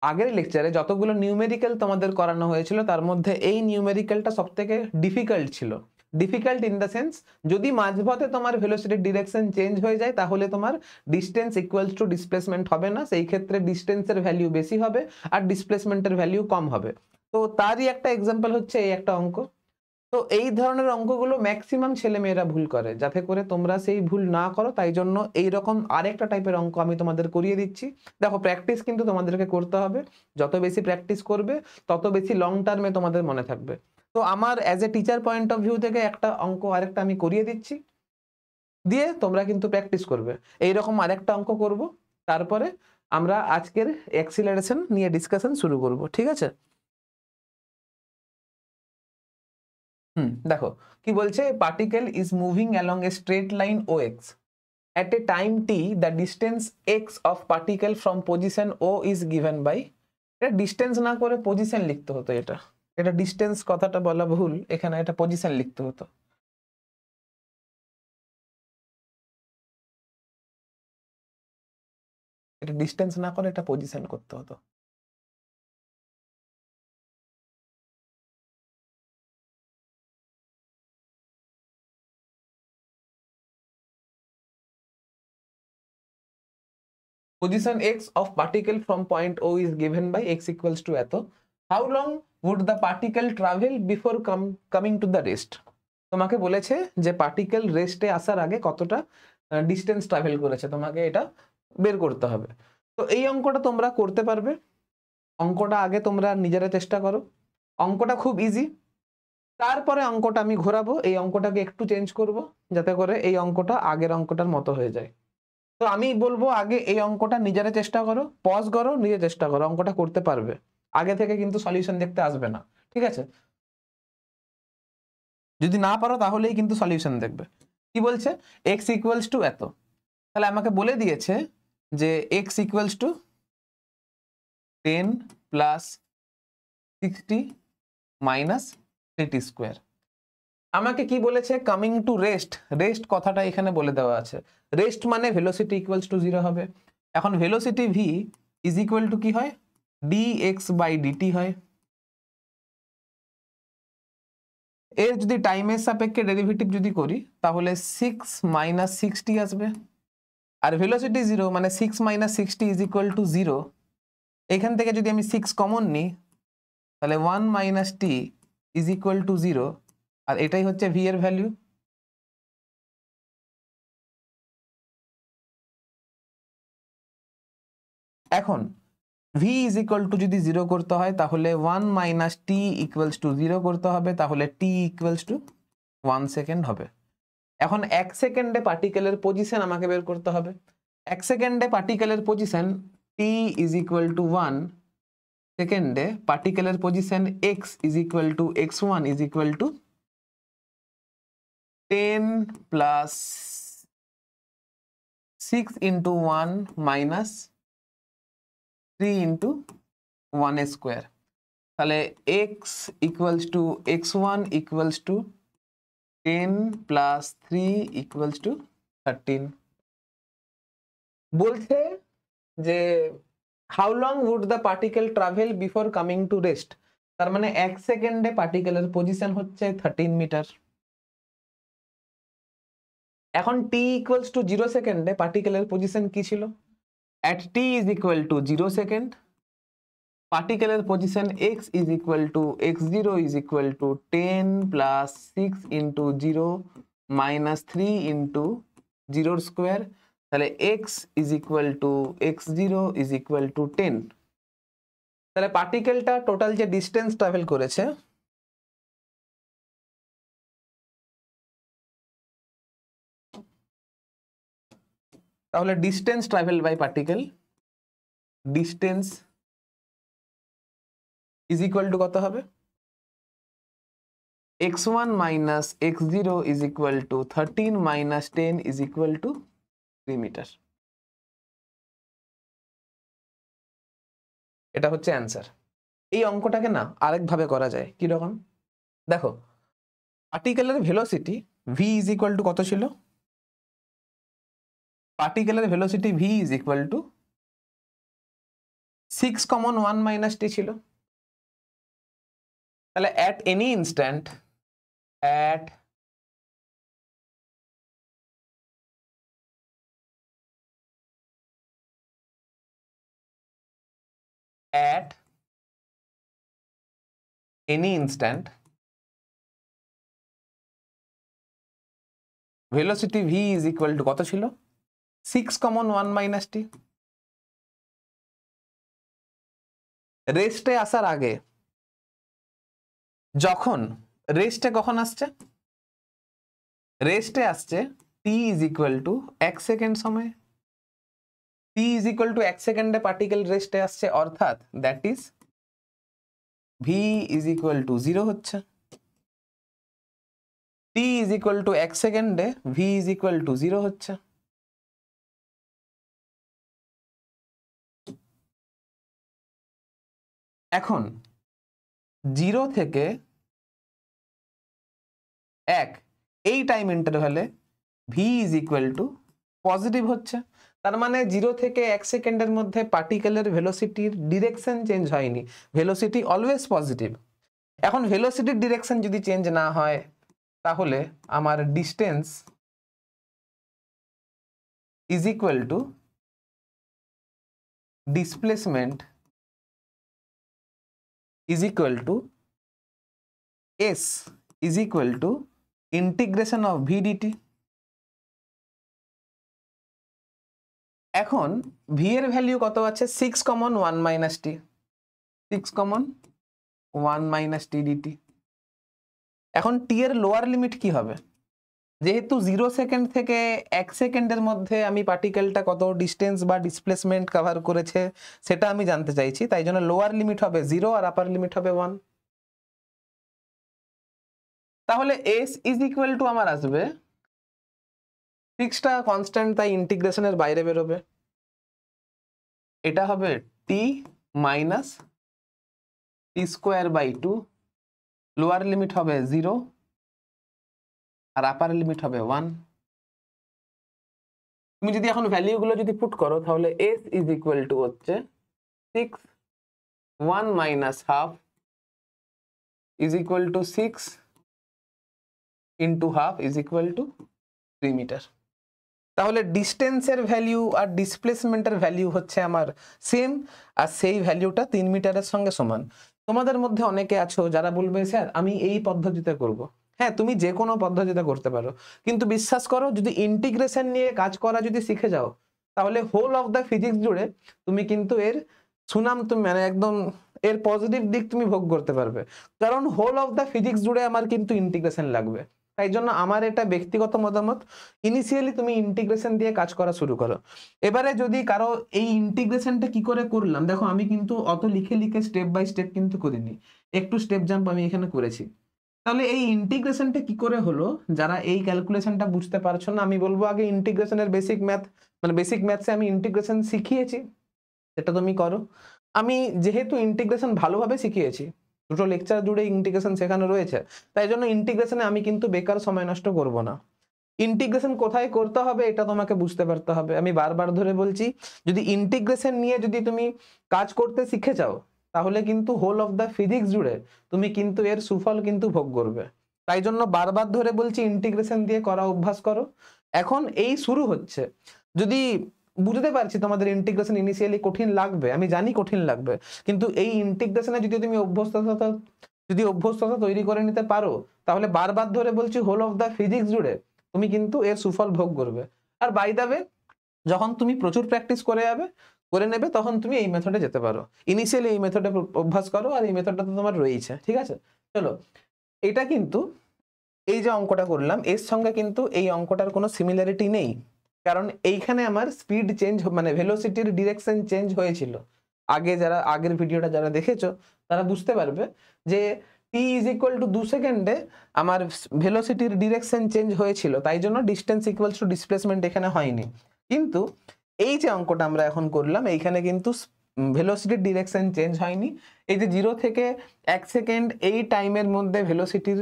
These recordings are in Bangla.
আগের লেকচারে যতগুলো নিউমেরিক্যাল তোমাদের করানো হয়েছিল তার মধ্যে এই নিউমেরিক্যালটা সবথেকে ডিফিকাল্ট ছিল। ডিফিকাল্ট ইন দ্য সেন্স, যদি মাঝপথে তোমার ভেলোসিটির ডিরেকশন চেঞ্জ হয়ে যায় তাহলে তোমার ডিস্টেন্স ইকুয়ালস টু ডিসপ্লেসমেন্ট হবে না, সেই ক্ষেত্রে ডিস্টেন্সের ভ্যালু বেশি হবে আর ডিসপ্লেসমেন্টের ভ্যালু কম হবে। তো তারই একটা এক্সাম্পল হচ্ছে এই একটা অঙ্ক। তো এই ধরনের অঙ্কগুলো ম্যাক্সিমাম ছেলেমেয়েরা ভুল করে, যাতে করে তোমরা সেই ভুল না করো তাই জন্য এইরকম আরেকটা টাইপের অঙ্ক আমি তোমাদের করিয়ে দিচ্ছি। দেখো, প্র্যাকটিস কিন্তু তোমাদেরকে করতে হবে, যত বেশি প্র্যাকটিস করবে তত বেশি লং টার্মে তোমাদের মনে থাকবে। তো আমার as a teacher point of view থেকে একটা অঙ্ক আরেকটা আমি করিয়ে দিচ্ছি, দিয়ে তোমরা কিন্তু প্র্যাকটিস করবে। এইরকম আরেকটা অঙ্ক করব, তারপরে আমরা আজকের অ্যাক্সিলারেশন নিয়ে ডিসকাশন শুরু করব, ঠিক আছে? দেখো কি বলছে, particle is moving along A straight line OX at a time t, the distance x of particle from position O is given by, এটা ডিস্টেন্স না করে পজিশন লিখতে হতো, এটা ডিস্টেন্স কথাটা বলা ভুল, এখানে এটা পজিশন লিখতে হতো। এটা ডিস্টেন্স না করে এটা পজিশন করতে হতো। Position x of particle from point O is given by x equals to এত। How long would the particle travel before coming to the rest? তোমাকে বলেছে যে পার্টিকেল রেস্টে আসার আগে কতটা ডিস্টেন্স ট্রাভেল করেছে, তোমাকে এটা বের করতে হবে। তো এই অঙ্কটা তোমরা করতে পারবে। অঙ্কটা আগে তোমরা নিজেরা চেষ্টা করো, অঙ্কটা খুব ইজি। তারপরে অঙ্কটা আমি ঘোরাবো, এই অঙ্কটাকে একটু চেঞ্জ করব যাতে করে এই অঙ্কটা আগের অঙ্কটার মতো হয়ে যায়। তো আমি বলবো আগে এই অঙ্কটা নিজেরা চেষ্টা করো, পজ করো, নিজে চেষ্টা করো, অঙ্কটা করতে পারবে। আগে থেকে কিন্তু সলিউশন দেখতে আসবে না, ঠিক আছে? যদি না পারো তাহলেই কিন্তু সলিউশন দেখবে। কি বলছে, x ইকুয়ালস টু এত, তাহলে আমাকে বলে দিয়েছে যে x equals to 10 plus 60 minus 80 square. আমাকে কি বলেছে, কামিং টু রেস্ট, রেস্ট কথাটা এখানে বলে দেওয়া আছে। রেস্ট মানে ভেলোসিটি ইকুয়ালস টু 0 হবে। এখন velocity v is equal to কি হয়, dx বাই dt হয়। এর যদি টাইমের সাপেক্ষে ডেরিভেটিভ যদি করি তাহলে 6 মাইনাস 60 আসবে। আর ভেলোসিটি 0 মানে 6 মাইনাস 60 ইজ ইকুয়াল টু 0। এখান থেকে যদি আমি 6 কমন নিই তাহলে 1 minus t is equal to 0, আর এটাই হচ্ছে v এর ভ্যালু। এখন v ইজ ইকুয়াল টু যদি 0 করতে হয় তাহলে 1 মাইনাস t ইকুয়ালস টু 0 করতে হবে, তাহলে t ইকুয়ালস টু 1 সেকেন্ড হবে। এখন 1 সেকেন্ডে পার্টিকেলের পজিশন আমাকে বের করতে হবে। 1 সেকেন্ডে পার্টিকেলের position t is equal to 1 সেকেন্ডে পার্টিকেলের position x is equal to x1 is equal to 10 plus 6 into 1 minus 3 into 1 square. তাহলে x equals to x1 equals to 10 plus 3 equals to 13। বলছে যে how long would the particle travel before coming to rest, তার মানে 1 সেকেন্ডে পার্টিকেলের পজিশন হচ্ছে 13 মিটার। এখন t ইকুয়ালস টু 0 সেকেন্ডে পার্টিকেলের পজিশন কি ছিল, at t is equal to 0 second পার্টিকেলের position x is equal to x0 is equal to 10 plus 6 into 0 minus 3 into 0 square. তাহলে x is equal to x0 is equal to 10। তাহলে পার্টিকেলটা টোটাল যে ডিস্টেন্স ট্রাভেল করেছে তাহলে distance travel by particle, distance is equal to কত হবে, x1 minus x0 is equal to 13 minus 10 is equal to 3 metre. এটা হচ্ছে অ্যান্সার। এই অঙ্কটাকে না আরেকভাবে করা যায়, কি রকম দেখো, পার্টিকেলের velocity v is equal to কত ছিল, পার্টিকেলের velocity v is equal to 6 common 1 minus T ছিল, তাহলে at any instant at any instant velocity v is equal to কত ছিল 6 কমন 1 মাইনাস টি। রেস্টে আসার আগে, যখন রেস্টে কখন আসছে, রেস্টে আসছে t is equal to 1 second সময়, t is equal to 1 সেকেন্ডে পার্টিকেল রেস্টে আসছে, অর্থাৎ that is v is equal to 0 হচ্ছে। t is equal to 1 সেকেন্ডে v is equal to 0 হচ্ছে। এখন 0 থেকে 1 এই টাইম ইন্টারভ্যালে v is equal to positive হচ্ছে, তার মানে 0 থেকে 1 সেকেন্ডের মধ্যে পার্টিকেলের ভেলোসিটির ডিরেকশন চেঞ্জ হয়নি, ভেলোসিটি অলওয়েজ পজিটিভ। এখন ভেলোসিটির ডিরেকশন যদি চেঞ্জ না হয় তাহলে আমার distance is equal to displacement is equal to s is equal to integration of v dt। এখন v এর ভ্যালু কত আছে 6 common 1 minus T, 6 common 1 minus T dt. এখন টি এর লোয়ার লিমিট কি হবে, যেহেতু 0 সেকেন্ড থেকে 1 সেকেন্ডের মধ্যে আমি পার্টিকেলটা কত ডিস্টেন্স বা ডিসপ্লেসমেন্ট কভার করেছে সেটা আমি জানতে চাইছি, তাই জন্য লোয়ার লিমিট হবে 0 আর আপার লিমিট হবে 1। তাহলে s ইজ ইকুয়াল টু আমার আসবে 6টা কনস্ট্যান্ট, তাই ইন্টিগ্রেশনের বাইরে বেরোবে, এটা হবে t minus T square by 2, lower limit হবে 0 আর আপার লিমিট হবে 1। তুমি যদি এখন ভ্যালুগুলো যদি পুট করো তাহলে s ইজ ইকুয়াল টু হচ্ছে 6 1 minus half is equal to 6 into half is equal to 3 metre. তাহলে ডিস্টেন্সের ভ্যালু আর ডিসপ্লেসমেন্টের ভ্যালু হচ্ছে আমার সেম, আর সেই ভ্যালুটা 3 মিটারের সঙ্গে সমান। তোমাদের মধ্যে অনেকে আছো যারা বলবে স্যার আমি এই পদ্ধতিতে করব। হ্যাঁ, তুমি যে কোনো পদ্ধতিতে করতে পারো, কিন্তু বিশ্বাস করো যদি ইন্টিগ্রেশন নিয়ে কাজ করা যদি শিখে যাও তাহলে হোল অফ দ্য ফিজিক্স জুড়ে তুমি কিন্তু এর সুনাম, তুমি মানে একদম এর পজিটিভ দিক তুমি ভোগ করতে পারবে। কারণ হোল অফ দ্য ফিজিক্স জুড়ে আমার কিন্তু ইন্টিগ্রেশন লাগবে, তাই জন্য আমার এটা ব্যক্তিগত মতামত, ইনিশিয়ালি তুমি ইন্টিগ্রেশন দিয়ে কাজ করা শুরু করো। এবারে যদি কারো এই ইন্টিগ্রেশনটা কি করে করলাম, দেখো আমি কিন্তু অত লিখে লিখে স্টেপ বাই স্টেপ কিন্তু করিনি, একটু স্টেপ জাম্প আমি এখানে করেছি। তাহলে এই ইন্টিগ্রেশনটা কি করে হলো, যারা এই ক্যালকুলেশনটা বুঝতে পারছো না, আমি বলবো আগে ইন্টিগ্রেশনের বেসিক ম্যাথ মানে বেসিক ম্যাথসে আমি ইন্টিগ্রেশন শিখিয়েছি, সেটা তুমি করো। আমি যেহেতু ইন্টিগ্রেশন ভালোভাবে শিখিয়েছি, দুটো লেকচার জুড়ে ইন্টিগ্রেশন শেখানো রয়েছে, তাই জন্য ইন্টিগ্রেশনে আমি কিন্তু বেকার সময় নষ্ট করব না। ইন্টিগ্রেশন কোথায় করতে হবে এটা তোমাকে বুঝতে পারতে হবে। আমি বারবার ধরে বলছি, যদি ইন্টিগ্রেশন নিয়ে যদি তুমি কাজ করতে শিখে যাও তাহলে কিন্তু হোল অফ দ্য ফিজিক্স জুড়ে তুমি কিন্তু এর সুফল কিন্তু ভোগ করবে। তাই জন্য বারবার ধরে বলছি ইন্টিগ্রেশন দিয়ে করা অভ্যাস করো। এখন এই শুরু হচ্ছে, যদি বুঝতে পারছি তোমাদের ইন্টিগ্রেশন ইনিশিয়ালি কঠিন লাগবে, আমি জানি কঠিন লাগবে, কিন্তু এই ইন্টিগ্রেশনে যদি তুমি অভ্যস্ততা তৈরি করে নিতে পারো তাহলে বারবার ধরে বলছি হোল অফ দ্য ফিজিক্স জুড়ে তুমি কিন্তু এর সুফল ভোগ করবে। আর বাই দ্য ওয়ে, যখন তুমি প্রচুর প্র্যাকটিস করে নেবে তখন তুমি এই মেথডে যেতে পারো। ইনিশিয়ালি এই মেথডে অভ্যাস করো, আর এই মেথডটা তো তোমার রয়েছে, ঠিক আছে। চলো, এটা কিন্তু এই যে অঙ্কটা করলাম এর সঙ্গে কিন্তু এই অঙ্কটার কোনো সিমিলারিটি নেই, কারণ এইখানে আমার স্পিড চেঞ্জ মানে ভেলোসিটির ডিরেকশন চেঞ্জ হয়েছিল। আগের ভিডিওটা যারা দেখেছো তারা বুঝতে পারবে যে t ইজ ইকুয়াল টু 2 সেকেন্ডে আমার ভেলোসিটির ডিরেকশন চেঞ্জ হয়েছিল, তাই জন্য ডিস্টেন্স ইকুয়ালস টু ডিসপ্লেসমেন্ট এখানে হয়নি। কিন্তু এই যে অঙ্কটা আমরা এখন করলাম এইখানে কিন্তু ভেলোসিটির ডিরেকশন চেঞ্জ হয়নি। এই যে 0 থেকে 1 সেকেন্ড এই টাইমের মধ্যে ভেলোসিটির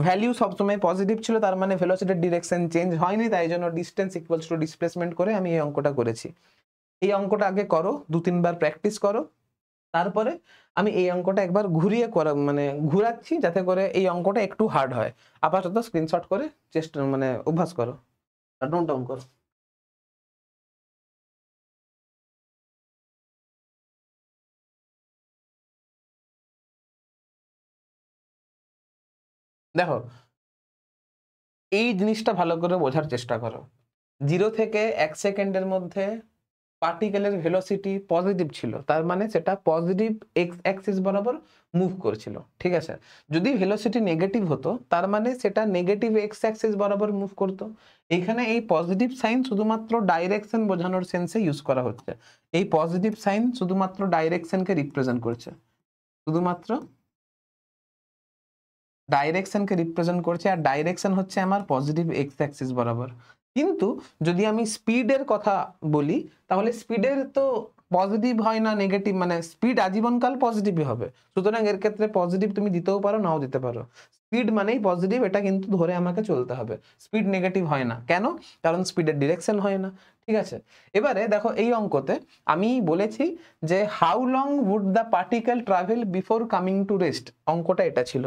ভ্যালু সবসময় পজিটিভ ছিল, তার মানে ভেলোসিটির ডিরেকশন চেঞ্জ হয়নি, তাই জন্য ডিস্টেন্স ইকুয়ালস টু ডিসপ্লেসমেন্ট করে আমি এই অঙ্কটা করেছি। এই অঙ্কটা আগে করো, 2-3 বার প্র্যাকটিস করো, তারপরে আমি এই অঙ্কটা একবার ঘুরিয়ে করা মানে ঘুরাচ্ছি যাতে করে এই অঙ্কটা একটু হার্ড হয়। আপাতত স্ক্রিনশট করে চেষ্টা মানে অভ্যাস করো, নোট ডাউন করো। দেখো এই জিনিসটা ভালো করে বোঝার চেষ্টা করো। 0 থেকে 1 সেকেন্ডের মধ্যে পার্টিকেলের ভেলোসিটি পজিটিভ ছিল, তার মানে সেটা পজিটিভ এক্স অ্যাক্সিস বরাবর মুভ করছিল, ঠিক আছে। যদি ভেলোসিটি নেগেটিভ হতো তার মানে সেটা নেগেটিভ এক্স অ্যাক্সিস বরাবর মুভ করতো। এখানে এই পজিটিভ সাইন শুধুমাত্র ডাইরেকশন বোঝানোর সেন্সে ইউজ করা হচ্ছে। এই পজিটিভ সাইন শুধুমাত্র ডাইরেকশনকে রিপ্রেজেন্ট করছে, শুধুমাত্র ডাইরেকশনকে রিপ্রেজেন্ট করছে, আর ডাইরেকশন হচ্ছে আমার পজিটিভ এক্স অ্যাক্সিস বরাবর। কিন্তু যদি আমি স্পিডের কথা বলি তাহলে স্পিডের তো পজিটিভ হয় না নেগেটিভ, মানে স্পিড আজীবনকাল পজিটিভই হবে। সুতরাং এর ক্ষেত্রে পজিটিভ তুমি দিতেও পারো নাও দিতে পারো। স্পিড মানেই পজিটিভ, এটা কিন্তু ধরে আমাকে চলতে হবে। স্পিড নেগেটিভ হয় না, কেন? কারণ স্পিডের ডিরেকশন হয় না, ঠিক আছে। এবারে দেখো এই অঙ্কতে আমি বলেছি যে how long would the particle travel before coming to rest, অঙ্কটা এটা ছিল।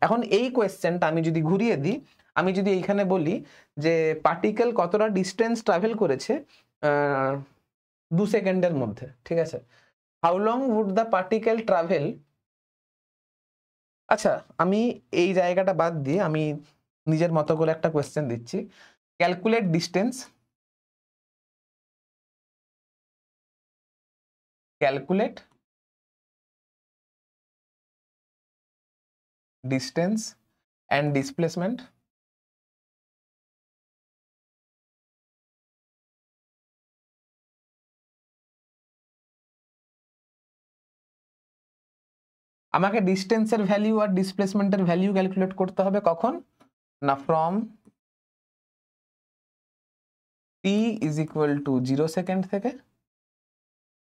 এখন এই কোয়েশ্চেনটা আমি যদি ঘুরিয়ে দিই, আমি যদি এইখানে বলি যে পার্টিকেল কতটা ডিস্টেন্স ট্রাভেল করেছে 2 সেকেন্ডের মধ্যে, ঠিক আছে। How long would the particle travel, আচ্ছা আমি এই জায়গাটা বাদ দিয়ে আমি নিজের মতো করে একটা কোয়েশ্চেন দিচ্ছি। Calculate distance, calculate distance and displacement. আমাকে ডিস্টেন্সের ভ্যালু আর ডিসপ্লেসমেন্টের ভ্যালু ক্যালকুলেট করতে হবে কখন না, from t is equal to 0 second থেকে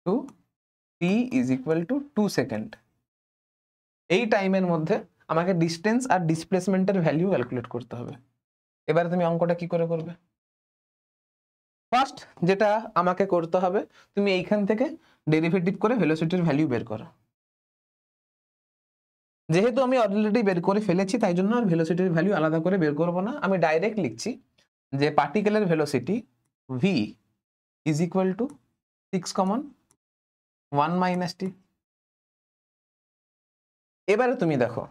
to t is equal to 2 second. এই টাইমের মধ্যে আমাকে ডিস্টেন্স আর ডিসপ্লেসমেন্টের ভ্যালু ক্যালকুলেট করতে হবে। এবারে তুমি অঙ্কটা কি করে করবে? ফার্স্ট যেটা আমাকে করতে হবে, তুমি এইখান থেকে ডেরিভেটিভ করে ভেলোসিটির ভ্যালু বের করো। যেহেতু আমি অলরেডি বের করে ফেলেছি তাই জন্য আর ভেলোসিটির ভ্যালু আলাদা করে বের করব না, আমি ডাইরেক্ট লিখছি যে পার্টিকেলের velocity v is equal to 6 common 1 minus T. এবারে তুমি দেখো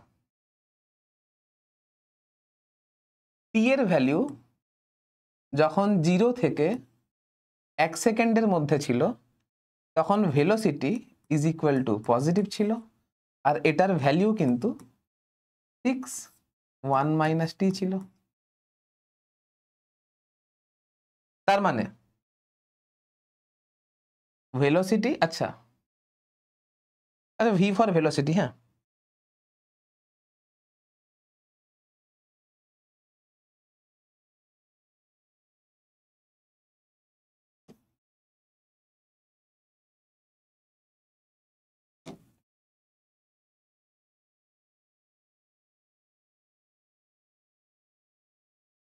টি এর ভ্যালু যখন 0 থেকে 1 সেকেন্ডের মধ্যে ছিল তখন velocity is equal to positive ছিল, আর এটার ভ্যালু কিন্তু 6 1 মাইনাস টি ছিল। তার মানে ভেলোসিটি, আচ্ছা আচ্ছা ভি ফর ভেলোসিটি, হ্যাঁ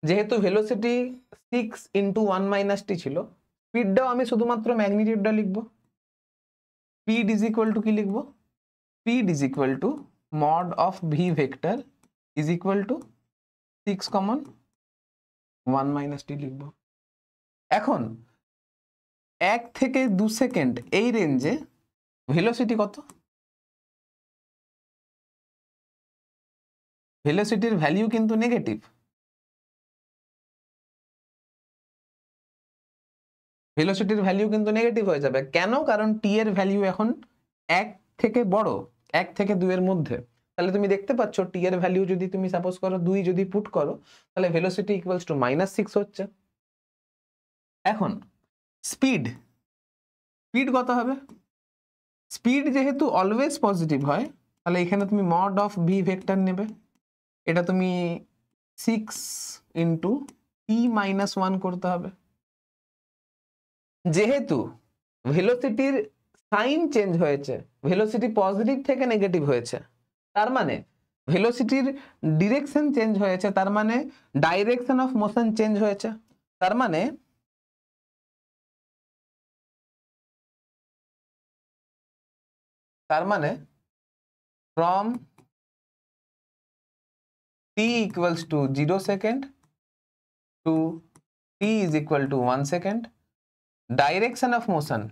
যেহেতু ভেলোসিটি 6 ইন্টু 1 মাইনাস টি ছিল, স্পিডটাও আমি শুধুমাত্র ম্যাগনিটিউডটা লিখবো। স্পিড ইজ ইকুয়াল টু কি লিখবো? Speed is equal to mod of V vector is equal to 6 common 1 minus T লিখবো। এখন 1 থেকে 2 সেকেন্ড এই রেঞ্জে ভেলোসিটি কত? ভেলোসিটির ভ্যালু কিন্তু নেগেটিভ। ভেলোসিটির ভ্যালু কিন্তু নেগেটিভ হয়ে যাবে, কেন? কারণ টি এর ভ্যালু এখন 1 থেকে বড়, 1 থেকে 2 এর মধ্যে। তাহলে তুমি দেখতে পাচ্ছ টি এর ভ্যালু যদি তুমি সাপোজ করো 2 যদি পুট করো তাহলে ভেলোসিটি ইকুয়ালস টু -6 হচ্ছে। এখন স্পিড, স্পিড কত হবে? স্পিড যেহেতু অলওয়েজ পজিটিভ হয় তাহলে এখানে তুমি মড অফ ভি ভেক্টর নেবে, এটা তুমি 6 ইন্টু টি মাইনাস 1 করতে হবে। যেহেতু ভেলোসিটির সাইন চেঞ্জ হয়েছে, ভেলোসিটি পজিটিভ থেকে নেগেটিভ হয়েছে, তার মানে ভেলোসিটির ডিরেকশন চেঞ্জ হয়েছে, তার মানে ডাইরেকশন অফ মোশন চেঞ্জ হয়েছে, তার মানে তার মানে from t equals to 0 second to t is equal to 1 second, direction of motion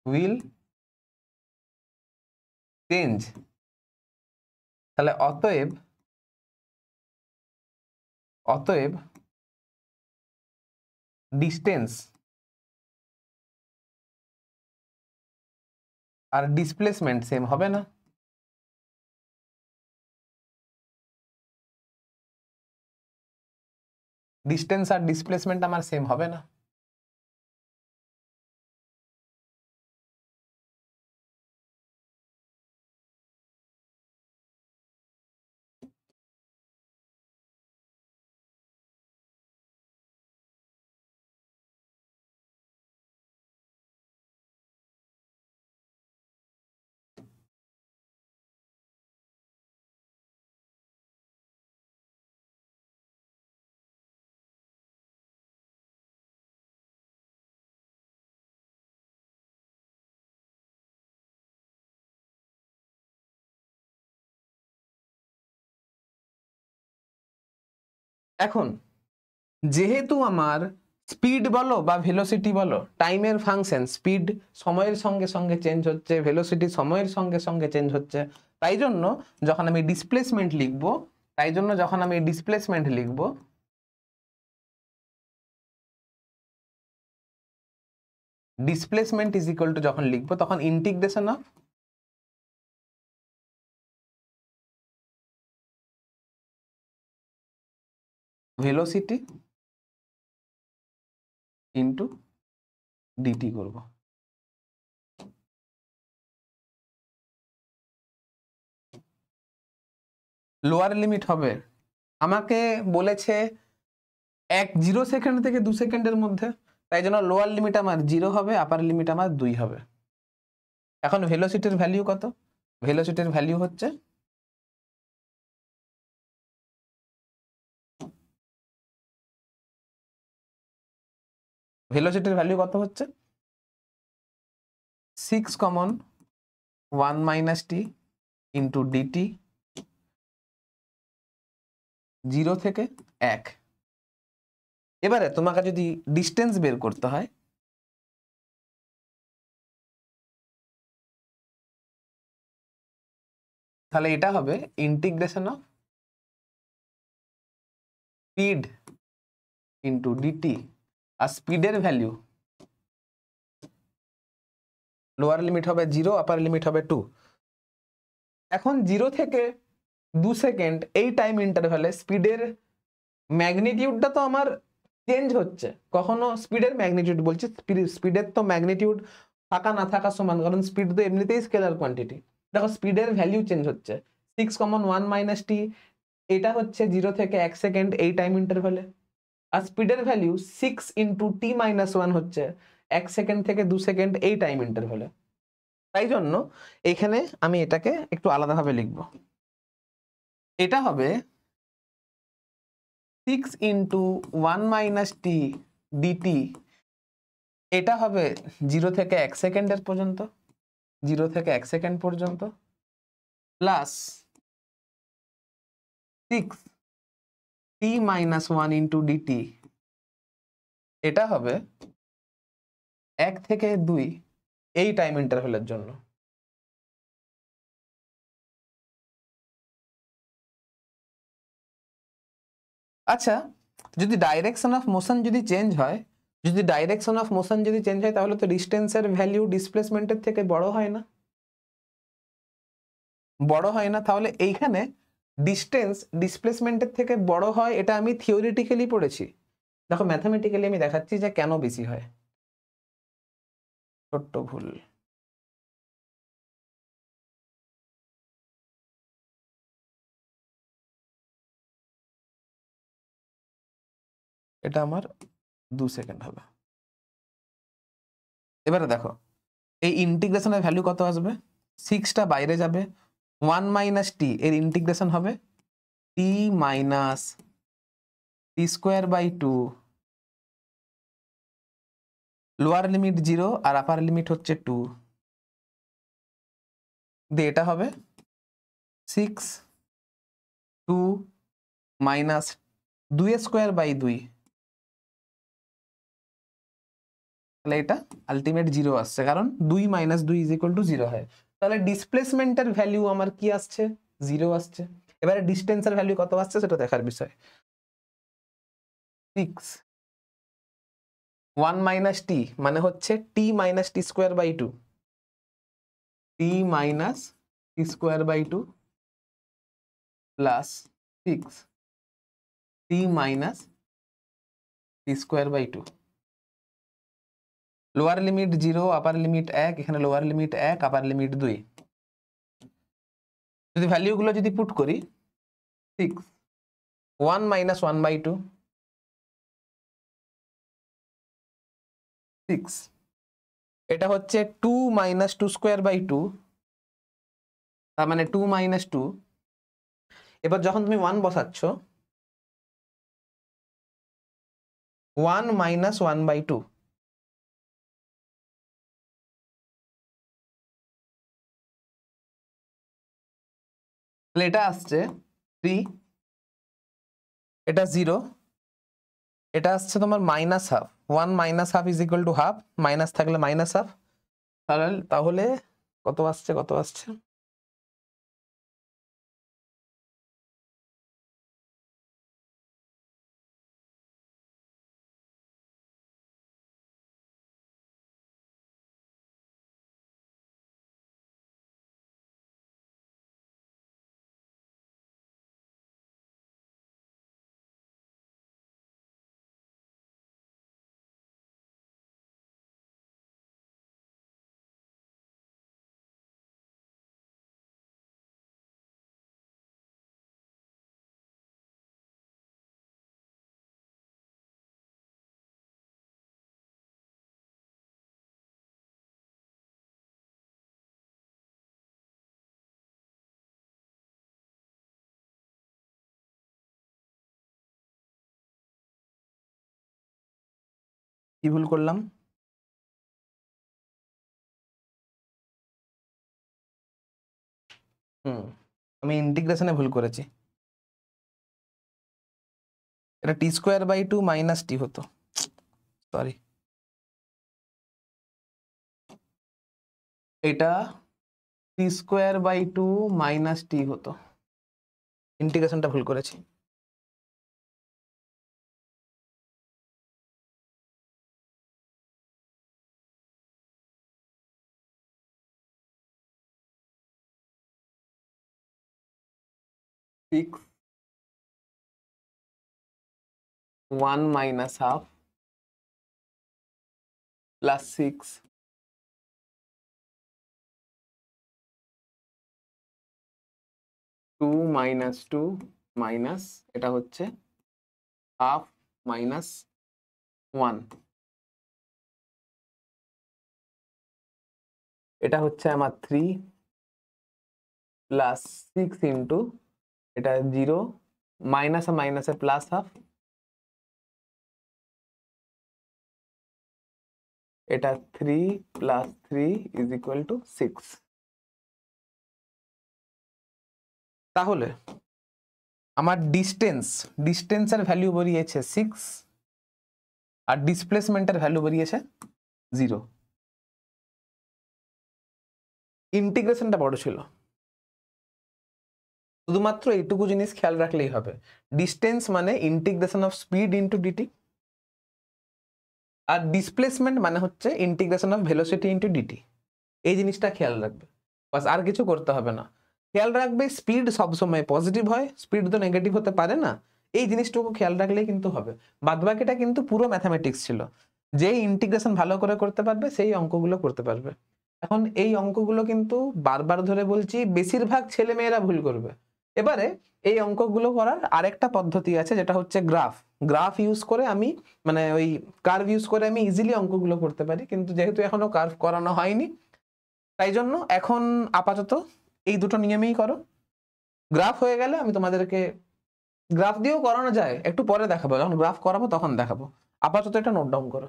will change. তাহলে অতএব ডিস্টেন্স আর ডিসপ্লেসমেন্ট সেম হবে না। ডিস্টেন্স আর ডিসপ্লেসমেন্ট আমার সেম হবে না। এখন যেহেতু আমার স্পিড বলো বা ভেলোসিটি বলো টাইমের ফাংশন, স্পিড সময়ের সঙ্গে সঙ্গে চেঞ্জ হচ্ছে, ভেলোসিটি সময়ের সঙ্গে সঙ্গে চেঞ্জ হচ্ছে, তাই জন্য যখন আমি ডিসপ্লেসমেন্ট লিখবো ডিসপ্লেসমেন্ট ইজ ইকুয়াল টু যখন লিখবো তখন integration of velocity into dt করব। লোয়ার লিমিট হবে, আমাকে বলেছে 0 সেকেন্ড থেকে 2 সেকেন্ডের মধ্যে, তাই জন্য লোয়ার লিমিট আমার 0 হবে, আপার লিমিট আমার 2 হবে। এখন ভেলোসিটির ভ্যালু কত? ভেলোসিটির ভ্যালু হচ্ছে ভেলোসিটির ভ্যালু কত হচ্ছে 6 কমন 1 মাইনাস টি ইন্টু ডিটি 0 থেকে 1। এবারে তোমাকে যদি ডিস্টেন্স বের করতে হয় তাহলে এটা হবে integration of speed into dt, আর স্পিডের ভ্যালু লোয়ার লিমিট হবে 0, আপার লিমিট হবে 2। এখন 0 থেকে 2 সেকেন্ড এই টাইম ইন্টারভ্যালে স্পিডের ম্যাগনিটিউডটা তো আমার চেঞ্জ হচ্ছে। কখনো স্পিডের ম্যাগনিটিউড বলছি, স্পিডের তো ম্যাগনিটিউড থাকা না থাকা সমান, কারণ স্পিড তো এমনিতেই স্কেলার কোয়ান্টিটি। দেখো স্পিডের ভ্যালু চেঞ্জ হচ্ছে 6 কমন 1 মাইনাস টি, এটা হচ্ছে 0 থেকে 1 সেকেন্ড এই টাইম ইন্টারভ্যালে, আর স্পিডের ভ্যালু 6 ইন্টু টি মাইনাস 1 হচ্ছে 1 সেকেন্ড থেকে 2 সেকেন্ড এই টাইম ইন্টারভ্যালে। তাই জন্য এখানে আমি এটাকে একটু আলাদাভাবে লিখব। এটা হবে 6 ইন্টু 1 মাইনাস টি ডিটি, এটা হবে 0 থেকে 1 সেকেন্ডের পর্যন্ত, 0 থেকে 1 সেকেন্ড পর্যন্ত, plus 6 T minus 1 into DT, এটা হবে 1 থেকে 2 এই টাইম ইন্টারভ্যালের জন্য। আচ্ছা, যদি ডাইরেকশন অফ মোশন যদি চেঞ্জ হয়, তাহলে তো ডিস্টেন্সের ভ্যালু ডিসপ্লেসমেন্টের থেকে বড় হয় না, তাহলে এইখানে ডিস্টেন্স ডিসপ্লেসমেন্টের থেকে বড় হয়, এটা আমি থিওরিটিক্যালি পড়েছি। দেখো ম্যাথমেটিক্যালি আমি দেখাচ্ছি যে কেন বেশি হয়। ছোট্ট ভুল, এটা আমার 2 সেকেন্ড হবে। এবারে দেখো এই ইন্টিগ্রেশনের ভ্যালু কত আসবে, 6টা বাইরে যাবে, 1 মাইনাস টি এর ইন্টিগ্রেশন হবে T minus T square by 2 lower limit 0 আর আপার লিমিট হচ্ছে 2 দিয়ে এটা হবে 6 2 মাইনাস 2 স্কোয়ার বাই 2, তাহলে এটা আলটিমেট 0 আসছে, কারণ 2 মাইনাস 2 ইজ ইকুয়াল টু 0 হয়। তাহলে ডিসপ্লেসমেন্টের ভ্যালু আমার কি আসছে? 0 আসছে। এবারে ডিস্টেন্সের ভ্যালু কত আসছে সেটা দেখার বিষয়। 6 1 মাইনাস টি মানে হচ্ছে T minus T square by 2, T minus T square by 2 plus 6 T minus T square by 2। Lower limit 0, upper limit 1, এখানে লোয়ার লিমিট 1, আপার লিমিট 2। যদি ভ্যালুগুলো যদি পুট করি 6 1 মাইনাস 1 বাই 2 6, এটা হচ্ছে 2 মাইনাস 2 স্কোয়ার বাই 2, তার মানে 2 মাইনাস 2। এবার যখন তুমি 1 বসাচ্ছ 1 মাইনাস 1 বাই 2, তাহলে এটা আসছে 3, এটা 0, এটা আসছে তোমার minus half. 1 minus half is equal to half, minus থাকলে মাইনাস হাফ। তাহলে কত আসছে, কত আসছে? কি ভুল করলাম? আমি ইন্টিগ্রেশনে ভুল করেছি। এটা টি স্কোয়ার বাই 2 মাইনাস টি হতো, সরি। এটা টি স্কোয়ার বাই 2 মাইনাস টি হতো, ইন্টিগ্রেশনটা ভুল করেছি। Six 1 minus half plus 6 2 minus 2 minus এটা হচ্ছে হাফ মাইনাস 1, এটা হচ্ছে আমার 3 প্লাস 6 ইন্টু এটা 0 মাইনাস মাইনাসে প্লাস হাফ, এটা 3 প্লাস 3 ইজ ইকুয়াল টু 6। তাহলে আমার ডিস্টেন্সের ভ্যালু বেরিয়েছে 6 আর ডিসপ্লেসমেন্টের ভ্যালু বেরিয়েছে 0। ইন্টিগ্রেশনটা বড় ছিল, শুধুমাত্র এইটুকু জিনিস খেয়াল রাখলেই হবে। ডিস্টেন্স মানে integration of speed into dt, আর ডিসপ্লেসমেন্ট মানে হচ্ছে integration of velocity into dt. এই জিনিসটা খেয়াল রাখবে, বাস আর কিছু করতে হবে না। খেয়াল রাখবে স্পিড সবসময় পজিটিভ হয়, স্পিড তো নেগেটিভ হতে পারে না। এই জিনিসটুকু খেয়াল রাখলেই কিন্তু হবে। বাদবাকিটা কিন্তু পুরো ম্যাথামেটিক্স ছিল। যেই ইন্টিগ্রেশন ভালো করে করতে পারবে সেই অঙ্কগুলো করতে পারবে। এখন এই অঙ্কগুলো কিন্তু বারবার ধরে বলছি বেশিরভাগ ছেলে মেয়েরা ভুল করবে। এবারে এই অঙ্কগুলো করার আরেকটা পদ্ধতি আছে, যেটা হচ্ছে গ্রাফ ইউজ করে আমি মানে ওই কার্ভ ইউজ করে আমি ইজিলি অঙ্কগুলো করতে পারি, কিন্তু যেহেতু এখনো কার্ভ করানো হয়নি তাই জন্য এখন আপাতত এই দুটো নিয়মেই করো। গ্রাফ হয়ে গেলে আমি তোমাদেরকে গ্রাফ দিয়েও করানো যায়, একটু পরে দেখাবো, যখন গ্রাফ করাবো তখন দেখাবো। আপাতত এটা নোট ডাউন করো।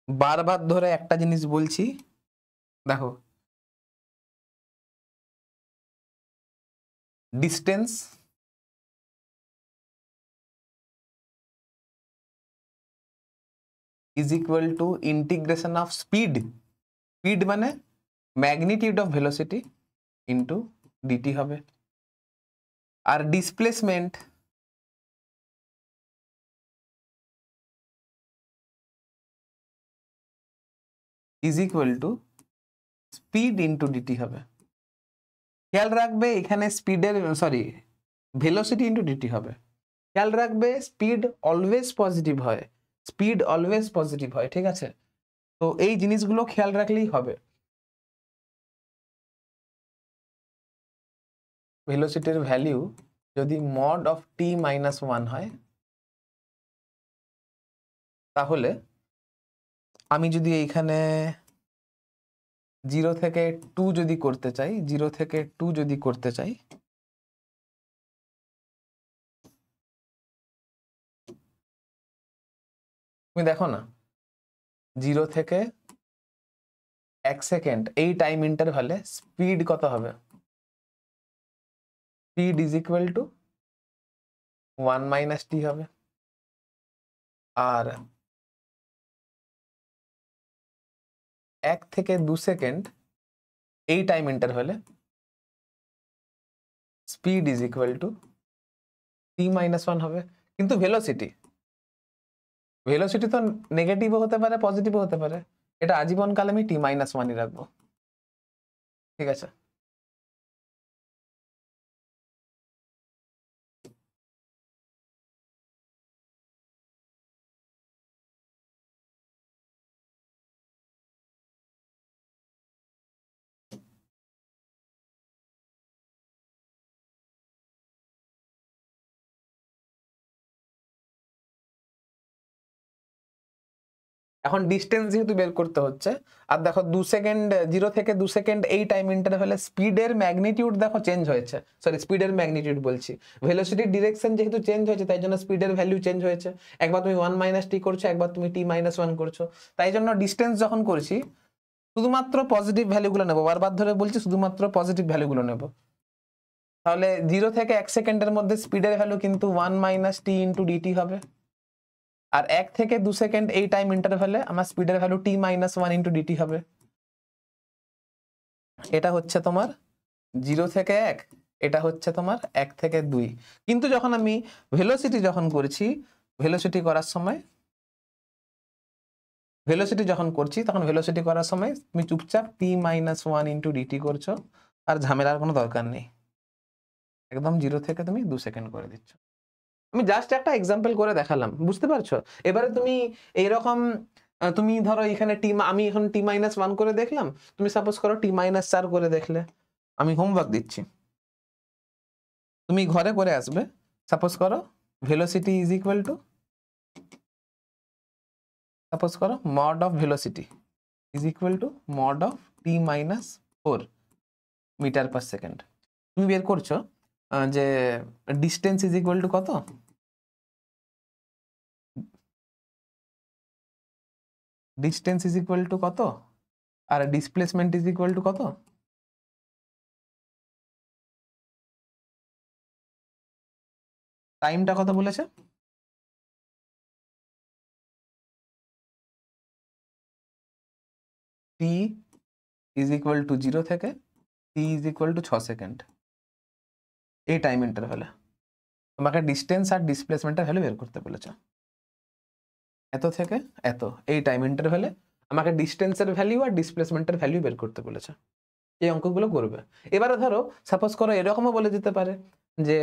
বারবার ধরে একটা জিনিস বলছি, দেখো, distance is equal to integration of speed, speed মানে magnitude of velocity into dt হবে, আর displacement is equal to speed into dt হবে। খেয়াল রাখবে এখানে স্পিডের সরি ভেলোসিটি ইন্টু ডিটি হবে। খেয়াল রাখবে স্পিড অলওয়েজ পজিটিভ হয়, স্পিড অলওয়েজ পজিটিভ হয়, ঠিক আছে? তো এই জিনিসগুলো খেয়াল রাখলেই হবে। ভেলোসিটির ভ্যালু যদি মড অফ টি মাইনাস 1 হয়, তাহলে আমি যদি এইখানে 0 থেকে 2 যদি করতে চাই, 0 থেকে 2 যদি করতে চাই, তুমি দেখো না 0 থেকে 1 সেকেন্ড এই টাইম ইন্টারভালে স্পিড কত হবে? Speed is equal to 1 minus T হবে। আর 1 থেকে 2 সেকেন্ড এই টাইম ইন্টারভালে speed is equal to T minus 1 হবে। কিন্তু ভেলোসিটি, ভেলোসিটি তো নেগেটিভও হতে পারে পজিটিভও হতে পারে, এটা আজীবনকাল আমি টি মাইনাস 1ই রাখবো, ঠিক আছে? এখন ডিস্টেন্স যেহেতু বের করতে হচ্ছে, আর দেখো 2 সেকেন্ড 0 থেকে 2 সেকেন্ড এই টাইম ইন্টারভ্যালে স্পিডের ম্যাগনিটিউড দেখো চেঞ্জ হয়েছে, সরি স্পিডের ম্যাগনিটিউড বলছি, ভেলোসিটির ডিরেকশন যেহেতু চেঞ্জ হয়েছে তাই জন্য স্পিডের ভ্যালু চেঞ্জ হয়েছে। একবার তুমি 1 মাইনাস টি করছো, একবার তুমি টি মাইনাস 1 করছো, তাই জন্য ডিস্টেন্স যখন করছি শুধুমাত্র পজিটিভ ভ্যালুগুলো নেবো, বারবার ধরে বলছি শুধুমাত্র পজিটিভ ভ্যালুগুলো নেব। তাহলে 0 থেকে 1 সেকেন্ডের মধ্যে স্পিডের ভ্যালু কিন্তু 1 মাইনাস টি ইন্টু ডিটি হবে, আর 1 থেকে 2 সেকেন্ড এই টাইম ইন্টারভ্যালে আমার স্পিডের ভ্যালু টি মাইনাস 1 ইন্টু ডিটি হবে। এটা হচ্ছে তোমার 0 থেকে 1, এটা হচ্ছে তোমার 1 থেকে 2। কিন্তু যখন আমি ভেলোসিটি যখন করছি, ভেলোসিটি করার সময়, ভেলোসিটি যখন করছি তখন ভেলোসিটি করার সময় তুমি চুপচাপ টি মাইনাস 1 ইন্টু ডিটি করছো, আর ঝামেলার কোনো দরকার নেই, একদম 0 থেকে তুমি 2 সেকেন্ড করে দিচ্ছ। আমি জাস্ট একটা এক্সাম্পল করে দেখালাম, বুঝতে পারছো? এবারে তুমি এইরকম তুমি ধরো এখানে আমি এখন টি মাইনাস 1 করে দেখলাম, তুমি সাপোজ করো টি মাইনাস 4 করে দেখলে। আমি হোমওয়ার্ক দিচ্ছি, তুমি ঘরে করে আসবে। সাপোজ করো velocity is equal to, suppose করো mod of velocity is equal to mod of T minus 4 metre per second. তুমি বের করছো যে ডিস্টেন্স ইজ ইকুয়াল টু কত, ডিস্টেন্স ইজ ইকুয়াল টু কত, আর ডিসপ্লেসমেন্ট ইজ ইকুয়াল টু কত? টাইমটা কত বলেছে? টি ইজ ইকুয়াল টু 0 থেকে টি ইজ ইকুয়াল টু 6 সেকেন্ড এই টাইম ইন্টারভ্যালে তোমাকে ডিস্টেন্স আর ডিসপ্লেসমেন্টের ভ্যালু বের করতে বলেছে। এত থেকে এত এই টাইম ইন্টারভ্যালে আমাকে ডিস্টেন্সের ভ্যালু আর ডিসপ্লেসমেন্টের ভ্যালু বের করতে বলেছে। এই অঙ্কগুলো করবে। এবারে ধরো সাপোজ করো এরকমও বলে দিতে পারে যে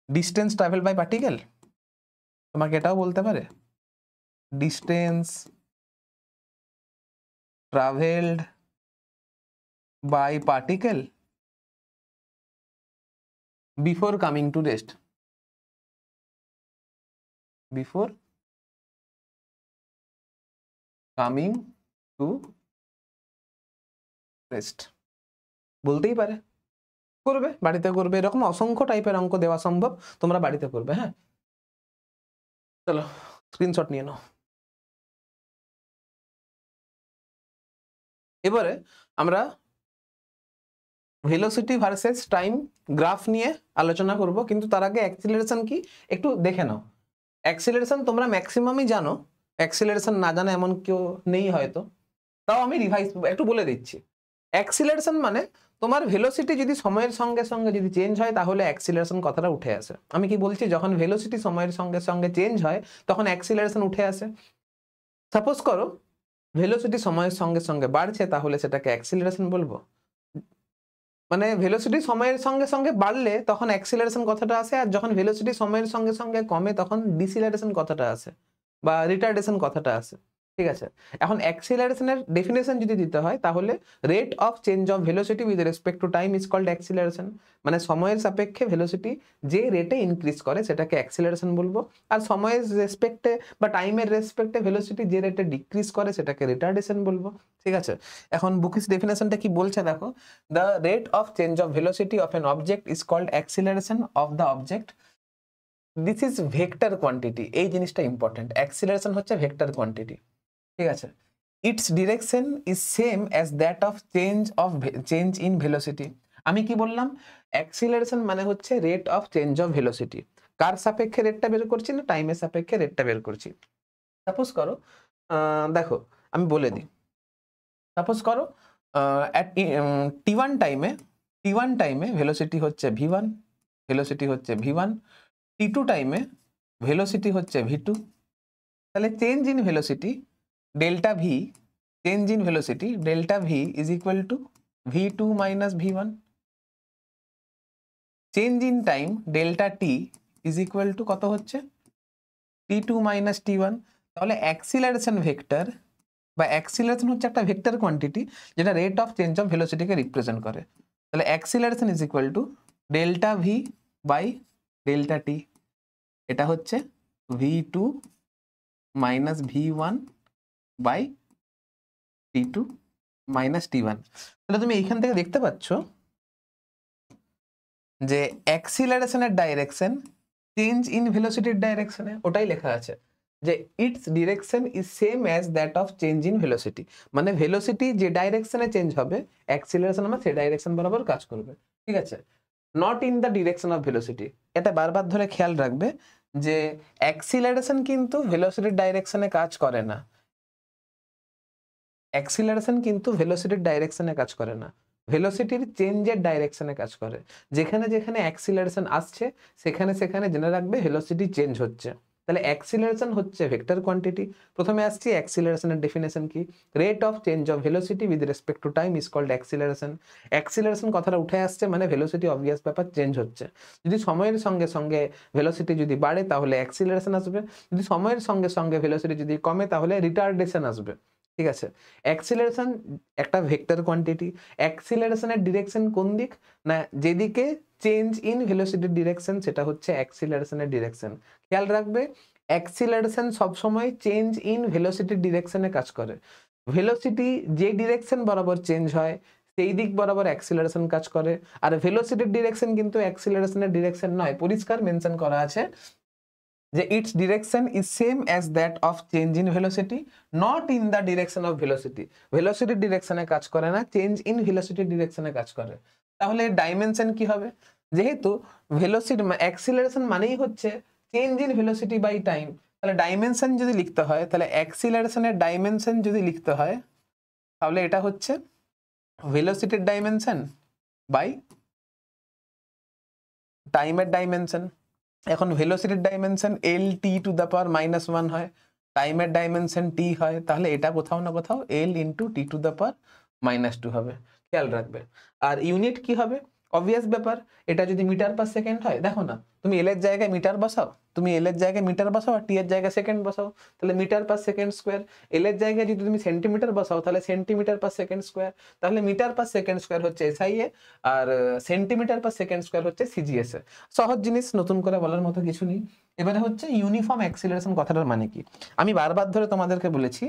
ডিস্টেন্স ট্রাভেল বাই পার্টিকেল, তোমাকে এটাও বলতে পারে distance travelled by particle before coming to rest. Before coming to rest, বলতেই পারে, করবে, বাড়িতে করবে, এরকম অসংখ্য টাইপের অঙ্ক দেওয়া সম্ভব, তোমরা বাড়িতে করবে। হ্যাঁ, চলো স্ক্রিনশট নিয়ে নাও। এবারে আমরা ভেলোসিটি ভার্সেস টাইম গ্রাফ নিয়ে আলোচনা করব, কিন্তু তার আগে অ্যাক্সিলারেশন কি একটু দেখে নাও। অ্যাক্সিলারেশন তোমরা ম্যাক্সিমামই জানো, অ্যাক্সিলারেশন না জানা এমন কেউ নেই হয়তো, তাও আমি রিভাইজ একটু বলে দিচ্ছি। অ্যাক্সিলারেশন মানে তোমার ভেলোসিটি যদি সময়ের সঙ্গে সঙ্গে যদি চেঞ্জ হয় তাহলে অ্যাক্সিলারেশন কথাটা উঠে আসে। আমি কি বলছি, যখন ভেলোসিটি সময়ের সঙ্গে সঙ্গে চেঞ্জ হয় তখন অ্যাক্সিলারেশন উঠে আসে। সাপোজ করো ভেলোসিটি সময়ের সঙ্গে সঙ্গে বাড়ছে, তাহলে সেটাকে অ্যাক্সিলারেশন বলবো। মানে ভেলোসিটি সময়ের সঙ্গে সঙ্গে বাড়লে তখন অ্যাক্সিলারেশন কথাটা আসে, আর যখন ভেলোসিটি সময়ের সঙ্গে সঙ্গে কমে তখন ডিসিলারেশন কথাটা আসে বা রিটার্ডেশন কথাটা আসে। ঠিক আছে, এখন অ্যাক্সিলারেশনের ডেফিনেশন যদি দিতে হয় তাহলে rate of change of velocity with respect to time is called acceleration. মানে সময়ের সাপেক্ষে ভেলোসিটি যে রেটে ইনক্রিজ করে সেটাকে অ্যাক্সিলারেশন বলবো, আর সময়ের রেসপেক্টে বা টাইমের রেসপেক্টে ভেলোসিটি যে রেটে ডিক্রিজ করে সেটাকে রিটার্ডেশন বলবো। ঠিক আছে, এখন বুকিস ডেফিনেশনটা কি বলছে দেখো, the rate of change of velocity of an object is called acceleration of the object, this is vector quantity. এই জিনিসটা ইম্পর্টেন্ট, অ্যাক্সিলারেশন হচ্ছে ভেক্টর কোয়ান্টিটি। ঠিক আছে, its direction is same as that of change in velocity. আমি কি বললাম, অ্যাক্সিলারেশন মানে হচ্ছে rate of change of velocity. কার সাপেক্ষে রেটটা বের করছি না, টাইমের সাপেক্ষে রেটটা বের করছি। সাপোজ করো দেখো আমি বলে দিই, সাপোজ করো অ্যাট টি1 টাইমে ভেলোসিটি হচ্ছে v1, ভেলোসিটি হচ্ছে v1, টি2 টাইমে ভেলোসিটি হচ্ছে v2। তাহলে change in velocity delta V, change in velocity delta V is equal to v2 minus v1। Change in time delta t is equal to কত হচ্ছে, t2 মাইনাস t1। তাহলে অ্যাক্সিলারেশন ভেক্টর বা অ্যাক্সিলারেশন হচ্ছে একটা ভেক্টর কোয়ান্টিটি যেটা রেট অফ চেঞ্জ অফ ভেলোসিটিকে রিপ্রেজেন্ট করে। তাহলে acceleration is equal to delta V by delta T, এটা হচ্ছে v2 minus v1 by t2 minus t1। তাহলে তুমি এইখান থেকে দেখতে পাচ্ছ যে অ্যাক্সিলারেশনের ডাইরেকশন চেঞ্জ ইন ভেলোসিটির ডাইরেকশনে, ওটাই লেখা আছে যে its direction is same as that of change in velocity. মানে ভেলোসিটি যে ডাইরেকশনে চেঞ্জ হবে অ্যাক্সিলারেশন আমার সেই ডাইরেকশন বরাবর কাজ করবে। ঠিক আছে, not in the direction of velocity. এটা বারবার ধরে খেয়াল রাখবে যে অ্যাক্সিলারেশন কিন্তু ভেলোসিটির ডাইরেকশনে কাজ করে না, অ্যাক্সিলারেশন কিন্তু ভেলোসিটির ডাইরেকশনে কাজ করে না, ভেলোসিটির চেঞ্জের ডাইরেকশনে কাজ করে। যেখানে যেখানে অ্যাক্সিলারেশন আসছে সেখানে সেখানে জেনে রাখবে ভেলোসিটি চেঞ্জ হচ্ছে। তাহলে অ্যাক্সিলারেশন হচ্ছে ভেক্টর কোয়ান্টিটি। প্রথমে আসছি অ্যাক্সিলারেশনের ডেফিনেশন কি, rate of change of velocity with respect to time is called acceleration. Acceleration কথাটা উঠে আসছে মানে ভেলোসিটি অবভিয়াস ব্যাপার চেঞ্জ হচ্ছে। যদি সময়ের সঙ্গে সঙ্গে ভেলোসিটি যদি বাড়ে তাহলে অ্যাক্সিলারেশন আসবে, যদি সময়ের সঙ্গে সঙ্গে ভেলোসিটি যদি কমে তাহলে রিটার্ডেশন আসবে। ঠিক আছে, অ্যাক্সিলারেশন একটা ভেক্টর কোয়ান্টিটি, অ্যাক্সিলারেশনের ডিরেকশন কোন দিক না, যেদিকে চেঞ্জ ইন ভেলোসিটির ডিরেকশন সেটা হচ্ছে অ্যাক্সিলারেশনের ডিরেকশন। খেয়াল রাখবে অ্যাক্সিলারেশন সবসময় চেঞ্জ ইন ভেলোসিটির ডিরেকশনে কাজ করে। ভেলোসিটি যে ডিরেকশন বরাবর চেঞ্জ হয় সেই দিক বরাবর অ্যাক্সিলারেশন কাজ করে, আর ভেলোসিটির ডিরেকশন কিন্তু অ্যাক্সিলারেশনের ডিরেকশন নয়। পরিষ্কার মেনশন করা আছে যে its direction is same as that of change in velocity not in the direction of velocity. ভেলোসিটির ডিরেকশনে কাজ করে না, চেঞ্জ ইন ভেলোসিটির ডিরেকশনে কাজ করে। তাহলে ডাইমেনশন কি হবে, যেহেতু ভেলোসিটি অ্যাক্সিলারেশন মানেই হচ্ছে change in velocity by time, তাহলে ডাইমেনশন যদি লিখতে হয় তাহলে অ্যাক্সিলারেশনের ডাইমেনশন যদি লিখতে হয় তাহলে এটা হচ্ছে ভেলোসিটির ডাইমেনশন বাই টাইমের ডাইমেনশন। এখন ভেলোসিটির dimension L T to the power -1 হয়, টাইমের ডাইমেনশন টি হয়, তাহলে এটা কোথাও না কোথাও L into T to the power -2 হবে। খেয়াল রাখবে। আর ইউনিট কি হবে, অবভিয়াস ব্যাপার, এটা যদি মিটার পার সেকেন্ড হয়, দেখো না তুমি এল এর জায়গায় মিটার বসাও, তুমি এল এর জায়গায় মিটার বসাও আর টি এর জায়গায় সেকেন্ড বসাও, তাহলে মিটার পার সেকেন্ড স্কোয়ার। এল এর জায়গায় যদি তুমি সেন্টিমিটার বসাও তাহলে সেন্টিমিটার পার সেকেন্ড স্কোয়ার, তাহলে মিটার পার সেকেন্ড স্কোয়ার হচ্ছে এসআইএ আর সেন্টিমিটার পার সেকেন্ড স্কোয়ার হচ্ছে সিজিএসএ। সহজ জিনিস, নতুন করে বলার মতো কিছু নেই। এবারে হচ্ছে ইউনিফর্ম অ্যাক্সিলারেশন কথাটার মানে কি। আমি বারবার ধরে তোমাদেরকে বলেছি,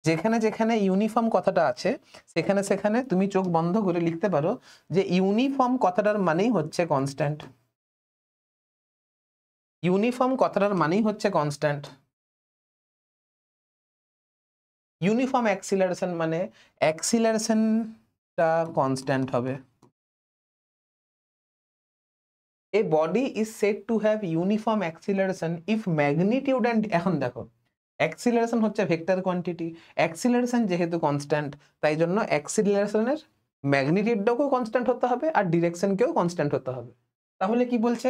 যেখানে যেখানে ইউনিফর্ম কথাটা আছে সেখানে সেখানে তুমি চোখ বন্ধ করে লিখতে পারো যে ইউনিফর্ম কথাটার মানেই হচ্ছে কনস্ট্যান্ট। ইউনিফর্ম কথাটার মানেই হচ্ছে কনস্ট্যান্ট। ইউনিফর্ম অ্যাক্সিলারেশন মানে অ্যাক্সিলারেশনটা কনস্ট্যান্ট হবে। A body is said to have uniform acceleration if magnitude and, এখন দেখো অ্যাক্সিলারেশন হচ্ছে ভেক্টর কোয়ান্টিটি, অ্যাক্সিলারেশন যেহেতু কনস্ট্যান্ট তাই জন্য অ্যাক্সিলারেশনের ম্যাগনিটিউডটাকেও কনস্ট্যান্ট হতে হবে আর ডিরেকশনকেও কনস্ট্যান্ট হতে হবে। তাহলে কি বলছে,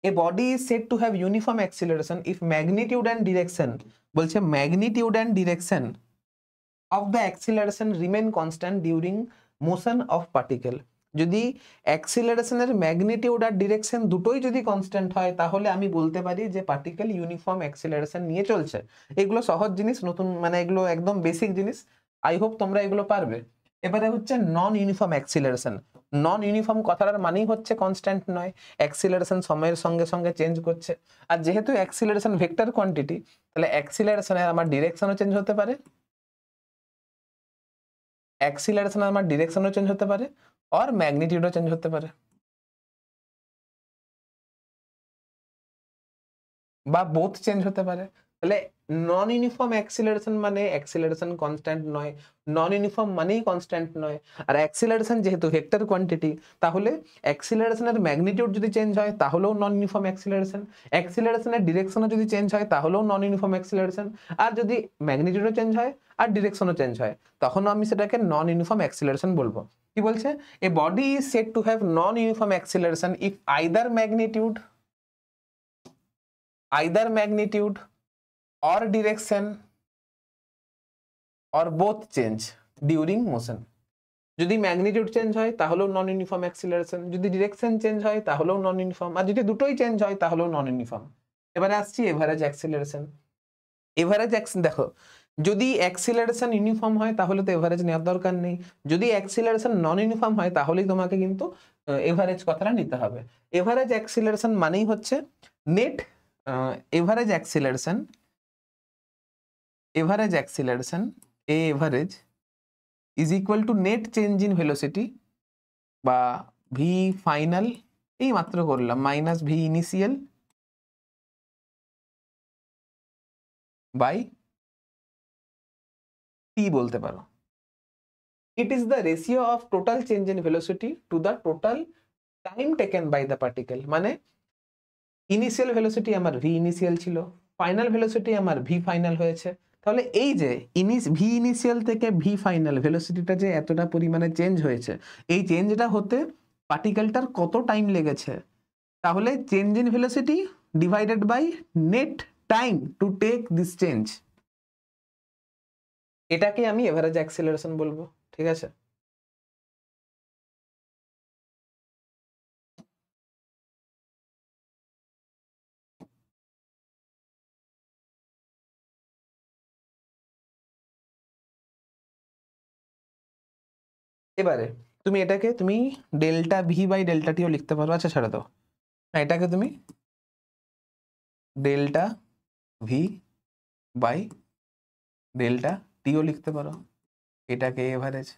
a body is said to have uniform acceleration if magnitude and direction, বলছে magnitude and direction of the acceleration remain constant during motion of particle. যদি অ্যাক্সিলারেশনের ম্যাগনিটিউড আর ডিরেকশন দুটোই যদি কনস্ট্যান্ট হয় তাহলে আমি বলতে পারি যে পার্টিকেল ইউনিফর্ম অ্যাক্সিলারেশন নিয়ে চলছে। এগুলো সহজ জিনিস, নতুন মানে এগুলো একদম বেসিক জিনিস, আই হোপ তোমরা এগুলো পারবে। এবারে হচ্ছে নন ইউনিফর্ম অ্যাক্সিলারেশন। নন ইউনিফর্ম কথাটার মানেই হচ্ছে কনস্ট্যান্ট নয়, অ্যাক্সিলারেশন সময়ের সঙ্গে সঙ্গে চেঞ্জ করছে। আর যেহেতু অ্যাক্সিলারেশন ভেক্টর কোয়ান্টিটি তাহলে অ্যাক্সিলারেশনের আমার ডিরেকশনও চেঞ্জ হতে পারে, অ্যাক্সিলারেশন আমার ডিরেকশনও চেঞ্জ হতে পারে আর ম্যাগনিটিউডও চেঞ্জ হতে পারে, বা বোথ চেঞ্জ হতে পারে। তাহলে নন ইউনিফর্ম অ্যাক্সিলারেশন মানে অ্যাক্সিলারেশন কনস্ট্যান্ট নয়, নন ইউনিফর্ম মানেই কনস্ট্যান্ট নয়। আর অ্যাক্সিলারেশন যেহেতু ভেক্টর কোয়ান্টিটি তাহলে অ্যাক্সিলারেশনের ম্যাগনিটিউড যদি চেঞ্জ হয় তাহলেও নন ইউনিফর্ম অ্যাক্সিলারেশন, অ্যাক্সিলারেশনের ডিরেকশনও যদি চেঞ্জ হয় তাহলেও নন ইউনিফর্ম অ্যাক্সিলারেশন, আর যদি ম্যাগনিটিউডও চেঞ্জ হয় আর ডিরেকশনও চেঞ্জ হয় তখনও আমি সেটাকে নন ইউনিফর্ম অ্যাক্সিলারেশন বলবো। কি বলছে, a body is said to have non uniform acceleration if either magnitude or direction or both change during motion। যদি ম্যাগনিটিউড চেঞ্জ হয় তাহলেও নন ইউনিফর্ম অ্যাক্সিলারেশন, যদি ডিরেকশন চেঞ্জ হয় তাহলেও নন ইউনিফর্ম, আর যদি দুটোই চেঞ্জ হয় তাহলেও নন ইউনিফর্ম। এবারে আসছি এভারেজ অ্যাক্সিলারেশন। এভারেজ দেখো, যদি অ্যাক্সিলারেশন ইউনিফর্ম হয় তাহলে তো এভারেজ নেওয়ার দরকার নেই, যদি অ্যাক্সিলারেশন নন ইউনিফর্ম হয় তাহলেই তোমাকে কিন্তু এভারেজ কথাটা নিতে হবে। এভারেজ অ্যাক্সিলারেশন মানেই হচ্ছে net average acceleration, average acceleration a average is equal to net change in velocity বা ভি ফাইনাল, এই মাত্র করলাম, minus v initial by t বলতে পারো। It is the ratio of total change in velocity to the total time taken by the particle. মানে ইনিশিয়াল ভেলোসিটি আমার ভি ইনিশিয়াল ছিল, ফাইনাল ভেলোসিটি আমার ভি ফাইনাল হয়েছে, তাহলে এই যে ভি ইনিশিয়াল থেকে ভি ফাইনাল ভেলোসিটিটা যে এতটা পরিমাণে চেঞ্জ হয়েছে, এই চেঞ্জটা হতে পার্টিকেলটার কত টাইম লেগেছে, তাহলে change in velocity divided by net time to take this change, এটাকে আমি এভারেজ অ্যাক্সিলারেশন বলবো। ঠিক আছে, এবারে তুমি এটাকে তুমি ডেল্টা ভি বাই ডেল্টা টিও লিখতে পারো, আচ্ছা ছাড়া দাও, এটাকে তুমি ডেল্টা ভি বাই ডেল্টা টিও লিখতে পারো, এটাকে এভারেজ।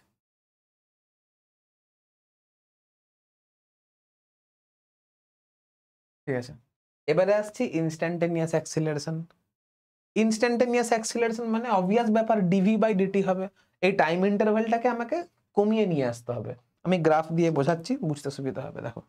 ঠিক আছে, এবারে আসছি ইনস্ট্যান্টেনিয়াস অ্যাক্সিলারেশন। ইনস্ট্যান্টেনিয়াস অ্যাক্সিলারেশন মানে অবভিয়াস ব্যাপার, ডিভি বাই ডিটি হবে। এই টাইম ইন্টারভ্যালটাকে আমাকে কমিয়ে নিয়ে আসতে হবে। আমি গ্রাফ দিয়ে বোঝাচ্ছি, বুঝতে সুবিধা হবে, দেখো।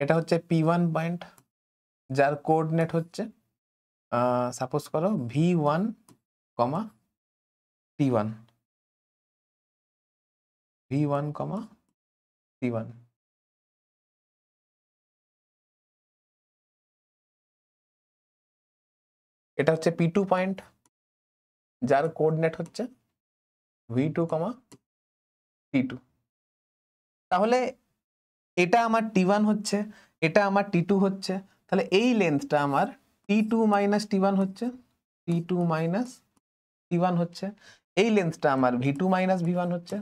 এটা হচ্ছে P1 পয়েন্ট, যার কোঅর্ডিনেট হচ্ছে সাপোজ করো V1, T1, V1, T1। এটা হচ্ছে P2 পয়েন্ট, যার কোঅর্ডিনেট হচ্ছে V2, T2। তাহলে এটা আমার T1 হচ্ছে, এটা আমার T2 হচ্ছে, তাহলে এই লেন্থটা আমার T2 মাইনাস T1 হচ্ছে, T2 মাইনাস T1 হচ্ছে, এই লেন্থটা আমার V2 মাইনাস V1 হচ্ছে।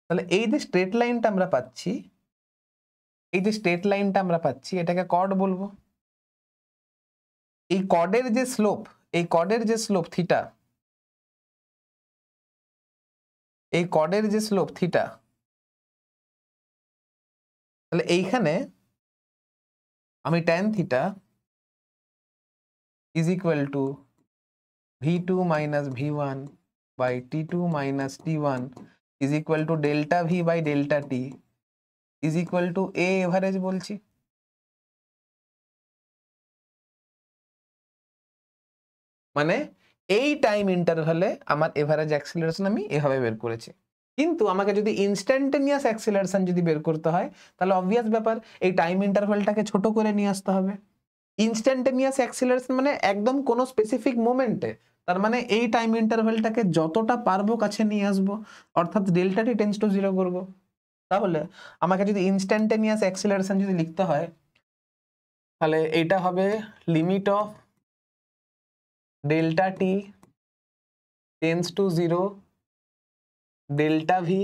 তাহলে এই যে স্ট্রেট লাইনটা আমরা পাচ্ছি, এই যে স্ট্রেট লাইনটা আমরা পাচ্ছি, এটাকে কর্ড বলবো। এই কর্ডের যে স্লোপ, এই কর্ডের যে স্লোপ থিটা, এই কর্ডের যে স্লোপ থিটা, তাহলে এইখানে আমি tan theta is equal to V2 minus V1 by T2 minus T1 is equal to delta V by delta T is equal to A average বলছি। মানে এই টাইম ইন্টারভালে আমার এভারেজ অ্যাক্সিলারেশন আমি এভাবে বের করেছি। কিন্তু আমাকে যদি ইনস্ট্যান্টেনিয়াস অ্যাক্সিলারেশন যদি বের করতে হয়, তাহলে অবভিয়াস ব্যাপার এই টাইম ইন্টারভালটাকে ছোট করে নিয়ে আসতে হবে। ইনস্ট্যান্টেনিয়াস অ্যাক্সিলারেশন মানে একদম কোনো স্পেসিফিক মোমেন্টে, তার মানে এই টাইম ইন্টারভালটাকে যতটা পারবো কাছে নিয়ে আসবো, অর্থাৎ ডেল্টা টি টেন্ডস টু 0 করবো। তাহলে আমাকে যদি ইনস্ট্যান্টেনিয়াস অ্যাক্সিলারেশন যদি লিখতে হয়, তাহলে এটা হবে limit of delta t tends to 0 delta V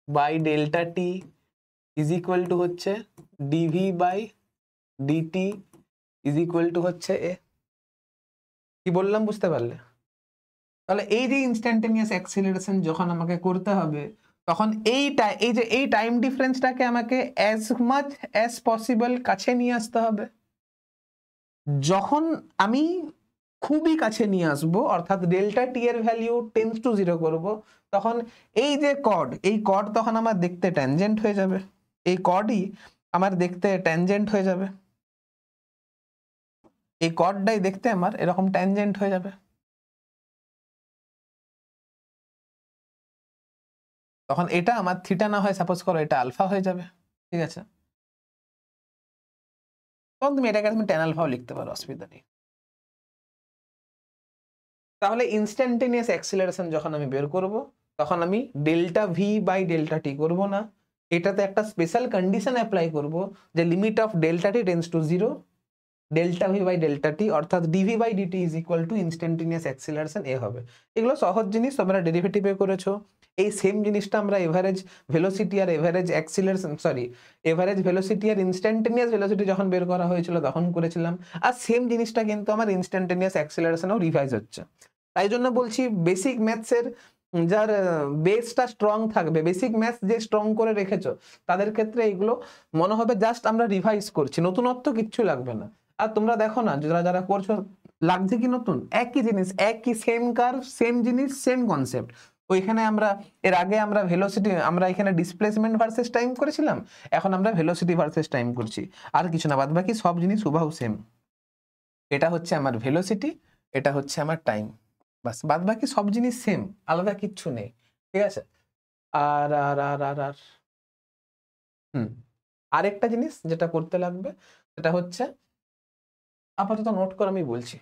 by delta t is equal to হচ্ছে dv by dt is equal to হচ্ছে এ। কি বললাম বুঝতে পারলে? তাহলে এই যে ইনস্ট্যান্টেনিয়াস অ্যাক্সিলারেশন যখন আমাকে করতে হবে, তখন এই টাইম ডিফারেন্সটাকে আমাকে অ্যাজ মাচ অ্যাজ পসিবল কাছে নিয়ে আসতে হবে। যখন আমি খুবই কাছে নিয়ে আসবো, অর্থাৎ ডেল্টা টি এর ভ্যালু টেন্ডস টু 0 করব, তখন এই যে কর্ড, এই কর্ড তখন আমার দেখতে ট্যানজেন্ট হয়ে যাবে, এই কর্ডই আমার দেখতে ট্যানজেন্ট হয়ে যাবে, এই কর্ডটাই দেখতে আমার এরকম ট্যানজেন্ট হয়ে যাবে। তখন এটা আমার থিটা না হয় সাপোজ করো এটা আলফা হয়ে যাবে, ঠিক আছে? তখন তুমি এটাকে তুমি ট্যান আলফাও লিখতে পারো, অসুবিধা নেই। তাহলে ইনস্ট্যান্টেনিয়াস অ্যাক্সিলারেশন যখন আমি বের করব, তখন আমি delta V by delta t করবো না, এটাতে একটা স্পেশাল কন্ডিশন অ্যাপ্লাই করব যে limit of delta t tends to 0 delta V by delta t, অর্থাৎ dv by dt is equal to instantaneous acceleration a হবে। এগুলো সহজ জিনিস, তোমরা ডেরিভেটিভে করেছো। এই সেম জিনিসটা আমরা এভারেজ ভেলোসিটি আর এভারেজ অ্যাক্সিলারেশন এভারেজ ভেলোসিটি আর ইনস্ট্যান্টেনিয়াস ভেলোসিটি যখন বের করা হয়েছিল তখন করেছিলাম। আর সেম জিনিসটা কিন্তু আমার ইনস্ট্যান্টেনিয়াস অ্যাক্সিলারেশনেও রিভাইজ হচ্ছে। তাই জন্য বলছি বেসিক ম্যাথসের যার বেসটা স্ট্রং থাকবে, বেসিক ম্যাথস যে স্ট্রং করে রেখেছো তাদের ক্ষেত্রে এগুলো মনে হবে জাস্ট আমরা রিভাইজ করছি, নতুনত্ব কিচ্ছু লাগবে না। আর তোমরা দেখো না, যারা যারা করছো লাগছে কি নতুন? একই জিনিস, একই সেম কার্ভ, সেম জিনিস, সেম কনসেপ্ট। ওইখানে আমরা এর আগে আমরা ভেলোসিটি, আমরা এখানে ডিসপ্লেসমেন্ট ভার্সেস টাইম করেছিলাম, এখন আমরা ভেলোসিটি ভার্সেস টাইম করছি। আর কিছু না, বাদ বাকি সব জিনিস হুবাহু সেম। এটা হচ্ছে আমার ভেলোসিটি, এটা হচ্ছে আমার টাইম, বাস বাদ বাকি সব জিনিস সেম, আলাদা কিচ্ছু নেই, ঠিক আছে? আর আর আর আর আর আরেকটা জিনিস যেটা করতে লাগবে সেটা হচ্ছে, আপাতত নোট করে আমি বলছি।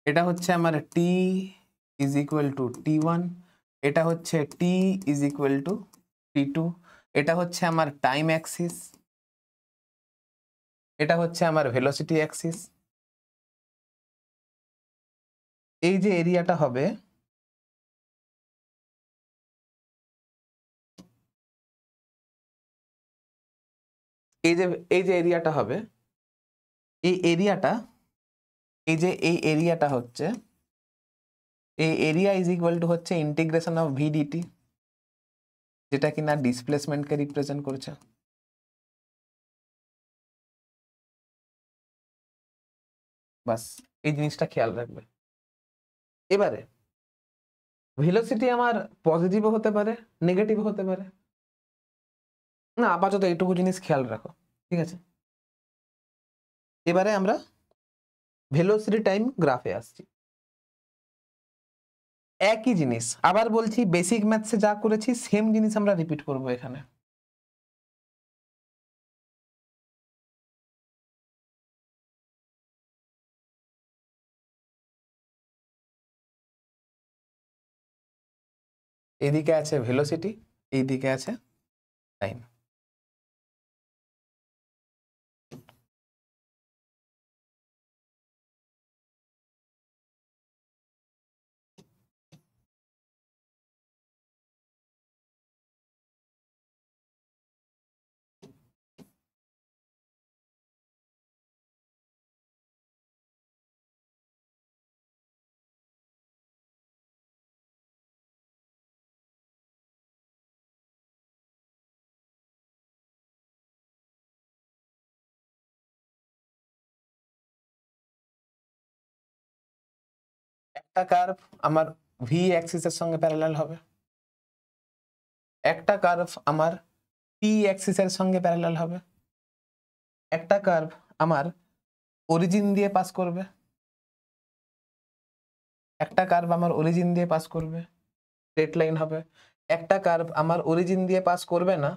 এটা হচ্ছে আমার টি ইজ ইকুয়াল টু T1, এটা হচ্ছে টি ইজ ইকুয়াল টু t2, এটা হচ্ছে আমার টাইম অ্যাক্সিস, এটা হচ্ছে আমার ভেলোসিটি অ্যাক্সিস। এই যে এরিয়াটা হবে, এই যে এরিয়াটা হবে, এই এরিয়াটা, এই এরিয়াটা হচ্ছে, এই এরিয়া ইজ ইকুয়াল টু হচ্ছে ইন্টিগ্রেশন অফ ভি ডিটি, যেটা কিনা ডিসপ্লেসমেন্টকে রিপ্রেজেন্ট করছে। বাস এই জিনিসটা খেয়াল রাখবে। এবারে ভেলোসিটি আমার পজিটিভও হতে পারে, নেগেটিভও হতে পারে না, আপাতত এইটুকু জিনিস খেয়াল রাখো, ঠিক আছে? এবারে আমরা ভেলোসিটি টাইম গ্রাফে আসছি। একই জিনিস আবার বলছি, বেসিক ম্যাথসে যা করেছি সেম জিনিস আমরা রিপিট করব এখানে। এদিকে আছে ভেলোসিটি, এইদিকে আছে টাইম। একটা কার্ভ আমার ভি অ্যাক্সিসের সঙ্গে প্যারালাল হবে, একটা কার্ভ আমার টি অ্যাক্সিসের সঙ্গে প্যারালাল হবে, একটা কার্ভ আমার অরিজিন দিয়ে পাস করবে, একটা কার্ভ আমার অরিজিন দিয়ে পাস করবে, স্ট্রেট লাইন হবে। একটা কার্ভ আমার অরিজিন দিয়ে পাস করবে না,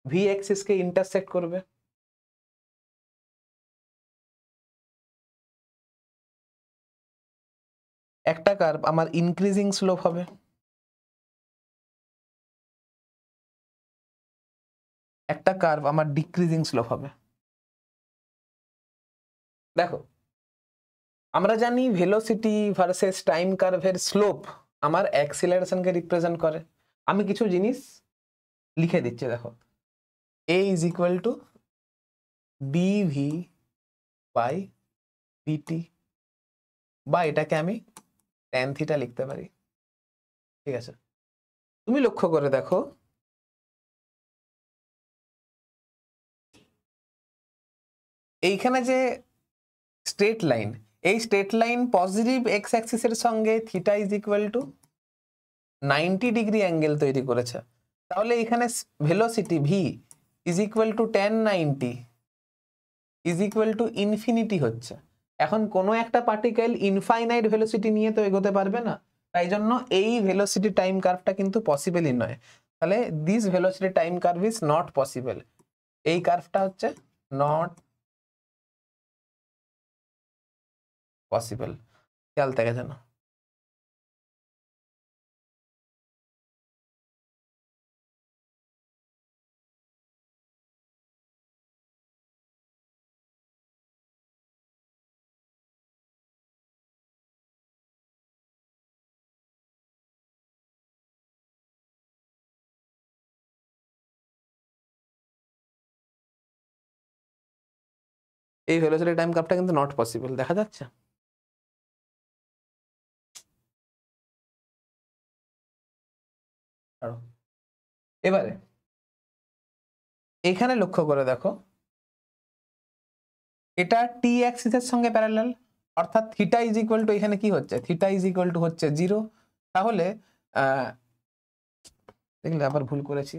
ভি অ্যাক্সিসকে ইন্টারসেক্ট করবে। একটা কার্ভ আমার ইনক্রিজিং স্লোপ হবে, একটা কার্ভ আমার ডিক্রিজিং স্লোপ হবে। দেখো আমরা জানি ভেলোসিটি ভার্সেস টাইম কার্ভের স্লোপ আমার অ্যাক্সিলারেশনকে রিপ্রেজেন্ট করে। আমি কিছু জিনিস লিখে দিচ্ছি, দেখো a is equal to dv by dt, বা এটাকে আমি ট্যান থিটা লিখতে পারি, ঠিক আছে? তুমি লক্ষ্য করে দেখো এইখানে যে স্ট্রেট লাইন, এই স্ট্রেট লাইন পজিটিভ এক্স অ্যাক্সিসের সঙ্গে theta is equal two 90 degree angle তৈরি করেছে। তাহলে এখানে velocity V is equal to 1090 is equal to infinity হচ্ছে। এখন কোনো একটা পার্টিকেল ইনফাইনাইট ভেলোসিটি নিয়ে তো এগোতে পারবে না, তাই জন্য এই ভেলোসিটি টাইম কার্ভটা কিন্তু পসিবলই নয়। তাহলে this velocity time curve is not possible, এই কার্ভটা হচ্ছে নট পসিবল। খেয়াল থাকে যেন। এই ভেলোসিটি টাইম কার্ভটা কিন্তু নট পসিবল, দেখা যাচ্ছে? এবারে এখানে লক্ষ্য করে দেখো, এটা টি অ্যাক্সিসের সঙ্গে প্যারালাল, অর্থাৎ থিটা ইজ ইকুয়াল টু, এখানে কি হচ্ছে, থিটা ইজ ইকুয়াল টু হচ্ছে 0। তাহলে দেখলে আবার ভুল করেছি,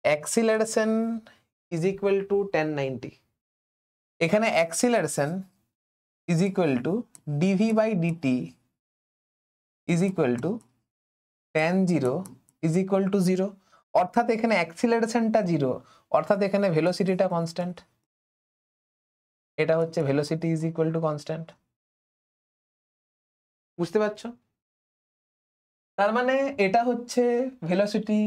অ্যাক্সিলারেশন ইজ ইকুয়াল টু 1090। এখানে acceleration is equal to dv by dt is equal to tan 0 is equal to 0, অর্থাৎ এখানে অ্যাক্সিলারেশনটা 0, অর্থাৎ এখানে ভেলোসিটিটা কনস্ট্যান্ট। এটা হচ্ছে velocity is equal to constant. বুঝতে পারছো? তার মানে এটা হচ্ছে ভেলোসিটি,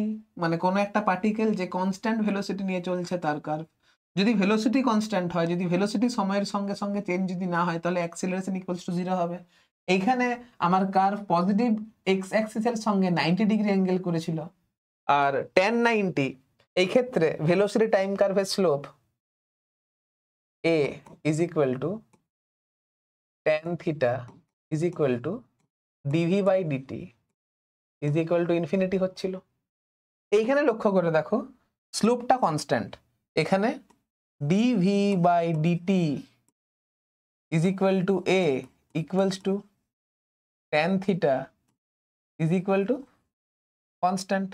মানে কোনো একটা পার্টিকেল যে কনস্ট্যান্ট ভেলোসিটি নিয়ে চলছে তার কার্ভ। যদি ভেলোসিটি কনস্ট্যান্ট হয়, যদি ভেলোসিটি সময়ের সঙ্গে সঙ্গে চেঞ্জ যদি না হয়, তাহলে অ্যাক্সিলারেশন ইকুয়ালস টু 0 হবে। এইখানে আমার কার্ভ পজিটিভ এক্স অ্যাক্সিসের সঙ্গে 90 ডিগ্রি অ্যাঙ্গেল করেছিল, আর tan 90 এই ক্ষেত্রে ভেলোসিটি টাইম কার্ভের slope a is equal to tan theta is equal to dv by dt is equal to infinity হচ্ছিল। এইখানে লক্ষ্য করে দেখো স্লোপটা কনস্ট্যান্ট, এখানে dv by dt is equal to a equals to tan theta is equal to constant.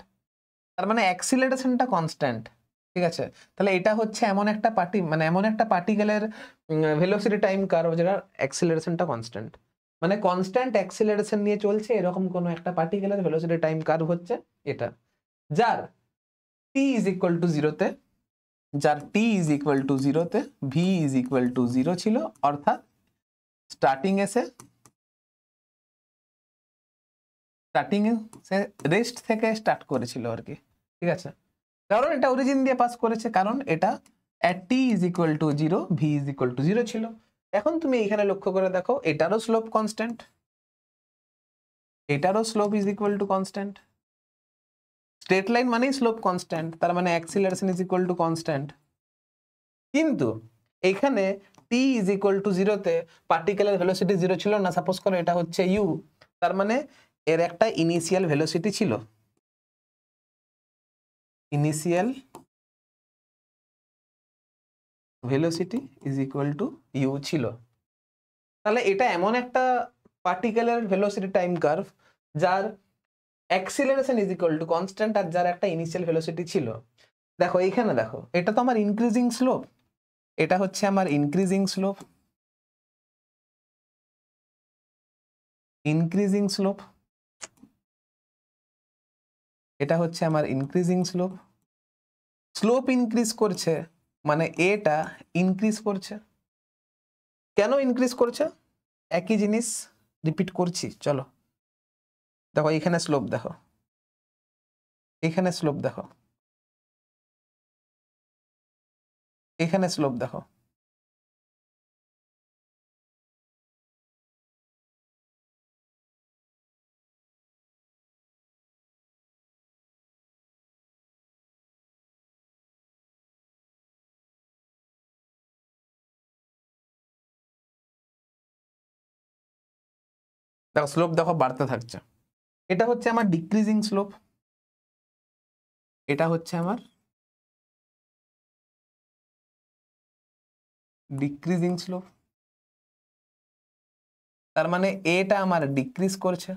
তার মানে অ্যাক্সিলারেশনটা কনস্ট্যান্ট, ঠিক আছে? তাহলে এটা হচ্ছে এমন একটা এমন একটা পার্টিকেলের ভেলোসিটি টাইম কার্ভ যেটার অ্যাক্সিলারেশনটা কনস্ট্যান্ট, মানে কনস্ট্যান্ট অ্যাক্সিলারেশন নিয়ে চলছে এরকম কোনো একটা পার্টিকেলের ভেলোসিটি টাইম কার্ভ হচ্ছে এটা, যার t ইজ ইকুয়াল টু 0-তে, যার t ইজ ইকুয়াল টু 0-তে v ইজ ইকুয়াল টু 0 ছিল, অর্থাৎ স্টার্টিং এ সে রেস্ট থেকে স্টার্ট করেছিল আর কি, ঠিক আছে? কারণ এটা অরিজিন দিয়ে পাস করেছে, কারণ এটা at t is equal to 0 v is equal to 0 ছিল। এখন তুমি এখানে লক্ষ্য করে দেখো এটারও স্লোপ কনস্ট্যান্ট, এটারও slope is equal to constant. Straight line মানেই স্লোপ কনস্ট্যান্ট, তার মানে acceleration is equal to constant. কিন্তু এখানে t ইজ ইকুয়াল টু 0-তে পার্টিকেলের ভেলোসিটি 0 ছিল না, সাপোজ করো এটা হচ্ছে u, তার মানে এর একটা ইনিশিয়াল ভেলোসিটি ছিল, initial velocity is equal to u ছিল। তাহলে এটা এমন একটা পার্টিকেলের ভেলোসিটি টাইম কার্ভ যার acceleration is equal to constant, আর যার একটা ইনিশিয়াল ভেলোসিটি ছিল। দেখো এইখানে দেখো এটা তো আমার ইনক্রিজিং স্লোপ, এটা হচ্ছে আমার ইনক্রিজিং স্লোপ, ইনক্রিজিং স্লোপ, এটা হচ্ছে আমার ইনক্রিজিং স্লোপ। স্লোপ ইনক্রিজ করছে মানে এটা ইনক্রিজ করছে। কেন ইনক্রিজ করছে? একই জিনিস রিপিট করছি, চলো দেখো এখানে স্লোপ দেখো, এখানে স্লোপ দেখো, এখানে স্লোপ দেখো। দেখো স্লোপ দেখো বাড়তে থাকছে, এটা হচ্ছে আমার ডিক্রিজিং স্লোপ, এটা হচ্ছে আমার ডিক্রিজিং স্লোপ। তার মানে এটা আমার ডিক্রিজ করছে,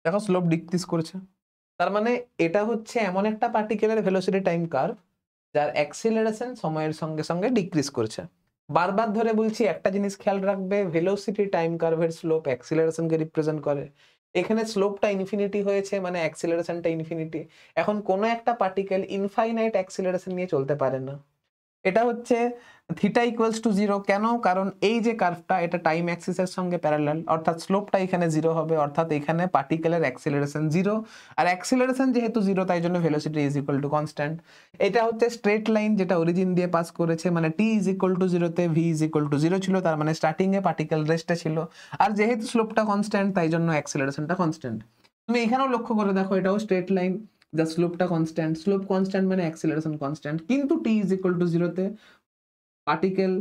দেখো স্লোপ ডিক্রিজ করছে। তার মানে এটা হচ্ছে এমন একটা পার্টিকেলের ভেলোসিটি টাইম কার্ভ যার অ্যাক্সিলারেশন সময়ের সঙ্গে সঙ্গে ডিক্রিজ করছে। বারবার ধরে বলছি একটা জিনিস খেয়াল রাখবে, ভেলোসিটি টাইম কার্ভের স্লোপ অ্যাক্সিলারেশনকে রিপ্রেজেন্ট করে। এখানে স্লোপটা ইনফিনিটি হয়েছে মানে অ্যাক্সিলারেশনটা ইনফিনিটি। এখন কোনো একটা পার্টিকেল ইনফাইনাইট অ্যাক্সিলারেশন নিয়ে চলতে পারে না। এটা হচ্ছে থিটা ইকুয়ালস টু 0, কেন? কারণ এই যে কার্ভটা এটা টাইম অ্যাক্সিসের সঙ্গে প্যারালাল, অর্থাৎ স্লোপটা এখানে 0 হবে, অর্থাৎ এখানে পার্টিকেলের অ্যাক্সিলারেশন 0, আর অ্যাক্সিলারেশন যেহেতু 0 তাই জন্য velocity is equal to constant. এটা হচ্ছে স্ট্রেট লাইন যেটা অরিজিন দিয়ে পাস করেছে, মানে t ইজ ইকুয়াল টু 0-তে v ইজ ইকুয়াল টু 0 ছিল, তার মানে স্টার্টিং এ পার্টিকেল রেস্টে ছিল, আর যেহেতু স্লোপটা কনস্ট্যান্ট তাই জন্য অ্যাক্সিলারেশনটা কনস্ট্যান্ট। তুমি এখানেও লক্ষ্য করে দেখো এটাও স্ট্রেট লাইন, যা স্লোপটা কনস্ট্যান্ট, স্লোপ কনস্ট্যান্ট মানে অ্যাক্সিলারেশন কনস্ট্যান্ট, কিন্তু t ইজ ইকুয়াল টু 0-তে পার্টিকেল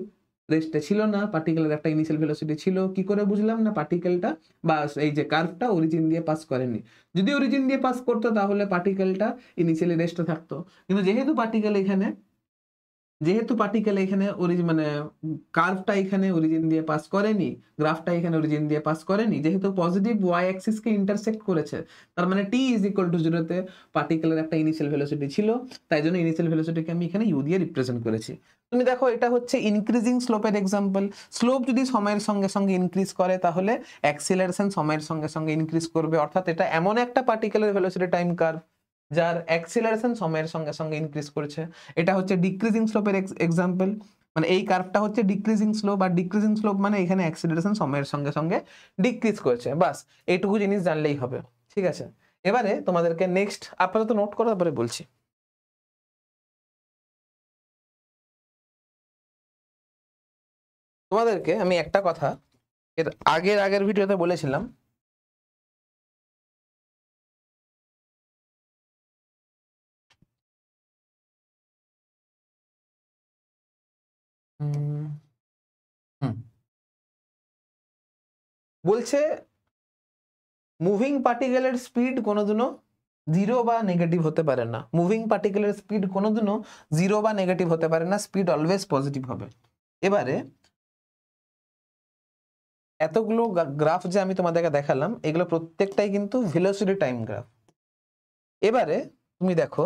রেস্টে ছিল না, পার্টিকেলের একটা ইনিশিয়াল ভেলোসিটি ছিল। কি করে বুঝলাম? না পার্টিকেলটা বা এই যে কার্ভটা অরিজিন দিয়ে পাস করেনি। যদি অরিজিন দিয়ে পাস করতো তাহলে পার্টিকেলটা ইনিশিয়ালি রেস্টে থাকতো, কিন্তু যেহেতু পার্টিকেল এখানে যেহেতু পার্টিকেল এখানে মানে কার্ভটা এখানে অরিজিন দিয়ে পাস করেনি, গ্রাফটা এখানে অরিজিন দিয়ে পাস করেনি, যেহেতু পজিটিভ ওয়াই অ্যাক্সিসকে ইন্টারসেক্ট করেছে, তার মানে t ইজ ইকুয়াল টু 0 তে পার্টিকেলের একটা ইনিশিয়াল ভেলোসিটি ছিল, তাই জন্য ইনিশিয়াল ভেলোসিটিকে আমি এখানে ইউ দিয়ে রিপ্রেজেন্ট করেছি। তুমি দেখো এটা হচ্ছে ইনক্রিজিং স্লোপের এক্সাম্পল। স্লোপ যদি সময়ের সঙ্গে সঙ্গে ইনক্রিজ করে তাহলে অ্যাক্সিলারেশন সময়ের সঙ্গে সঙ্গে ইনক্রিজ করবে, অর্থাৎ এটা এমন একটা পার্টিকেলের ভেলোসিটি টাইম কার্ভ যার অ্যাক্সিলারেশন সময়ের সঙ্গে সঙ্গে ইনক্রিজ করছে। এটা হচ্ছে ডিক্রিজিং স্লোপের এক্সাম্পল, মানে এই কার্ভটা হচ্ছে ডিক্রিজিং স্লোপ, আর ডিক্রিজিং স্লোপ মানে এখানে অ্যাক্সিলারেশন সময়ের সঙ্গে সঙ্গে ডিক্রিজ করছে। বাস এইটুকু জিনিস জানলেই হবে, ঠিক আছে। এবারে তোমাদেরকে নেক্সট আপাতত নোট করার পরে বলছি। তোমাদেরকে আমি একটা কথা এর আগের ভিডিওতে বলেছিলাম, বলছে মুভিং পার্টিকেলের স্পিড কোনোদিনও জিরো বা নেগেটিভ হতে পারে না। মুভিং পার্টিকেলের স্পিড কোনোদিনও জিরো বা নেগেটিভ হতে পারে না, স্পিড অলওয়েজ পজিটিভ হবে। এবারে এতগুলো গ্রাফ যে আমি তোমাদেরকে দেখালাম এগুলো প্রত্যেকটাই কিন্তু ভেলোসিটি টাইম গ্রাফ। এবারে তুমি দেখো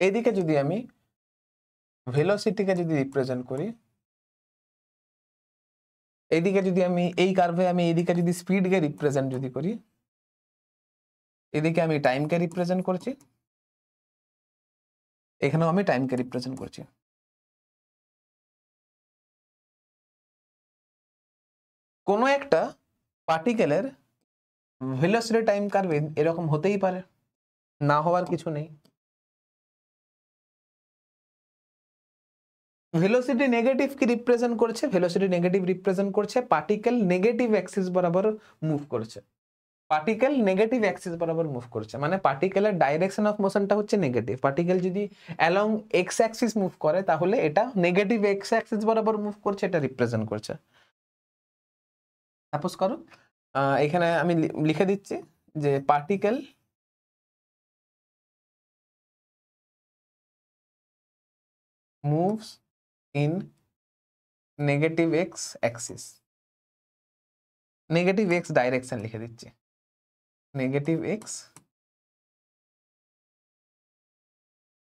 এদিকে যদি আমি ভেলোসিটিকে যদি রিপ্রেজেন্ট করি, এইদিকে যদি আমি এই কার্ভে আমি এইদিকে যদি স্পিডকে রিপ্রেজেন্ট যদি করি, এদিকে আমি টাইমকে রিপ্রেজেন্ট করছি, এখানেও আমি টাইমকে রিপ্রেজেন্ট করছি। কোনো একটা পার্টিকেলের ভেলোসিটি টাইম কার্ভ এরকম হতেই পারে, না হওয়ার কিছু নেই। ভেলোসিটি নেগেটিভ কি রিপ্রেজেন্ট করছে? ভেলোসিটি নেগেটিভ রিপ্রেজেন্ট করছে পার্টিকেল নেগেটিভ অ্যাক্সিস বরাবর মুভ করছে। পার্টিকেল নেগেটিভ অ্যাক্সিস বরাবর মুভ করছে মানে পার্টিকেলের ডাইরেকশন অফ মোশনটা হচ্ছে নেগেটিভ। পার্টিকেল যদি অ্যালং এক্স অ্যাক্সিস মুভ করে তাহলে এটা নেগেটিভ এক্স অ্যাক্সিস বরাবর মুভ করছে, এটা রিপ্রেজেন্ট করছে। সাপোজ করো এখানে আমি লিখে দিচ্ছি যে particle moves in negative x axis, negative x direction লিখে দিচ্ছি, নেগেটিভ এক্স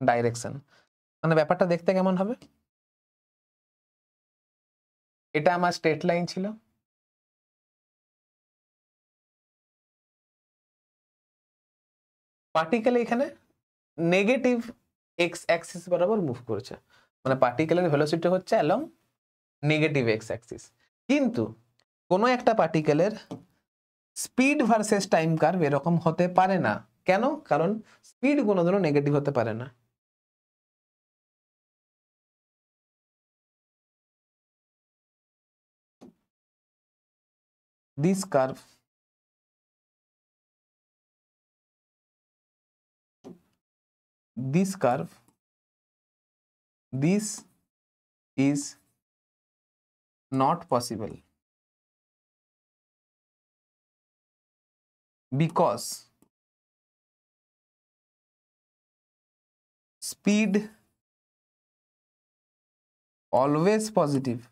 ডাইরেকশন। মানে ব্যাপারটা দেখতে কেমন হবে? এটা আমার স্ট্রেট লাইন ছিল, পার্টিকেল এখানে নেগেটিভ এক্স অ্যাক্সিস বরাবর মুভ করছে, মানে পার্টিকেলের ভেলোসিটি হচ্ছে অ্যালং নেগেটিভ এক্স অ্যাক্সিস। কিন্তু কোনো একটা পার্টিকেলের স্পিড ভার্সেস টাইম কার্ভ এরকম হতে পারে না। কেন? কারণ স্পিড কোনোদিনও নেগেটিভ হতে পারে না। This curve this is not possible because speed always positive।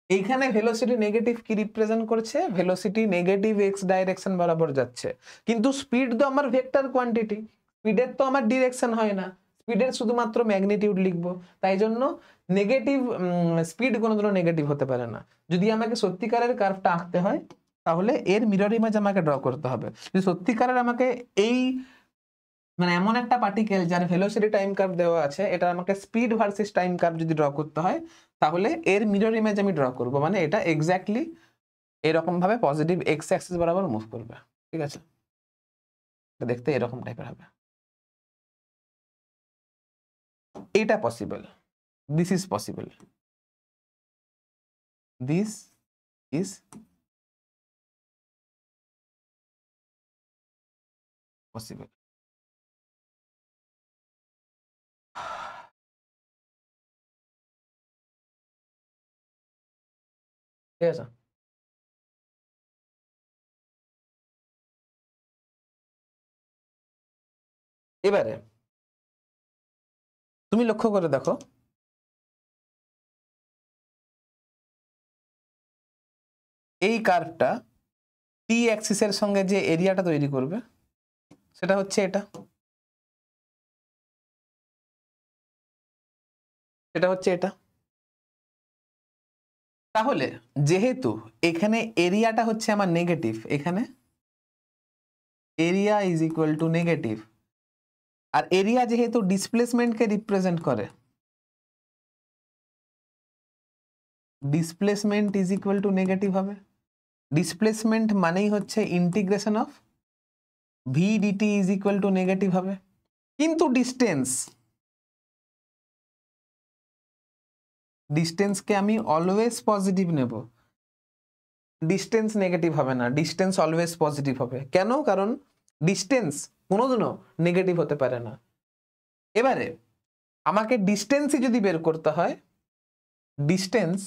এইখানে ভেলোসিটি নেগেটিভ কি রিপ্রেজেন্ট করছে? ভেলোসিটি নেগেটিভ এক্স ডাইরেকশন বরাবর যাচ্ছে, কিন্তু স্পিড তো আমার ভেক্টর কোয়ান্টিটি, স্পিডের তো আমার ডিরেকশন হয় না, স্পিডের শুধুমাত্র ম্যাগনিটিউড লিখবো। তাই জন্য নেগেটিভ স্পিড কোনোদিনও নেগেটিভ হতে পারে না। যদি আমাকে সত্যিকারের কার্ভটা আঁকতে হয় তাহলে এর মিরর ইমেজ আমাকে ড্র করতে হবে। যদি সত্যিকারের আমাকে এই মানে এমন একটা পার্টিকেল যার ভেলোসিটি টাইম কার্ভ দেওয়া আছে, এটা আমাকে স্পিড ভার্সেস টাইম কার্ভ যদি ড্র করতে হয় তাহলে এর মিরর ইমেজ আমি ড্র করব, মানে এটা এক্স্যাক্টলি এরকম ভাবে পজিটিভ এক্স অ্যাক্সিস বরাবর মুভ করবে, ঠিক আছে? এটা দেখতে এরকম টাইপের হবে। এটা possible, this is possible. This is possible. ঠিক আছে, এবারে তুমি লক্ষ্য করে দেখো, এই কার্ভটা টি অ্যাক্সিসের সঙ্গে যে এরিয়াটা তৈরি করবে সেটা হচ্ছে এটা, সেটা হচ্ছে এটা। তাহলে যেহেতু এখানে এরিয়াটা হচ্ছে আমার নেগেটিভ, এখানে area is equal to negative, আর এরিয়া যেহেতু ডিসপ্লেসমেন্টকে রিপ্রেজেন্ট করে, displacement is equal to negative হবে। ডিসপ্লেসমেন্ট মানেই হচ্ছে integration of v dt is equal to negative হবে। কিন্তু ডিস্টেন্সকে আমি অলওয়েজ পজিটিভ নেব, ডিস্টেন্স নেগেটিভ হবে না, ডিস্টেন্স অলওয়েজ পজিটিভ হবে। কেন? কারণ ডিস্টেন্স কোনোদিনও নেগেটিভ হতে পারে না। এবারে আমাকে ডিস্টেন্সই যদি বের করতে হয়, distance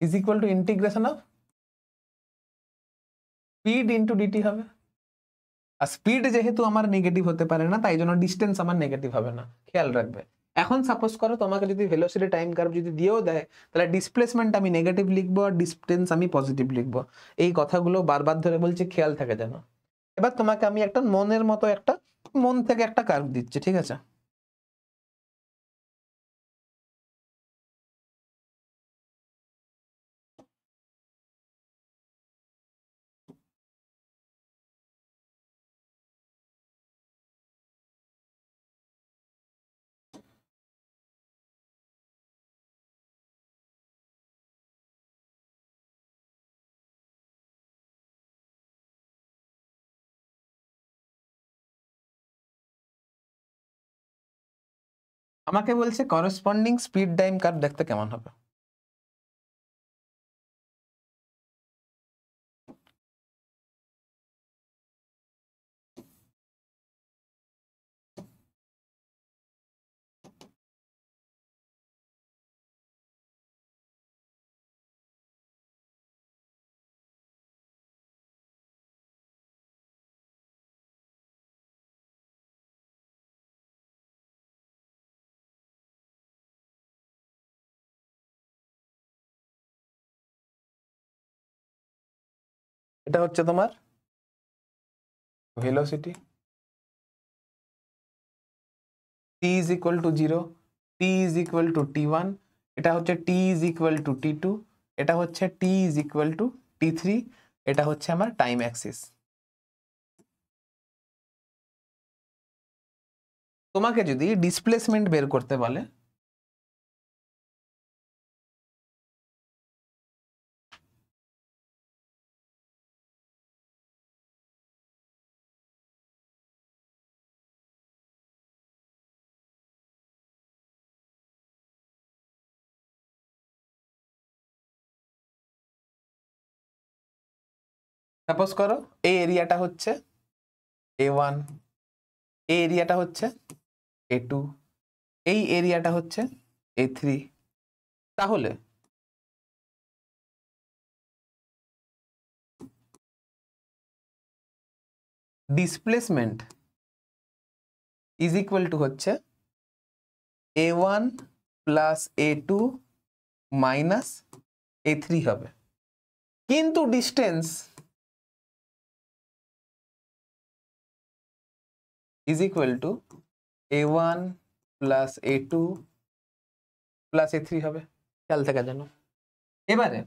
is equal to integration of speed into dt হবে। আর স্পিড যেহেতু আমার নেগেটিভ হতে পারে না, তাই জন্য ডিস্টেন্স আমার নেগেটিভ হবে না, খেয়াল রাখবে। এখন সাপোজ করো তোমাকে যদি ভেলোসিটি টাইম কার্ভ যদি দিয়েও দেয়, তাহলে ডিসপ্লেসমেন্ট আমি নেগেটিভ লিখবো আর ডিস্টেন্স আমি পজিটিভ লিখবো। এই কথাগুলো বারবার ধরে বলছি, খেয়াল থাকে যেন। এবার তোমাকে আমি একটা মনের মতো একটা মন থেকে একটা কার্ভ দিচ্ছি, ঠিক আছে? আমাকে বলছে করসপন্ডিং স্পিড টাইম কার্ভ দেখতে কেমন হবে। এটা হচ্ছে তোমার velocity, t is equal to 0, t is equal to t1, এটা হচ্ছে t is equal to t2, এটা হচ্ছে t is equal to t3, এটা হচ্ছে আমার টাইম অ্যাক্সিস। তোমাকে যদি ডিসপ্লেসমেন্ট বের করতে বলে, সাপোজ করো এই এরিয়াটা হচ্ছে a1, এই এরিয়াটা হচ্ছে a2, এই এরিয়াটা হচ্ছে a3। তাহলে ডিসপ্লেসমেন্ট ইজ ইকুয়াল টু হচ্ছে a1 plus a2 minus a3 হবে। কিন্তু distance is equal two a1 plus a2 plus a3 হবে, খেয়াল থাকা যেন। এবারে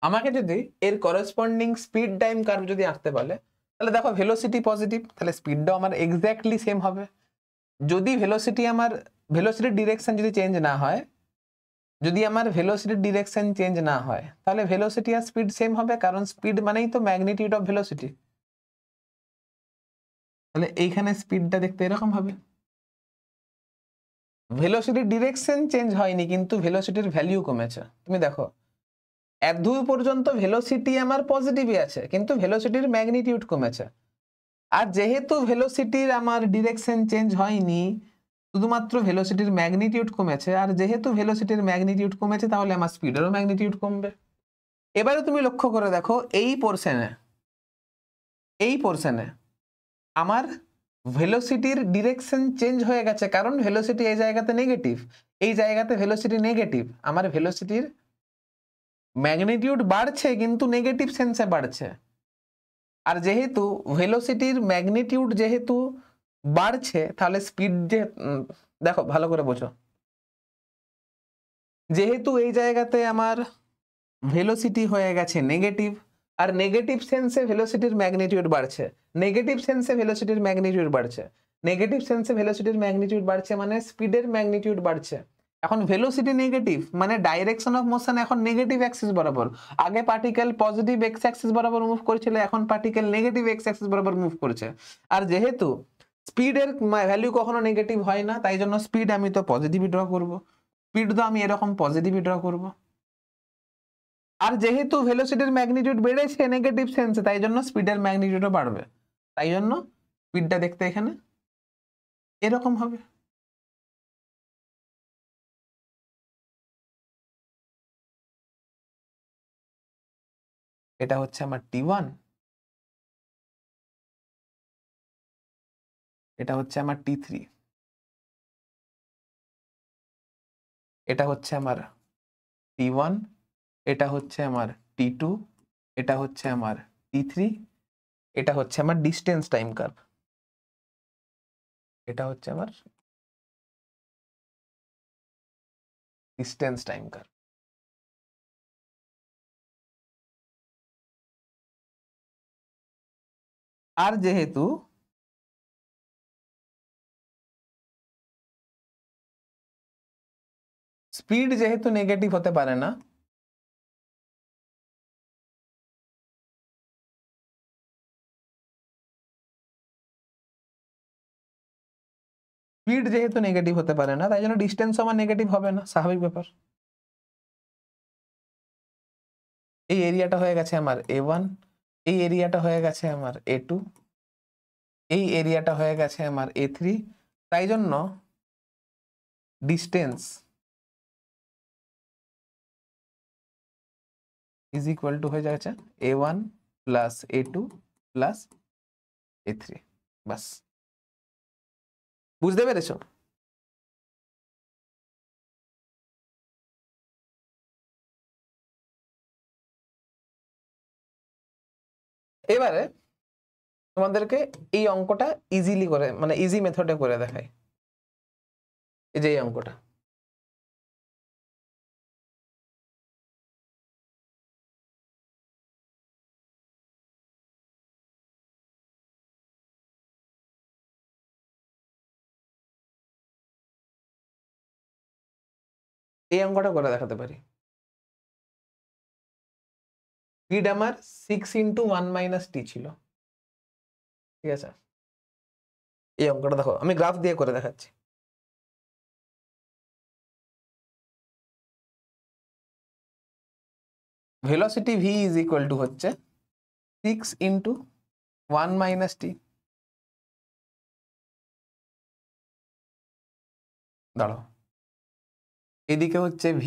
আমাকে যদি এর করেসপন্ডিং স্পিড টাইম কার্ভ যদি আঁকতে বলে, তাহলে দেখো ভেলোসিটি পজিটিভ, তাহলে স্পিডটাও আমার এক্স্যাক্টলি সেম হবে। যদি ভেলোসিটির ডিরেকশন যদি চেঞ্জ না হয়, যদি আমার ভেলোসিটির ডিরেকশন চেঞ্জ না হয়, তাহলে ভেলোসিটি আর স্পিড সেম হবে, কারণ স্পিড মানেই তো ম্যাগনিটিউড অফ ভেলোসিটি। তাহলে এইখানে স্পিডটা দেখতে এরকম হবে। ভেলোসিটির ডিরেকশন চেঞ্জ হয়নি, কিন্তু ভেলোসিটির ভ্যালু কমেছে। তুমি দেখো এতদূর পর্যন্ত ভেলোসিটি আমার পজিটিভই আছে, কিন্তু ভেলোসিটির ম্যাগনিটিউড কমেছে। আর যেহেতু ভেলোসিটির আমার ডিরেকশন চেঞ্জ হয়নি, শুধুমাত্র ভেলোসিটির ম্যাগনিটিউড কমেছে, আর যেহেতু ভেলোসিটির ম্যাগনিটিউড কমেছে, তাহলে আমার স্পিডেরও ম্যাগনিটিউড কমবে। এবারে তুমি লক্ষ্য করে দেখো এই পোর্শনে আমার ভেলোসিটির ডিরেকশন চেঞ্জ হয়ে গেছে, কারণ ভেলোসিটি এই জায়গাতে নেগেটিভ, এই জায়গাতে ভেলোসিটি নেগেটিভ। আমার ভেলোসিটির ম্যাগনিটিউড বাড়ছে, কিন্তু নেগেটিভ সেন্সে বাড়ছে। আর যেহেতু ভেলোসিটির ম্যাগনিটিউড যেহেতু বাড়ছে, তাহলে স্পিড দেখো ভালো করে বোঝো, যেহেতু এই জায়গাতে আমার ভেলোসিটি হয়ে গেছে নেগেটিভ, আর নেগেটিভ সেন্সে ভেলোসিটির ম্যাগনিটিউড বাড়ছে, নেগেটিভ সেন্সে ভেলোসিটির ম্যাগনিটিউড বাড়ছে, নেগেটিভ সেন্সে ভেলোসিটির ম্যাগনিটিউড বাড়ছে, মানে স্পিডের ম্যাগনিটিউড বাড়ছে। এখন ভেলোসিটি নেগেটিভ, মানে ডাইরেকশন অফ মোশন এখন নেগেটিভ অ্যাক্সিস বরাবর। আগে পার্টিকেল পজিটিভ এক্স অ্যাক্সিস বরাবর মুভ করেছিল, এখন পার্টিকেল নেগেটিভ এক্স অ্যাক্সিস বরাবর মুভ করছে। আর যেহেতু স্পিডের ভ্যালু কখনো নেগেটিভ হয় না, তাই জন্য স্পিড আমি তো পজিটিভই ড্র করব, স্পিড তো আমি এরকম পজিটিভই ড্র করব। আর যেহেতু ভেলোসিটির ম্যাগনিটিউড বেড়েছে নেগেটিভ সেন্সে, তাই জন্য স্পিডের ম্যাগনিটিউডও বাড়বে। তাই জন্য স্পিডটা দেখতে এখানে এরকম হবে। এটা হচ্ছে আমার T1, এটা হচ্ছে আমার T3, এটা হচ্ছে আমার T1, এটা হচ্ছে আমার T2, এটা হচ্ছে আমার T3, এটা হচ্ছে আমার ডিস্টেন্স টাইম কার্ভ, এটা হচ্ছে আমার ডিস্টেন্স টাইম কার্ভ। আর যেহেতু স্পিড যেহেতু নেগেটিভ হতে পারে না, স্পিড যেহেতু নেগেটিভ হতে পারে না, তাই জন্য ডিস্টেন্স আমার নেগেটিভ হবে না, স্বাভাবিক ব্যাপার। এই এরিয়াটা হয়ে গেছে আমার A1, এই এরিয়াটা হয়ে গেছে আমার A2, এই এরিয়াটা হয়ে গেছে আমার A3। তাই জন্য ডিস্টেন্স ইজ ইকুয়াল টু হয়ে যাচ্ছে A1 plus A2 plus A3। বাস, বুঝতে পেরেছো? এবারে তোমাদেরকে এই অঙ্কটা ইজিলি করে, মানে ইজি মেথডে করে দেখাই। এই যে এই অঙ্কটা, এই অঙ্কটা করে দেখাতে পারি। স্পিড আমার 6 × 1 - t ছিল, ঠিক আছে? এই অঙ্কটা দেখো, আমি গ্রাফ দিয়ে করে দেখাচ্ছি। Velocity v is equal to হচ্ছে 6 × 1 - t। দাঁড়াও, এদিকে হচ্ছে v,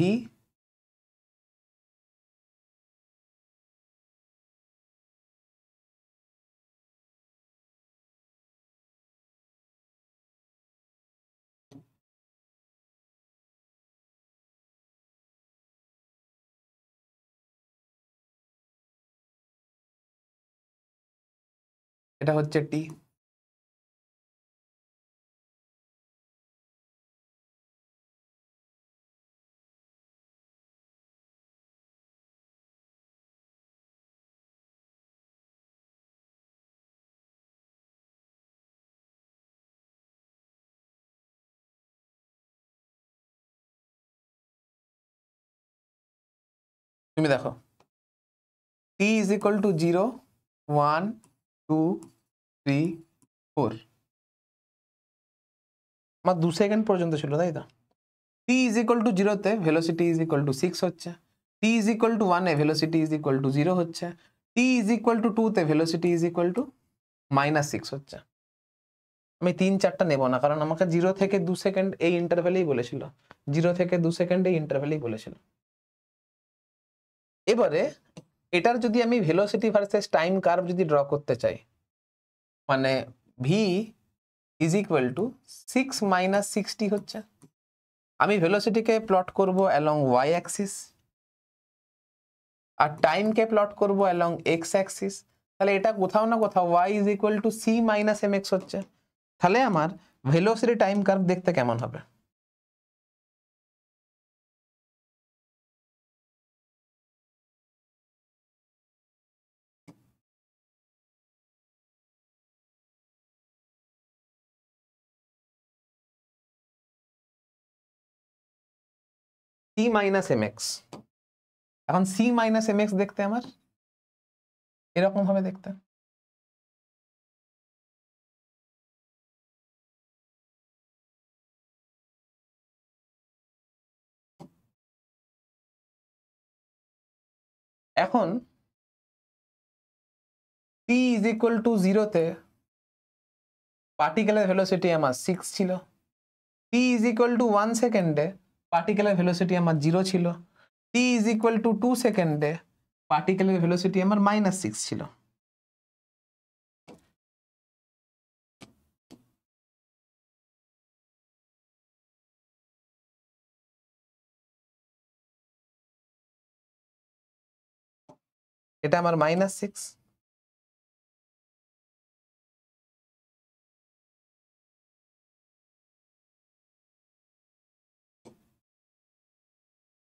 এটা হচ্ছে t। তুমি দেখো t ইজ ইকুয়াল টু 0 1 2 3 4 আমার 2 সেকেন্ড পর্যন্ত ছিল, তাই তো? t ইজ ইকুয়াল টু 0 তে ভেলোসিটি ইজ ইকুয়াল টু 6 হচ্ছে, t is equal to 1 A velocity is equal to 0 হচ্ছে, t ইজ ইকুয়াল টু 2 তে ভেলোসিটি ইজ ইকুয়াল টু -6 হচ্ছে। আমি 3-4টা নেব না, কারণ আমাকে 0 থেকে 2 সেকেন্ড এই ইন্টারভ্যালেই বলেছিল, 0 থেকে 2 সেকেন্ড এই ইন্টারভ্যালেই বলেছিল। এবারে এটার যদি আমি ভেলোসিটি ভার্সেস টাইম কার্ভ যদি ড্র করতে চাই, মানে v is equal to 6 minus 60 হচ্ছে, আমি ভেলোসিটিকে প্লট করব অ্যালং y অ্যাক্সিস আর টাইমকে প্লট করব অ্যালং x অ্যাক্সিস। তাহলে এটা কোথাও না কোথাও y is equal two c minus mx হচ্ছে। তাহলে আমার ভেলোসিটি টাইম কার্ভ দেখতে কেমন হবে? c মাইনাস mx, এখন c মাইনাস mx দেখতে আমার এরকম ভাবে দেখতে। এখন t ইজ ইকুয়াল টু 0 তে পার্টিকেলের ভেলোসিটি আমার 6 ছিল, t ইজ ইকুয়াল টু 1 সেকেন্ডে পার্টিকেলের ভেলোসিটি আমার 0 ছিল, t ইজ ইকুয়াল টু 2 সেকেন্ডে পার্টিকেলের ভেলোসিটি আমার -6 ছিল। এটা আমার -6,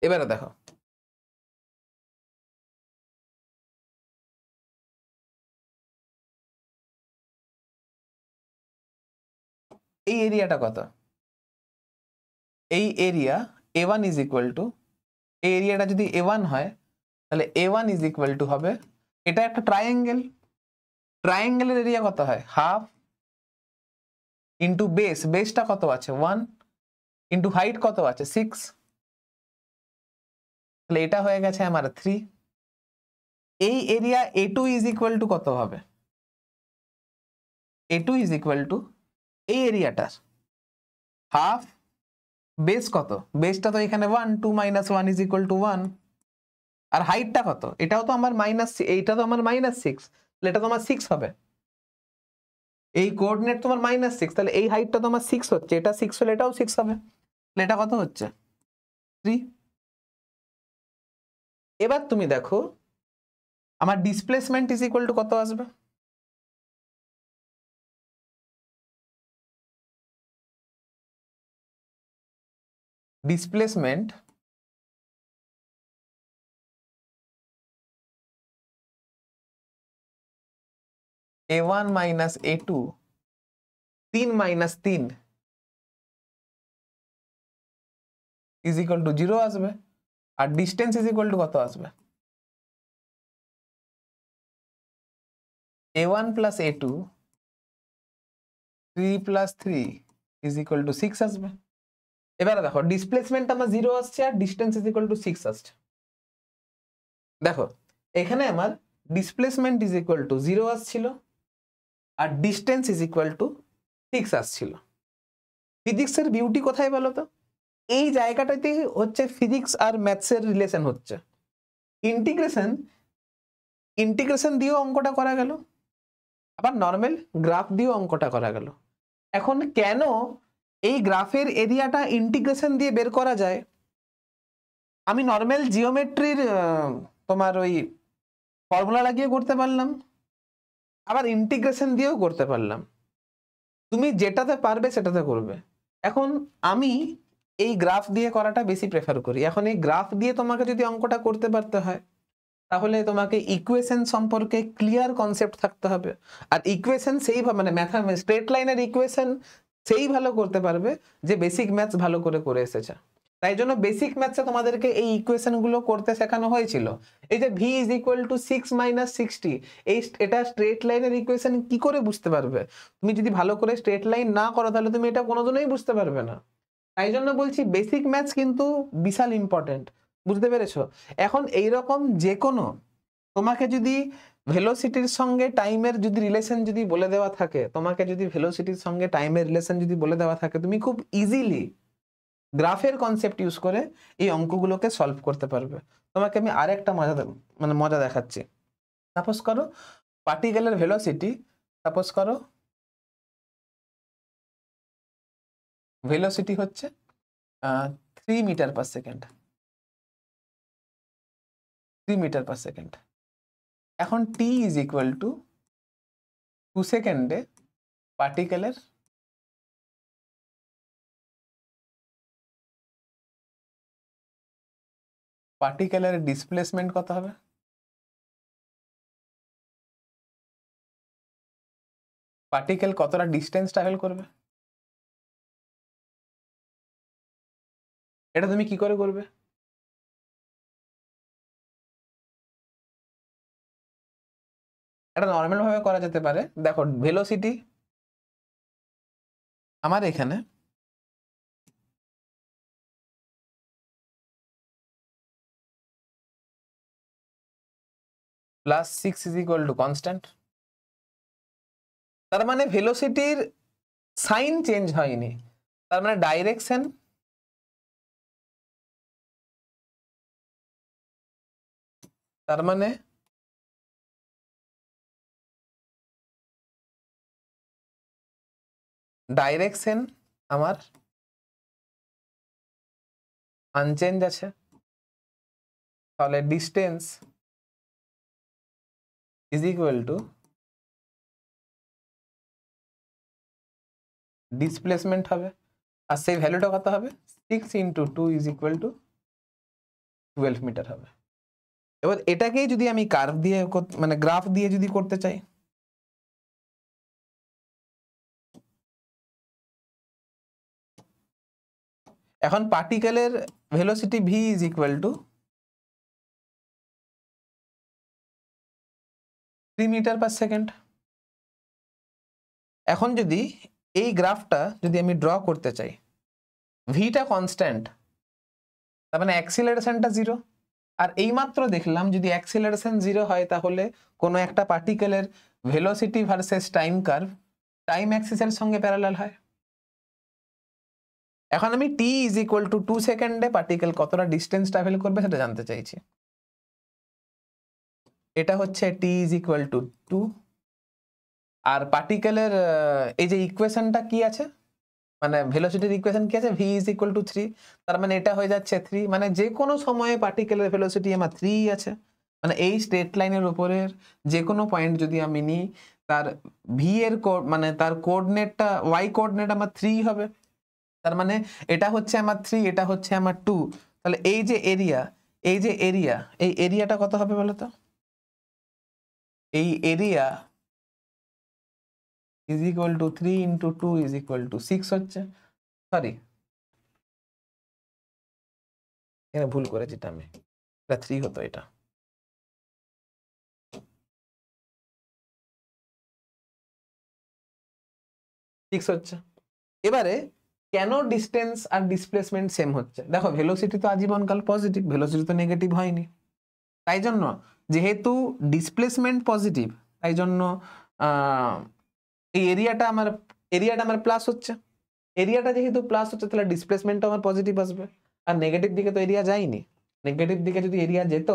এবারে দেখো এই এরিয়াটা কত? এই area a1 is equal two, এই এরিয়াটা যদি a1 হয় তাহলে a1 ইজ ইকুয়াল টু হবে, এটা একটা ট্রায়াঙ্গেল, ট্রায়াঙ্গেলের এরিয়া কত হয়? হাফ ইন্টু বেস, বেসটা কত আছে? 1 ইন্টু হাইট কত আছে? 6, তাহলে এটা হয়ে গেছে আমার 3। এই area a2 is equal to কত হবে? a2 ইজ ইকুয়াল টু এই এরিয়াটার হাফ, বেস কত? বেসটা তো এখানে 1, 2 মাইনাস 1 ইজ ইকুয়াল টু 1, আর হাইটটা কত? এটাও তো আমার এইটা তো আমার -6, তাহলে এটা তো আমার 6 হবে। এই কোঅর্ডিনেট তোমার -6, তাহলে এই হাইটটা তো আমার 6 হচ্ছে, এটা 6 হলে এটাও 6 হবে, তাহলে এটা কত হচ্ছে? 3। এবার তুমি দেখো আমার ডিসপ্লেসমেন্ট ইজ ইকুয়াল টু কত আসবে? Displacement a1 minus a2 3 minus 3 is equal to 0 আসবে, আর ডিস্টেন্স ইজ ইকুয়াল টু কত আসবে? a1 plus a2 3 plus 3 is equal to 6 আসবে। এবারে দেখো ডিসপ্লেসমেন্ট আমার 0 আসছে আর ডিস্টেন্স ইজ ইকুয়াল টু 6 আসছে। দেখো এখানে আমার ডিসপ্লেসমেন্ট ইজ ইকুয়াল টু 0 আসছিল আর ডিস্টেন্স ইজ ইকুয়াল টু 6 আসছিল। ফিজিক্সের বিউটি কোথায় বলো তো? এই জায়গাটাতে হচ্ছে ফিজিক্স আর ম্যাথসের রিলেশন হচ্ছে। ইন্টিগ্রেশন দিয়েও অঙ্কটা করা গেল, আবার নর্মাল গ্রাফ দিয়েও অঙ্কটা করা গেল। এখন কেন এই গ্রাফের এরিয়াটা ইন্টিগ্রেশন দিয়ে বের করা যায়? আমি নর্মাল জিওমেট্রির তোমার ওই ফর্মুলা লাগিয়ে করতে পারলাম, আবার ইন্টিগ্রেশন দিয়েও করতে পারলাম, তুমি যেটাতে পারবে সেটাতে করবে। এখন আমি এই গ্রাফ দিয়ে করাটা বেশি প্রেফার করি। এখন এই গ্রাফ দিয়ে তোমাকে যদি অঙ্কটা করতে পারতে হয় তাহলে তোমাকে ইকুয়েশন সম্পর্কে ক্লিয়ার কনসেপ্ট থাকতে হবে, আর ইকুয়েশন সেইভাবে মানে স্ট্রেট লাইনের ইকুয়েশন সেই ভালো করতে পারবে যে বেসিক ম্যাথস ভালো করে এসেছে। তাই জন্য বেসিক ম্যাথসে তোমাদেরকে এই ইকুয়েশন গুলো করতে শেখানো হয়েছিল। এই যে v ইজ ইকুয়াল টু 6 - 60, এটা স্ট্রেট লাইনের ইকুয়েশন কি করে বুঝতে পারবে? তুমি যদি ভালো করে স্ট্রেট লাইন না করো তাহলে তুমি এটা কোনোদিনই বুঝতে পারবে না। তাই জন্য বলছি বেসিক ম্যাথস কিন্তু বিশাল ইম্পর্টেন্ট, বুঝতে পেরেছো? এখন এইরকম যে কোনো তোমাকে যদি ভেলোসিটির সঙ্গে টাইমের যদি রিলেশন যদি বলে দেওয়া থাকে, তোমাকে যদি ভেলোসিটির সঙ্গে টাইমের রিলেশন যদি বলে দেওয়া থাকে, তুমি খুব ইজিলি গ্রাফের কনসেপ্ট ইউজ করে এই অঙ্কগুলোকে সলভ করতে পারবে। তোমাকে আমি আরেকটা মজা দেখাচ্ছি। সাপোজ করো পার্টিকেলের ভেলোসিটি, সাপোজ করো ভেলোসিটি হচ্ছে 3 metre per second, 3 metre per second. এখন t ইজ ইকুয়াল টু 2 সেকেন্ডে পার্টিকেলের ডিসপ্লেসমেন্ট কত হবে? পার্টিকেল কতটা ডিস্টেন্স ট্রাভেল করবে? এটা তুমি কি করে করবে? এটা নর্মাল ভাবে করা যেতে পারে। দেখো ভেলোসিটি আমার এখানে +6 ইজ ইকুয়াল টু কনস্ট্যান্ট। তার মানে ভেলোসিটির সাইন চেঞ্জ হয়নি, তার মানে ডাইরেকশন আমার আনচেঞ্জ আছে, তাহলে distance is equal to displacement হবে। আর সেই ভ্যালুটা কত হবে? 6 × 2 ইজ ইকুয়াল টু 12 মিটার হবে। এবার এটাকেই যদি আমি কার্ভ দিয়ে মানে গ্রাফ দিয়ে যদি করতে চাই, এখন পার্টিকেলের velocity v is equal to 3 metre per second. এখন যদি এই গ্রাফটা যদি আমি ড্র করতে চাই, ভিটা কনস্ট্যান্ট, তার মানে অ্যাক্সিলারেশনটা 0। আর এইমাত্র দেখলাম যদি অ্যাক্সিলারেশন 0 হয় তাহলে কোনো একটা পার্টিকেলের velocity versus time curve time অ্যাক্সিসের সঙ্গে প্যারালাল হয়। এখন আমি t ইজ ইকুয়াল টু 2 সেকেন্ডে পার্টিকেল কতটা ডিস্টেন্স ট্রাভেল করবে সেটা জানতে চাইছি। এটা হচ্ছে t ইজ ইকুয়াল টু 2, আর পার্টিকেলের এই যে ইকুয়েশনটা কি আছে, মানে ভেলোসিটির ইকুয়েশন কি আছে, v ইজ ইকুয়াল টু 3, তার মানে এটা হয়ে যাচ্ছে 3, মানে যে কোনো সময়ে পার্টিকেলের ভেলোসিটি আমার 3 আছে। মানে এই স্ট্রেট লাইনের উপরের যে কোনো পয়েন্ট যদি আমি নিই, তার v এর মানে তার কোঅর্ডিনেটটা y কোঅর্ডিনেট আমার 3 হবে। তার মানে এটা হচ্ছে আমার 3, এটা হচ্ছে আমার 2, তাহলে এই যে এরিয়া, এই এরিয়াটা কত হবে বলো তো? এই area is equal to 3 × 2 is equal to 6 হচ্ছে। সরি, এখানে ভুল করেছি, আমি এটা 3 হতো, এটা 6 হচ্ছে। এবারে কেন ডিস্টেন্স আর ডিসপ্লেসমেন্ট সেম হচ্ছে? দেখো ভেলোসিটি তো আজীবনকাল পজিটিভ, ভেলোসিটি তো নেগেটিভ হয়নি। তাই জন্য যেহেতু ডিসপ্লেসমেন্ট পজিটিভ, তাই জন্য এই এরিয়াটা আমার প্লাস হচ্ছে। এরিয়াটা যেহেতু প্লাস হচ্ছে তাহলে ডিসপ্লেসমেন্টও আমার পজিটিভ আসবে। আর নেগেটিভ দিকে তো এরিয়া যায়নি, নেগেটিভ দিকে যদি এরিয়া যেত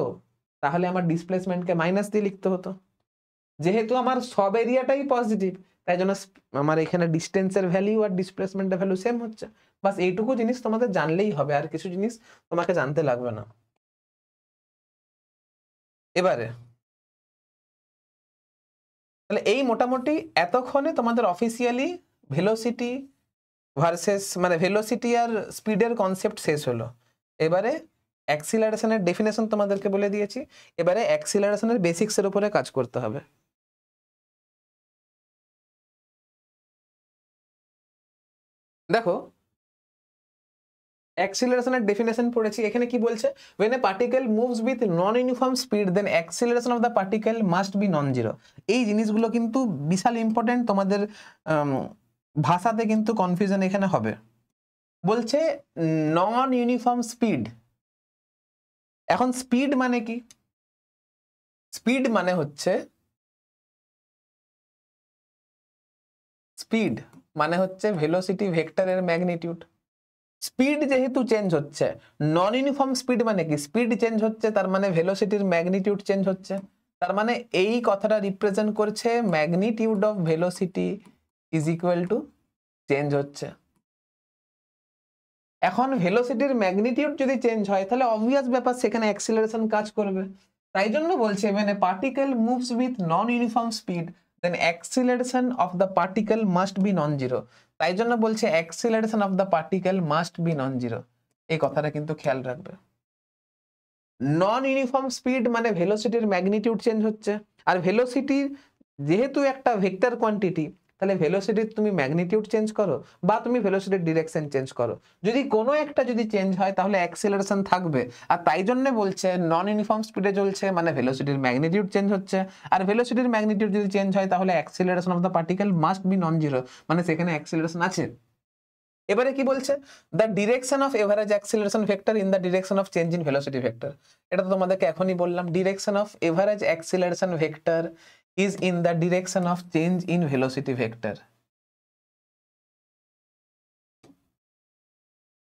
তাহলে আমার ডিসপ্লেসমেন্টকে মাইনাস দিয়ে লিখতে হতো। যেহেতু আমার সব এরিয়াটাই পজিটিভ, তাই জন্য আমার এখানে ডিস্টেন্সের ভ্যালু আর ডিসপ্লেসমেন্টের ভ্যালু সেম হচ্ছে। বাস এইটুকু জিনিস তোমাদের জানলেই হবে, আর কিছু জিনিস তোমাকে জানতে লাগবে না। এবারে তাহলে এই মোটামুটি এতক্ষণে তোমাদের অফিসিয়ালি ভেলোসিটি ভার্সেস মানে ভেলোসিটি আর স্পিডের কনসেপ্ট শেষ হলো। এবারে অ্যাক্সিলারেশনের ডেফিনেশন তোমাদেরকে বলে দিয়েছি, এবারে অ্যাক্সিলারেশনের বেসিক্সের উপরে কাজ করতে হবে। দেখো অ্যাক্সিলারেশনের ডেফিনেশন পড়েছি, এখানে কি বলছে, when a particle moves with non uniform speed then acceleration of the particle must be non zero। এই জিনিসগুলো কিন্তু বিশাল ইম্পর্টেন্ট, তোমাদের ভাষাতে কিন্তু কনফিউশন এখানে হবে। বলছে নন ইউনিফর্ম স্পিড। এখন স্পিড মানে কি? স্পিড মানে হচ্ছে ভেলোসিটি ভেক্টরের ম্যাগনিটিউড। স্পিড যেহেতু চেঞ্জ হচ্ছে, নন ইউনিফর্ম স্পিড মানে কি, স্পিড চেঞ্জ হচ্ছে তার মানে ভেলোসিটির ম্যাগনিটিউড চেঞ্জ হচ্ছে, তার মানে এই কথাটা রিপ্রেজেন্ট করছে magnitude of velocity is equal to change হচ্ছে। এখন ভেলোসিটির ম্যাগনিটিউড যদি চেঞ্জ হয় তাহলে অবভিয়াস ব্যাপার সেখানে অ্যাক্সিলারেশন কাজ করবে। তাই জন্য বলছে when a particle moves with non uniform speed then acceleration of the particle must be non zero। তাই জন্য বলছে acceleration of the particle must be non zero। এই কথাটা কিন্তু খেয়াল রাখবে। নন ইউনিফর্ম স্পিড মানে ভেলোসিটির ম্যাগনিটিউড চেঞ্জ হচ্ছে, আর ভেলোসিটি যেহেতু একটা ভেক্টর কোয়ান্টিটি, তাহলে ভেলোসিটির তুমি ম্যাগনিটিউড চেঞ্জ করো বা তুমি ভেলোসিটির ডিরেকশন চেঞ্জ করো, যদি কোনো একটা যদি চেঞ্জ হয় তাহলে অ্যাক্সিলারেশন থাকবে। আর তাই জন্য বলছে নন ইউনিফর্ম স্পিডে চলছে মানে ভেলোসিটির ম্যাগনিটিউড চেঞ্জ হচ্ছে, আর ভেলোসিটির ম্যাগনিটিউড যদি চেঞ্জ হয় তাহলে acceleration of the particle must be non zero, মানে সেখানে অ্যাক্সিলারেশন আছে। এবারে কি বলছে, the direction of average acceleration vector in the direction of change in velocity vector. এটা তো তোমাদেরকে এখনই বললাম, direction of average acceleration vector is in the direction of change in velocity vector.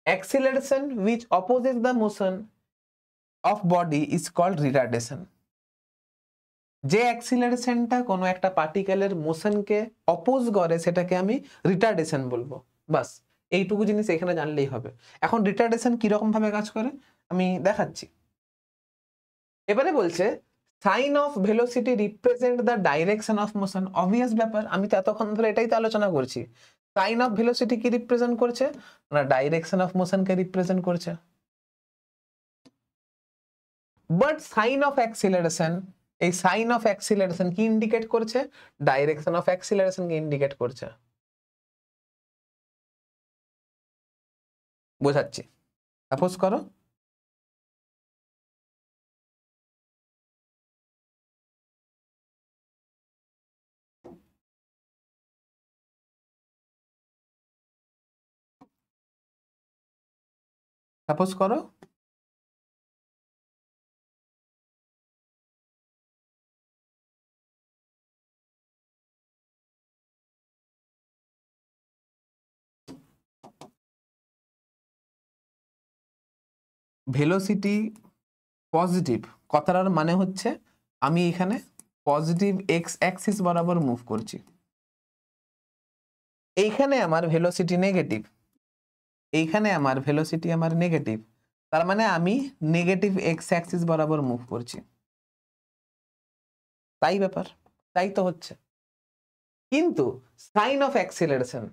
Acceleration which opposes the motion of body is called retardation। যে অ্যাক্সিলারেশনটা কোনো একটা পার্টিকেলের মোশনকে অপোজ করে সেটাকে আমি রিটার্ডেশন বলবো। বাস এইটুকু জিনিস এখানে জানলেই হবে। এখন রিটার্ডেশন কিরকম ভাবে কাজ করে আমি দেখাচ্ছি। এবারে বলছে sign of velocity represent the direction of motion. Obvious ব্যাপার, আমি তো এতক্ষণ ধরে এটাই তো আলোচনা করছি। সাইন অফ ভেলোসিটি কি রিপ্রেজেন্ট করছে না, ডাইরেকশন অফ মোশনকে রিপ্রেজেন্ট করছে। বাট সাইন অফ অ্যাক্সিলারেশন, এই সাইন অফ অ্যাক্সিলারেশন কি ইন্ডিকেট করছে, ডাইরেকশন অফ অ্যাক্সিলারেশন কে ইন্ডিকেট করছে। বোঝাচ্ছি, সাপোজ করো সাপোজ করো ভেলোসিটি পজিটিভ, কথাটার মানে হচ্ছে আমি এখানে পজিটিভ এক্স অ্যাক্সিস বরাবর মুভ করছি, এইখানে আমার ভেলোসিটি নেগেটিভ, এইখানে আমার ভেলোসিটি আমার নেগেটিভ, তার মানে আমি নেগেটিভ এক্স অ্যাক্সিস বরাবর মুভ করছি। তাই ব্যাপার, তাই তো হচ্ছে। কিন্তু sign of acceleration,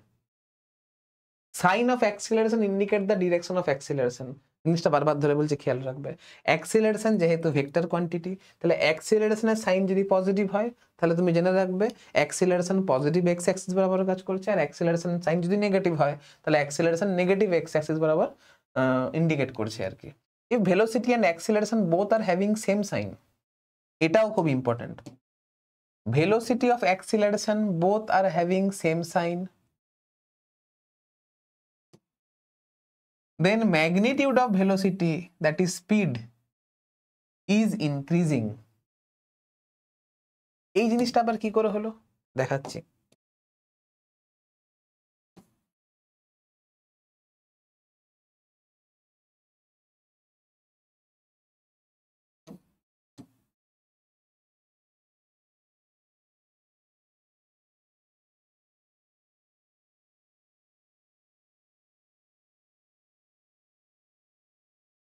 sign of acceleration indicate the direction of acceleration. জিনিসটা বারবার ধরে বলছি, খেয়াল রাখবে। অ্যাক্সিলারেশন যেহেতু ভেক্টর কোয়ান্টিটি, তাহলে অ্যাক্সিলারেশনের সাইন যদি পজিটিভ হয় তাহলে তুমি জেনে রাখবে অ্যাক্সিলারেশন পজিটিভ এক্স অ্যাক্সিস বরাবর কাজ করছে, আর অ্যাক্সিলারেশন সাইন যদি নেগেটিভ হয় তাহলে অ্যাক্সিলারেশন নেগেটিভ এক্স অ্যাক্সিস বরাবর ইন্ডিকেট করছে আর কি। If velocity and acceleration both are having same sign, এটাও খুব important. Velocity of acceleration both are having same sign, then magnitude of velocity, that is speed, is increasing। এই জিনিসটা আবার কি করে হলো দেখাচ্ছি।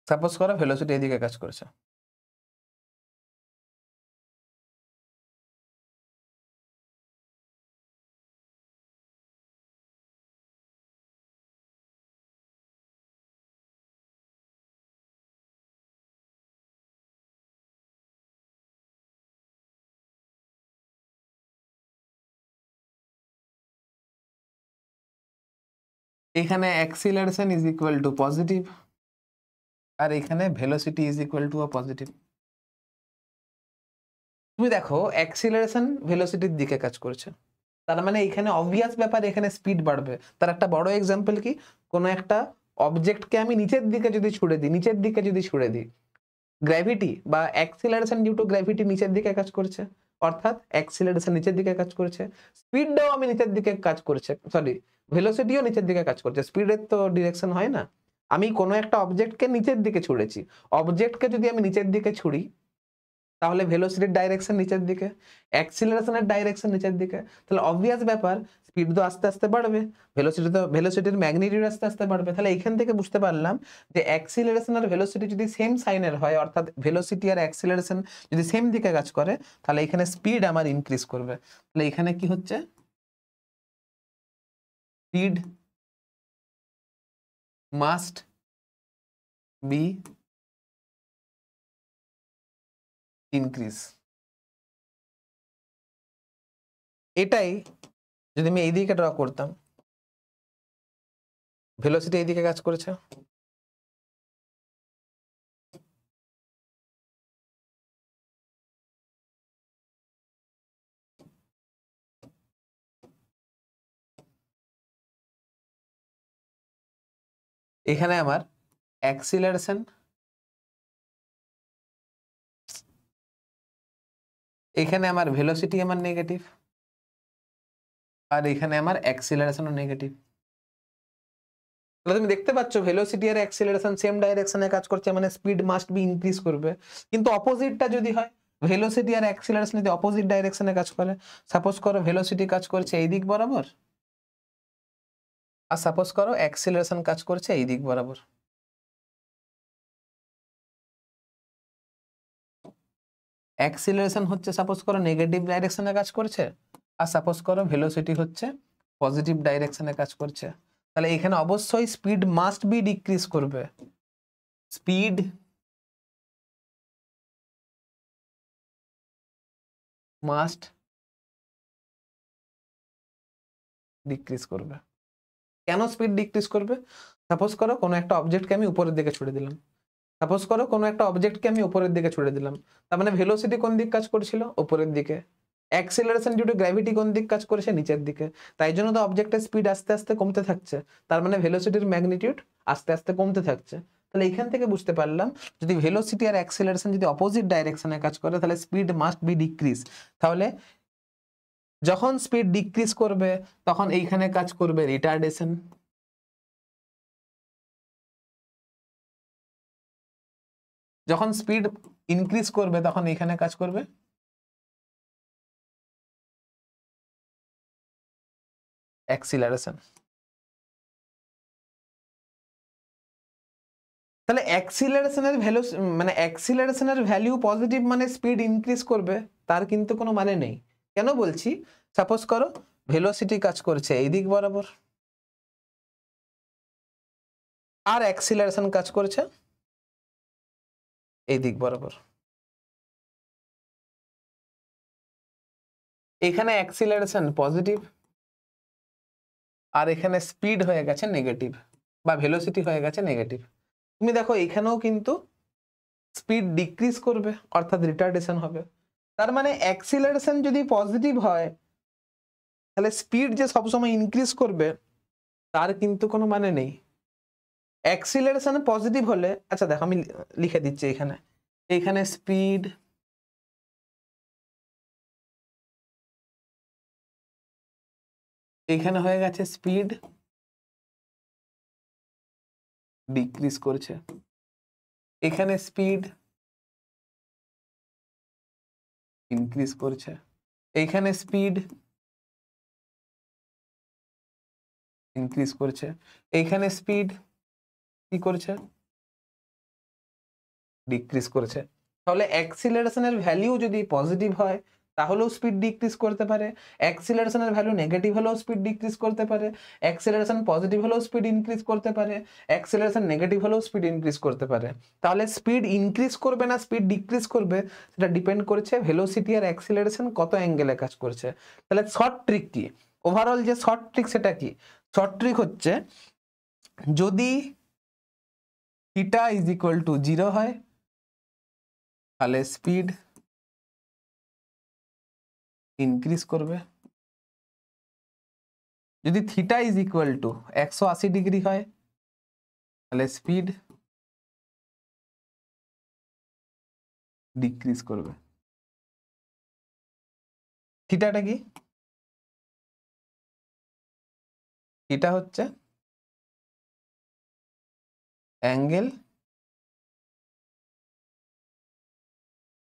সাপোজ করো ভেলোসিটি এদিকে কাজ করছে, এখানে acceleration is equal to positive, আর এখানে velocity is equal to positive. তুমি দেখো অ্যাক্সিলারেশন ভেলোসিটির দিকে কাজ করছে, তার মানে এখানে অবভিয়াস ব্যাপার, এখানে স্পিড বাড়বে। তার একটা বড় এক্সাম্পল কি, কোনো একটা অবজেক্টকে আমি নিচের দিকে যদি ছুড়ে দিই, গ্র্যাভিটি বা অ্যাক্সিলারেশন ডিউ টু গ্র্যাভিটি নিচের দিকে কাজ করছে, অর্থাৎ অ্যাক্সিলারেশন নিচের দিকে কাজ করছে, স্পিডটাও আমি নিচের দিকে কাজ করছে, সরি ভেলোসিটিও নিচের দিকে কাজ করছে। স্পিডের তো ডিরেকশন হয় না, আমি কোনো একটা অবজেক্টকে নিচের দিকে ছুড়েছি, অবজেক্টকে যদি আমি নিচের দিকে ছুড়ি তাহলে ভেলোসিটির ডাইরেকশন নিচের দিকে, অ্যাক্সিলারেশনের ডাইরেকশন নিচের দিকে, তাহলে অবভিয়াস ব্যাপার স্পিড তো আস্তে আস্তে বাড়বে, ভেলোসিটির ম্যাগনিটিউড আস্তে আস্তে বাড়বে। তাহলে এখান থেকে বুঝতে পারলাম যে অ্যাক্সিলারেশন আর ভেলোসিটি যদি সেম সাইনের হয়, অর্থাৎ ভেলোসিটি আর অ্যাক্সিলারেশন যদি সেম দিকে কাজ করে, তাহলে এখানে স্পিড আমার ইনক্রিজ করবে। তাহলে এখানে কি হচ্ছে, স্পিড মাস্ট বি ইনক্রিজ। এটাই যদি আমি এইদিকে ড্র করতাম, ভেলোসিটি এইদিকে কাজ করেছে, এখানে আমার অ্যাক্সিলারেশন, এখানে আমার ভেলোসিটি আমার নেগেটিভ, আর এখানে আমার অ্যাক্সিলারেশনও নেগেটিভ। তাহলে তুমি দেখতে পাচ্ছ ভেলোসিটি আর অ্যাক্সিলারেশন সেম ডাইরেকশনে কাজ করছে, মানে স্পিড মাস্ট বি ইনক্রিজ করবে। কিন্তু অপোজিটটা যদি হয়, ভেলোসিটি আর অ্যাক্সিলারেশন যদি অপোজিট ডাইরেকশনে কাজ করে, সাপোজ করো ভেলোসিটি কাজ করছে এই দিক বরাবর, আর সাপোজ করো অ্যাক্সিলারেশন কাজ করছে এই দিক বরাবর, অ্যাক্সিলারেশন হচ্ছে সাপোজ করো নেগেটিভ ডাইরেকশনে কাজ করছে, আর সাপোজ করো ভেলোসিটি হচ্ছে পজিটিভ ডাইরেকশনে কাজ করছে, তাহলে এখানে অবশ্যই স্পিড মাস্ট বি ডিক্রিজ করবে, স্পিড মাস্ট ডিক্রিজ করবে। কেন স্পিড ডিক্রিজ করবে? সাপোজ করো কোনো একটা অবজেক্টকে আমি উপরের দিকে ছুড়ে দিলাম, তার মানে ভেলোসিটি কোন দিক কাজ করছিল, উপরের দিকে, অ্যাক্সিলারেশন ডিউ টু গ্র্যাভিটি কোন দিক কাজ করেছে, নিচের দিকে, তাই জন্য তো অবজেক্টের স্পিড আস্তে আস্তে কমতে থাকছে, তার মানে ভেলোসিটির ম্যাগনিটিউড আস্তে আস্তে কমতে থাকছে। তাহলে এখান থেকে বুঝতে পারলাম যদি ভেলোসিটি আর অ্যাক্সিলারেশন যদি অপোজিট ডাইরেকশনে কাজ করে, তাহলে স্পিড মাস্ট বি ডিক্রিজ। তাহলে যখন স্পিড ডিক্রিজ করবে তখন এইখানে কাজ করবে রিটার্ডেশন, যখন স্পিড ইনক্রিজ করবে তখন এখানে কাজ করবে অ্যাক্সিলারেশন। তাহলে অ্যাক্সিলারেশনের ভ্যালু, মানে অ্যাক্সিলারেশনের ভ্যালু পজিটিভ মানে স্পিড ইনক্রিজ করবে, তার কিন্তু কোনো মানে নেই। কেন বলছি, সাপোজ করো ভেলোসিটি কাজ করছে এই দিক বরাবর, আর অ্যাক্সিলারেশন কাজ করছে এই দিক বরাবর, এখানে অ্যাক্সিলারেশন পজিটিভ, আর এখানে স্পিড হয়ে গেছে নেগেটিভ, বা ভেলোসিটি হয়ে গেছে নেগেটিভ। তুমি দেখো এখানেও কিন্তু স্পিড ডিক্রিজ করবে, অর্থাৎ রিটার্ডেশন হবে। তার মানে অ্যাক্সিলারেশন যদি পজিটিভ হয় তাহলে স্পিড যে সবসময় ইনক্রিজ করবে তার কিন্তু কোনো মানে নেই। অ্যাক্সিলারেশন পজিটিভ হলে, আচ্ছা দেখো আমি লিখে দিচ্ছি এখানে, এখানে স্পিড এখানে হয়ে গেছে স্পিড ডিক্রিজ করছে, এখানে স্পিড ইনক্রিজ করছে, এইখানে স্পিড ইনক্রিজ করছে, এইখানে স্পিড কি করছে, ডিক্রিজ করছে। তাহলে অ্যাক্সিলারেশনের ভ্যালু যদি পজিটিভ হয় তাহলেও স্পিড ডিক্রিজ করতে পারে, অ্যাক্সিলারেশনের ভ্যালু নেগেটিভ হলেও স্পিড ডিক্রিজ করতে পারে, অ্যাক্সিলারেশন পজিটিভ হলেও স্পিড ইনক্রিজ করতে পারে, অ্যাক্সিলারেশন নেগেটিভ হলেও স্পিড ইনক্রিজ করতে পারে। তাহলে স্পিড ইনক্রিজ করবে না স্পিড ডিক্রিজ করবে সেটা ডিপেন্ড করছে ভেলোসিটি আর অ্যাক্সিলারেশন কত অ্যাঙ্গেলে কাজ করছে। তাহলে শর্ট ট্রিক কি, ওভারঅল যে শর্ট ট্রিক সেটা কি, শর্ট ট্রিক হচ্ছে যদি থিটা ইজ ইকুয়াল টু 0 হয় তাহলে স্পিড ইনক্রিজ করবে, যদি theta is equal two 180 degree হয় তাহলে স্পিড ডিক্রিজ করবে। থিটাটা কি? থিটা হচ্ছে angle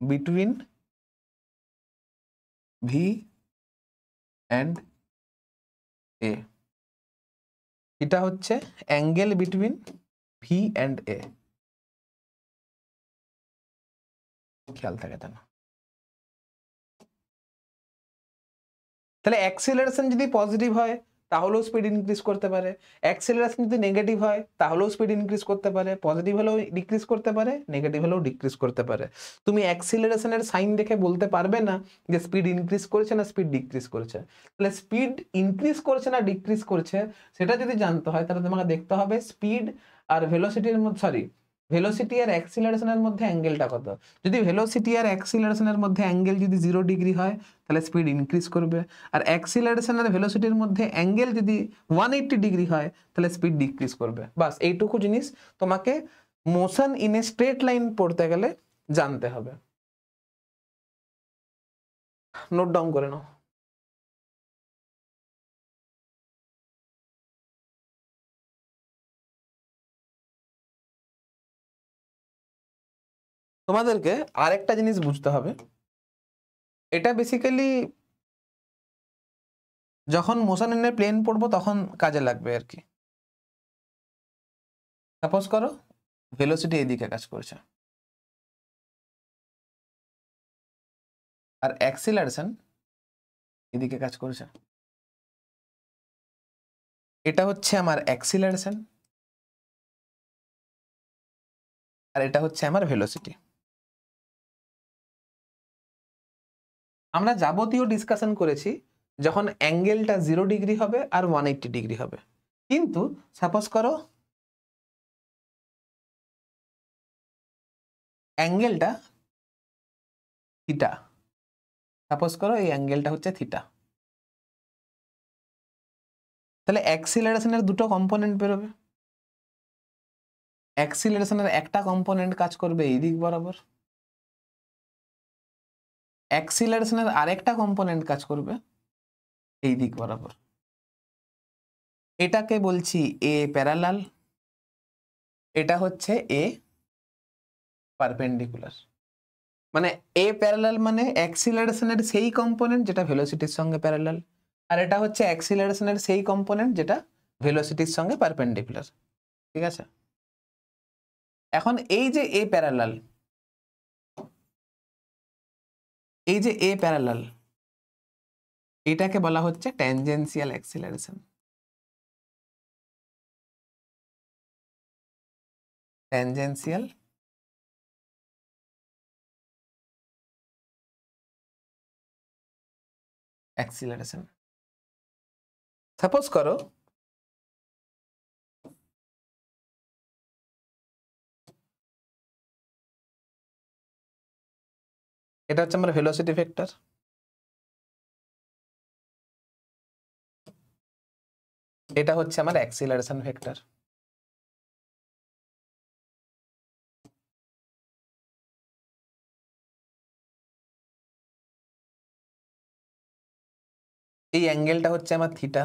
between V and a. এটা হচ্ছে angle between V and a, খেয়াল থাকে তা না। তাহলে অ্যাক্সিলারেশন যদি পজিটিভ হয় তাহলেও স্পিড ইনক্রিজ করতে পারে, অ্যাক্সিলারেশন যদি নেগেটিভ হয় তাহলেও স্পিড ইনক্রিজ করতে পারে, পজিটিভ হলেও ডিক্রিজ করতে পারে, নেগেটিভ হলেও ডিক্রিজ করতে পারে। তুমি অ্যাক্সিলারেশনের সাইন দেখে বলতে পারবে না যে স্পিড ইনক্রিজ করেছে না স্পিড ডিক্রিজ করেছে। তাহলে স্পিড ইনক্রিজ করছে না ডিক্রিজ করছে সেটা যদি জানতে হয় তাহলে তোমাকে দেখতে হবে স্পিড আর ভেলোসিটির মধ্যে, ভেলোসিটি আর অ্যাক্সিলারেশনের মধ্যে অ্যাঙ্গেলটা কত। যদি ভেলোসিটি আর অ্যাক্সিলারেশনের মধ্যে অ্যাঙ্গেল যদি 0 ডিগ্রি হয় তাহলে স্পিড ইনক্রিজ করবে, আর অ্যাক্সিলারেশন আর ভেলোসিটির মধ্যে অ্যাঙ্গেল যদি 180 ডিগ্রি হয় তাহলে স্পিড ডিক্রিজ করবে। বাস এইটুকু জিনিস তোমাকে motion in a straight line পড়তে গেলে জানতে হবে। নোট ডাউন করে নাও। তোমাদেরকে আরেকটা জিনিস বুঝতে হবে, এটা বেসিক্যালি যখন মোশন ইন এ প্লেন পড়বো তখন কাজে লাগবে আর কি। সাপোজ করো ভেলোসিটি এদিকে কাজ করছে আর অ্যাক্সিলারেশন এদিকে কাজ করছে। এটা হচ্ছে আমার অ্যাক্সিলারেশন আর এটা হচ্ছে আমার ভেলোসিটি। আমরা যাবতীয় ডিসকাশন করেছি যখন অ্যাঙ্গেলটা 0 ডিগ্রি হবে আর 180 ডিগ্রি হবে, কিন্তু সাপোজ করো অ্যাঙ্গেলটা থিটা, সাপোজ করো এই অ্যাঙ্গেলটা হচ্ছে থিটা, তাহলে অ্যাক্সিলারেশনের দুটো কম্পোনেন্ট বেরোবে। অ্যাক্সিলারেশনের একটা কম্পোনেন্ট কাজ করবে এই দিক বরাবর, অ্যাক্সিলারেশনের আরেকটা কম্পোনেন্ট কাজ করবে এই দিক বরাবর। এটাকে বলছি এ প্যারালাল, এটা হচ্ছে এ পারপেন্ডিকুলার। মানে এ প্যারালাল মানে অ্যাক্সিলারেশনের সেই কম্পোনেন্ট যেটা ভেলোসিটির সঙ্গে প্যারালাল, আর এটা হচ্ছে অ্যাক্সিলারেশনের সেই কম্পোনেন্ট যেটা ভেলোসিটির সঙ্গে পারপেন্ডিকুলার। ঠিক আছে, এখন এই যে এ প্যারালাল, এই যে এ প্যারালাল এটাকে বলা হচ্ছে tangential acceleration. Tangential acceleration. Suppose করো এটা হচ্ছে আমার ভেলোসিটি ভেক্টর, এটা হচ্ছে আমার অ্যাক্সিলারেশন ভেক্টর। এই অ্যাঙ্গেলটা হচ্ছে আমার থিটা,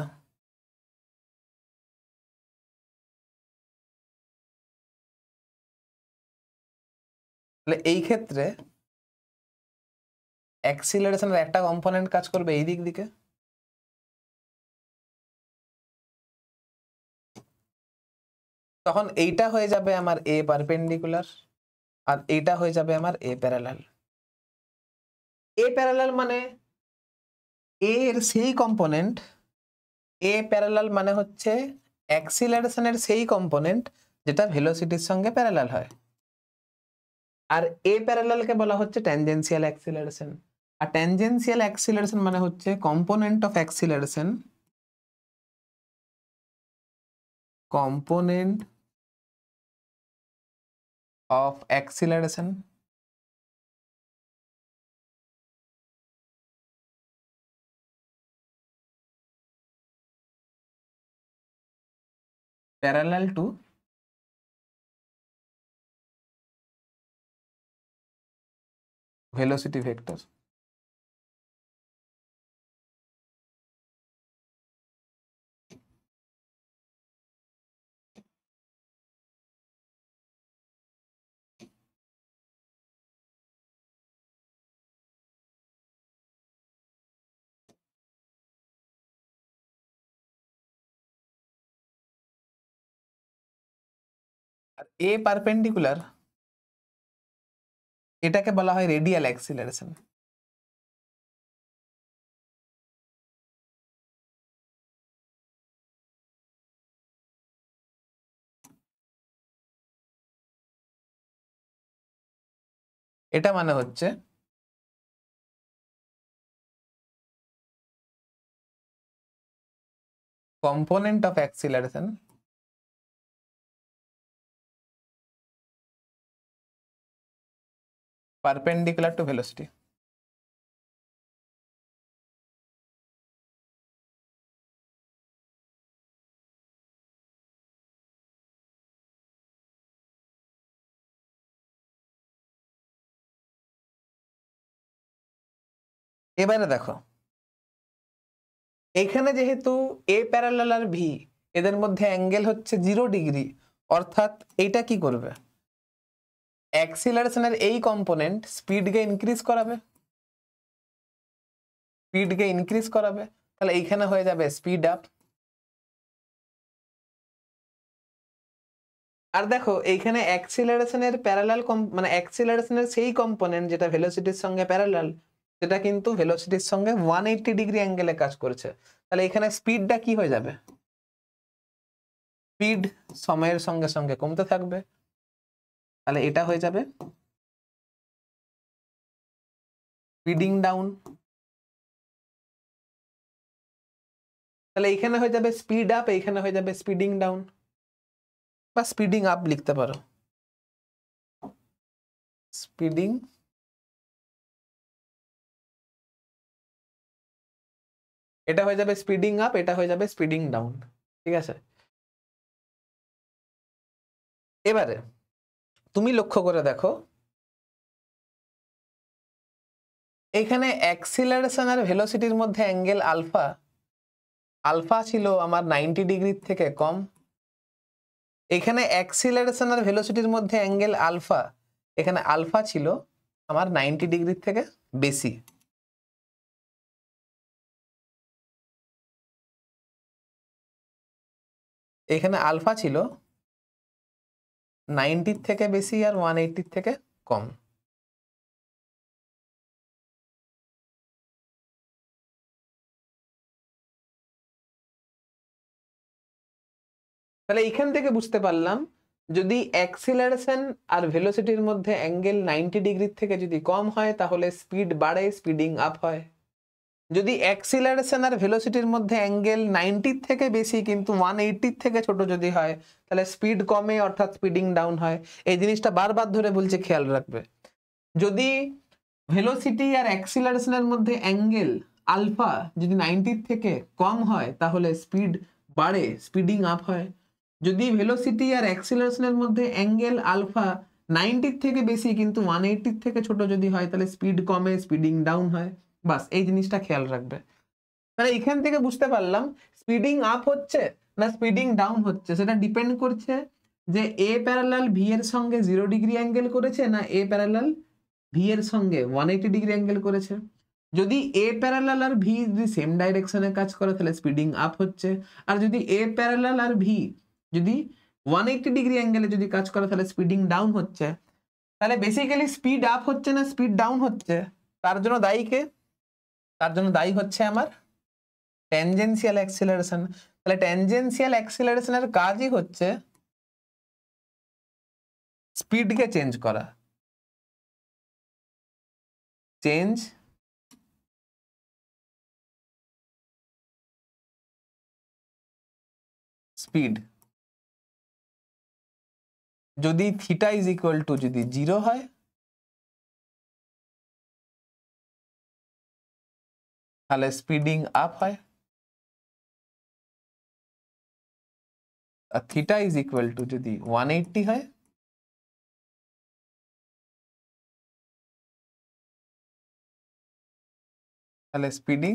তাহলে এই ক্ষেত্রে অ্যাক্সিলারেশনের একটা কম্পোনেন্ট কাজ করবে এই দিক দিকে, তখন এইটা হয়ে যাবে আমার এ পারপেন্ডিকুলার আর এইটা হয়ে যাবে আমার এ প্যারালাল। এ প্যারালাল মানে এ এর সেই কম্পোনেন্ট, এ প্যারালাল মানে হচ্ছে অ্যাক্সিলারেশনের সেই কম্পোনেন্ট যেটা ভেলোসিটির সঙ্গে প্যারালাল হয়, আর এ প্যারালালকে বলা হচ্ছে ট্যানজেনশিয়াল অ্যাক্সিলারেশন। আর ট্যানজেনশিয়াল অ্যাক্সিলারেশন মানে হচ্ছে component of acceleration component of acceleration parallel to velocity vector. আর এ পারপেন্ডিকুলার এটাকে বলা হয় রেডিয়াল অ্যাক্সিলারেশন। এটা মানে হচ্ছে component of acceleration perpendicular to velocity. এবারে দেখো এখানে যেহেতু এ প্যারালাল আর ভি এদের মধ্যে অ্যাঙ্গেল হচ্ছে 0 ডিগ্রি, অর্থাৎ এইটা কি করবে, অ্যাক্সিলারেশনের এই কম্পোনেন্ট স্পিডকে ইনক্রিজ করাবে, তাহলে এইখানে হয়ে যাবে স্পিড আপ। আর দেখো এইখানে অ্যাক্সিলারেশনের প্যারালাল মানে অ্যাক্সিলারেশনের সেই কম্পোনেন্ট যেটা ভেলোসিটির সঙ্গে প্যারালাল, সেটা কিন্তু ভেলোসিটির সঙ্গে 180 ডিগ্রি অ্যাঙ্গেলে কাজ করছে। তাহলে এখানে স্পিডটা কি হয়ে যাবে, স্পিড সময়ের সঙ্গে সঙ্গে কমতে থাকবে, তাহলে এটা হয়ে যাবে স্পিডিং ডাউন। তাহলে এখানে হয়ে যাবে স্পিড আপ, এইখানে হয়ে যাবে স্পিডিং ডাউন বা স্পিডিং আপ লিখতে পারো, স্পিডিং এটা হয়ে যাবে স্পিডিং আপ, এটা হয়ে যাবে স্পিডিং ডাউন। ঠিক আছে, এবারে তুমি লক্ষ্য করে দেখো এখানে অ্যাক্সিলারেশন আর ভেলোসিটির মধ্যে অ্যাঙ্গেল আলফা, আলফা ছিল আমার 90 ডিগ্রির থেকে কম। এখানে অ্যাক্সিলারেশন আর ভেলোসিটির মধ্যে অ্যাঙ্গেল আলফা, এখানে আলফা ছিল আমার 90 ডিগ্রির থেকে বেশি। এখানে আলফা ছিল 90 থেকে বেশি আর 180 থেকে কম। তাহলে এখান থেকে বুঝতে পারলাম যদি অ্যাক্সিলারেশন আর ভেলোসিটির মধ্যে অ্যাঙ্গেল 90 ডিগ্রির থেকে যদি কম হয় তাহলে স্পিড বাড়ে, স্পিডিং আপ হয়। যদি অ্যাক্সিলারেশন আর ভেলোসিটির মধ্যে অ্যাঙ্গেল 90 থেকে বেশি কিন্তু 180 থেকে ছোট যদি হয় তাহলে স্পিড কমে অর্থাৎ স্পিডিং ডাউন হয়। এই জিনিসটা বারবার ধরে বলছে, খেয়াল রাখবে। যদি ভেলোসিটি আর অ্যাক্সিলারেশনের মধ্যে অ্যাঙ্গেল আলফা যদি 90 থেকে কম হয় তাহলে স্পিড বাড়ে, স্পিডিং আপ হয়। যদি ভেলোসিটি আর অ্যাক্সিলারেশনের মধ্যে অ্যাঙ্গেল আলফা 90 থেকে বেশি কিন্তু 180 থেকে ছোট যদি হয় তাহলে স্পিড কমে, স্পিডিং ডাউন হয়। বাস এই জিনিসটা খেয়াল রাখবে। তাহলে এখান থেকে বুঝতে পারলাম স্পিডিং আপ হচ্ছে না স্পিডিং ডাউন হচ্ছে সেটা ডিপেন্ড করছে যে এ প্যারালাল ভি এর সঙ্গে 0 ডিগ্রি অ্যাঙ্গেল করেছে না এ প্যারালাল ভি এর সঙ্গে 180 ডিগ্রি অ্যাঙ্গেল করেছে। যদি এ প্যারালাল আর ভি যদি সেম ডাইরেকশনে কাজ করে তাহলে স্পিডিং আপ হচ্ছে, আর যদি এ প্যারালাল আর ভি যদি 180 ডিগ্রি অ্যাঙ্গেলে যদি কাজ করে তাহলে স্পিডিং ডাউন হচ্ছে। তাহলে বেসিক্যালি স্পিড আপ হচ্ছে না স্পিড ডাউন হচ্ছে, তার জন্য দায়ী কে? তার জন্য দায়ী হচ্ছে আমার ট্যানজেনশিয়াল অ্যাক্সিলারেশন। তাহলে ট্যানজেনশিয়াল অ্যাক্সিলারেশনের কাজই হচ্ছে স্পিডকে চেঞ্জ করা, চেঞ্জ স্পিড। যদি থিটা ইজ ইকুয়াল টু যদি 0 হয় তাহলে স্পিডিং আপ হয়, আর থিটা ইজ ইকুয়াল টু যদি 180 হয় তাহলে স্পিডিং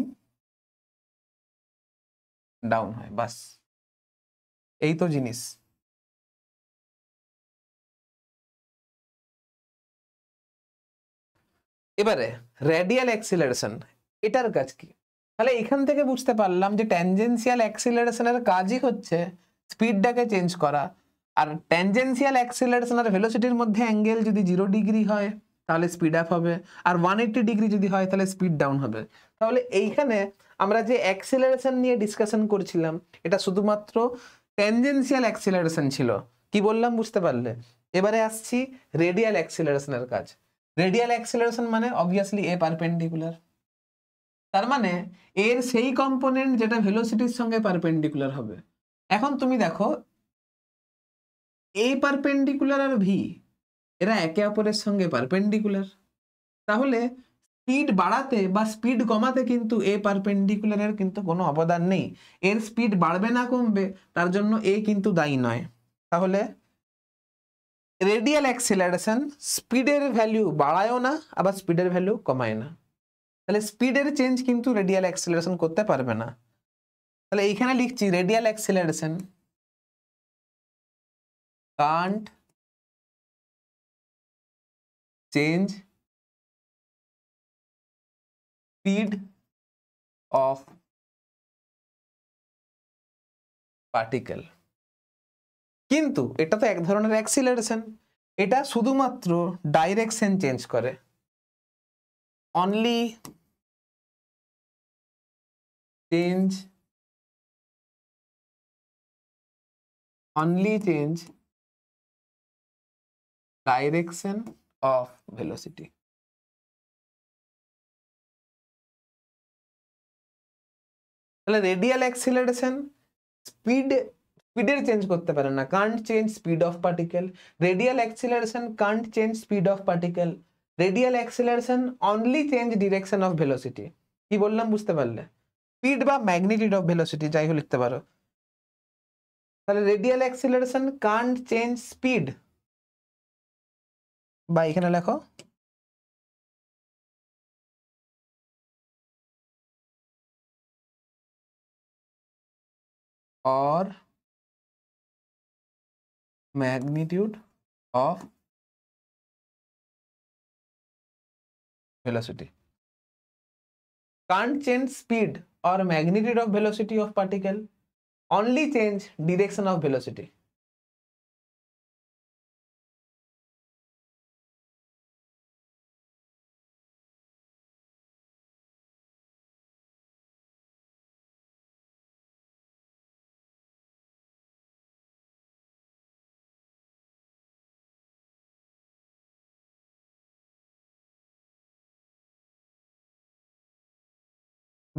ডাউন হয়। বাস এই তো জিনিস। এবারে রেডিয়াল অ্যাক্সিলারেশন, এটার কাজ কি? তাহলে এখান থেকে বুঝতে পারলাম যে ট্যানজেনশিয়াল অ্যাক্সিলারেশনের কাজই হচ্ছে স্পিডটাকে চেঞ্জ করা, আর ট্যানজেনশিয়াল অ্যাক্সিলারেশন আর ভেলোসিটির মধ্যে অ্যাঙ্গেল যদি 0 ডিগ্রি হয় তাহলে স্পিড আপ হবে, আর 180 ডিগ্রি যদি হয় তাহলে স্পিড ডাউন হবে। তাহলে এইখানে আমরা যে অ্যাক্সিলারেশন নিয়ে ডিসকাশন করছিলাম এটা শুধুমাত্র ট্যানজেনশিয়াল অ্যাক্সিলারেশন ছিল। কি বললাম বুঝতে পারলে? এবারে আসছি রেডিয়াল অ্যাক্সিলারেশনের কাজ। রেডিয়াল অ্যাক্সিলারেশন মানে অবভিয়াসলি এ পারপেন্ডিকুলার, তার মানে এর সেই কম্পোনেন্ট যেটা ভেলোসিটির সঙ্গে পারপেন্ডিকুলার হবে। এখন তুমি দেখো এ পারপেন্ডিকুলার আর ভি এরা একে অপরের সঙ্গে পারপেন্ডিকুলার, তাহলে স্পিড বাড়াতে বা স্পিড কমাতে কিন্তু এ পারপেন্ডিকুলারের কিন্তু কোনো অবদান নেই। এর স্পিড বাড়বে না কমবে তার জন্য এ কিন্তু দায়ী নয়। তাহলে রেডিয়াল অ্যাক্সিলারেশন স্পিডের ভ্যালু বাড়ায়ও না আবার স্পিডের ভ্যালু কমায় না, তাহলে স্পিডের চেঞ্জ কিন্তু রেডিয়াল অ্যাক্সিলারেশন করতে পারবে না। তাহলে এইখানে লিখছি radial acceleration can't change speed of particle. কিন্তু এটা তো এক ধরনের অ্যাক্সিলারেশন, এটা শুধুমাত্র ডাইরেকশন চেঞ্জ করে, only change direction of velocity. তাহলে রেডিয়াল অ্যাক্সিলারেশন স্পিডের চেঞ্জ করতে পারে না, can't change speed of particle. Radial acceleration can't change speed of particle. Radial acceleration only change direction of velocity. কি বললাম বুঝতে পারলে? স্পিড বা ম্যাগনিটিউড অফ ভেলোসিটি যাই হোক লিখতে পারো। তাহলে radial acceleration can't change speed, বা এখানে লেখো or magnitude of velocity. Can't change speed or magnitude of velocity of particle, only change direction of velocity.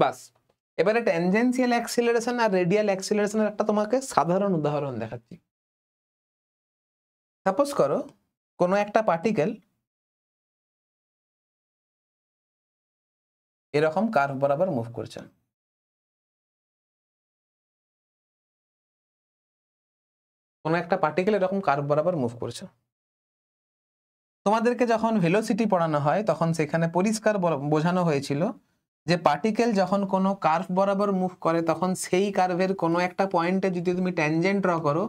বাস, এবারে ট্যানজেনশিয়াল অ্যাক্সিলারেশন আর রেডিয়াল অ্যাক্সিলারেশনের একটা তোমাকে সাধারণ উদাহরণ দেখাচ্ছি। সাপোজ করো কোনো একটা পার্টিকেল এরকম কার্ভ বরাবর মুভ করছে, কোনো একটা পার্টিকেল এরকম কার্ভ বরাবর মুভ করছে। তোমাদেরকে যখন ভেলোসিটি পড়ানো হয় তখন সেখানে পরিষ্কার বোঝানো হয়েছিল যে পার্টিকেল যখন কোনো কার্ভ বরাবর মুভ করে তখন সেই কার্ভের কোনো একটা পয়েন্টে যদি তুমি ট্যানজেন্ট ড্র করো,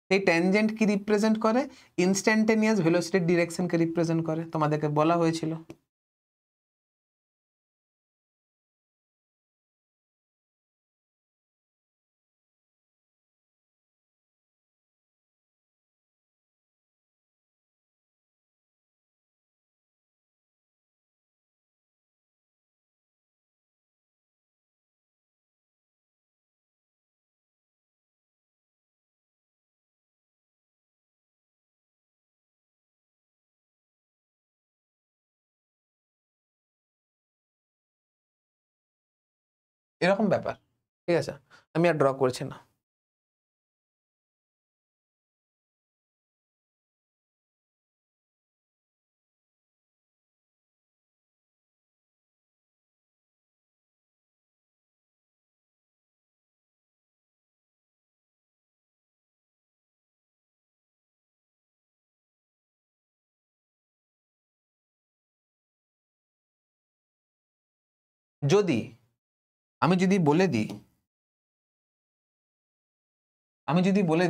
সেই ট্যানজেন্ট কি রিপ্রেজেন্ট করে? ইনস্ট্যান্টেনিয়াস ভেলোসিটির ডিরেকশনকে রিপ্রেজেন্ট করে, তোমাদেরকে বলা হয়েছিল। এরকম ব্যাপার, ঠিক আছে? আমি আর ড্র করছি না। যদি আমি যদি বলে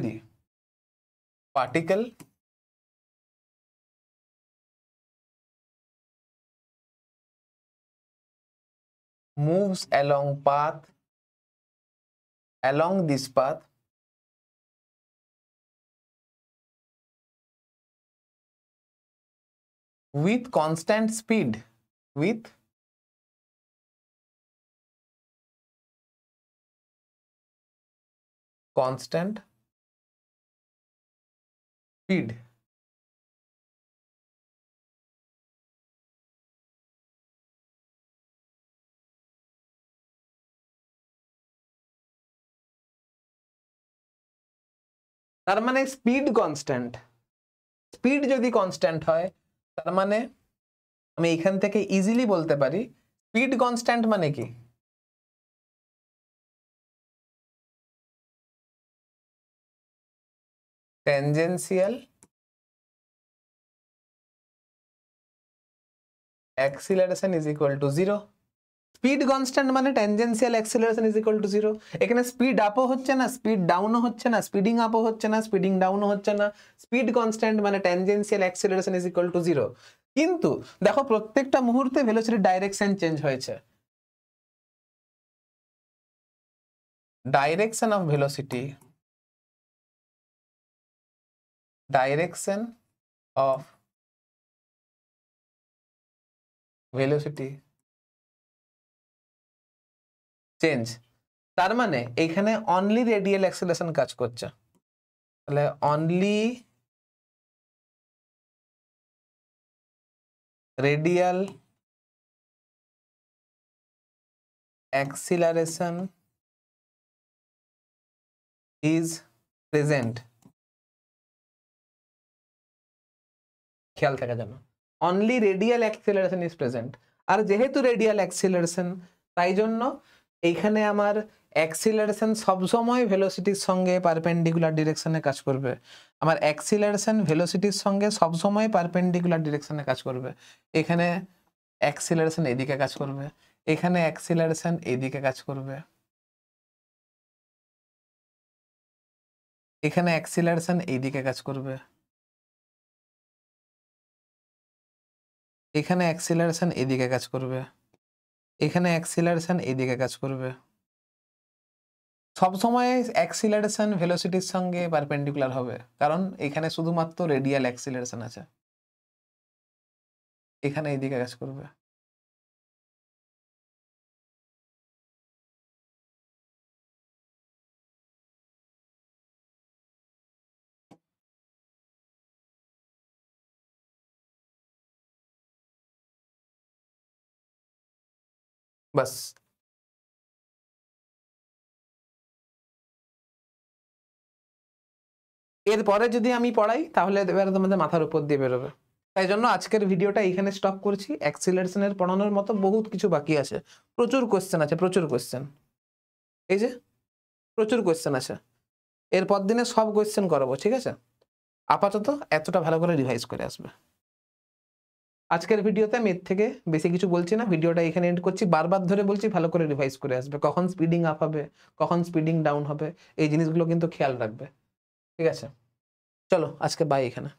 দিই particle moves along this path with constant speed, with constant speed, তার মানে স্পিড কনস্ট্যান্ট, স্পিড যদি কনস্ট্যান্ট হয় তার মানে আমি এখান থেকে ইজিলি বলতে পারি স্পিড কনস্ট্যান্ট মানে কি, tangential acceleration is equal to 0। Speed constant মানে tangential acceleration is equal to 0। এখানে স্পিড আপও হচ্ছে না, স্পিড ডাউনও হচ্ছে না, স্পিডিং আপও হচ্ছে না, স্পিডিং ডাউনও হচ্ছে না, স্পিড কনস্ট্যান্ট মানে tangential acceleration is equal to 0। কিন্তু দেখো প্রত্যেকটা মুহূর্তে ভেলোসিটির ডাইরেকশন চেঞ্জ হয়েছে, direction of velocity, direction of velocity change, তার মানে এখানে অনলি রেডিয়াল অ্যাক্সিলারেশন কাজ করছে, তাহলে only radial acceleration is present. খেয়াল থাকা যেন only radial acceleration is present. আর যেহেতু রেডিয়াল অ্যাক্সিলারেশন তাই জন্য এইখানে আমার অ্যাক্সিলারেশন সবসময় ভেলোসিটির সঙ্গে পারপেন্ডিকুলার ডিরেকশনে কাজ করবে, আমার অ্যাক্সিলারেশন ভেলোসিটির সঙ্গে সবসময় পারপেন্ডিকুলার ডিরেকশনে কাজ করবে। এখানে অ্যাক্সিলারেশন এদিকে কাজ করবে, এখানে অ্যাক্সিলারেশন এদিকে কাজ করবে, এখানে অ্যাক্সিলারেশন এইদিকে কাজ করবে, এখানে অ্যাক্সিলারেশন এদিকে কাজ করবে, এখানে অ্যাক্সিলারেশন এদিকে কাজ করবে। সবসময় অ্যাক্সিলারেশন ভেলোসিটির সঙ্গে পারপেন্ডিকুলার হবে, কারণ এখানে শুধুমাত্র রেডিয়াল অ্যাক্সিলারেশন আছে, এখানে এইদিকে কাজ করবে। বাস এরপরে যদি আমি পড়াই তাহলে এবারে তোমাদের মাথার উপর দিয়ে বেরোবে। তাই জন্য আজকের ভিডিওটা এইখানে স্টপ করছি। অ্যাক্সিলারেশনের পড়ানোর মতো বহুত কিছু বাকি আছে, প্রচুর কোশ্চেন আছে, প্রচুর কোশ্চেন, এই যে প্রচুর কোশ্চেন আছে, এরপর দিনে সব কোশ্চেন করাবো, ঠিক আছে? আপাতত এতটা ভালো করে রিভাইজ করে আসবে। আজকের ভিডিওতে আমি এর থেকে বেশি কিছু বলছি না, ভিডিওটা এখানে এন্ড করছি। বারবার ধরে বলছি ভালো করে রিভাইজ করে আসবে, কখন স্পিডিং আপ হবে, কখন স্পিডিং ডাউন হবে, এই জিনিসগুলো কিন্তু খেয়াল রাখবে, ঠিক আছে? চলো আজকে বাই এখানে।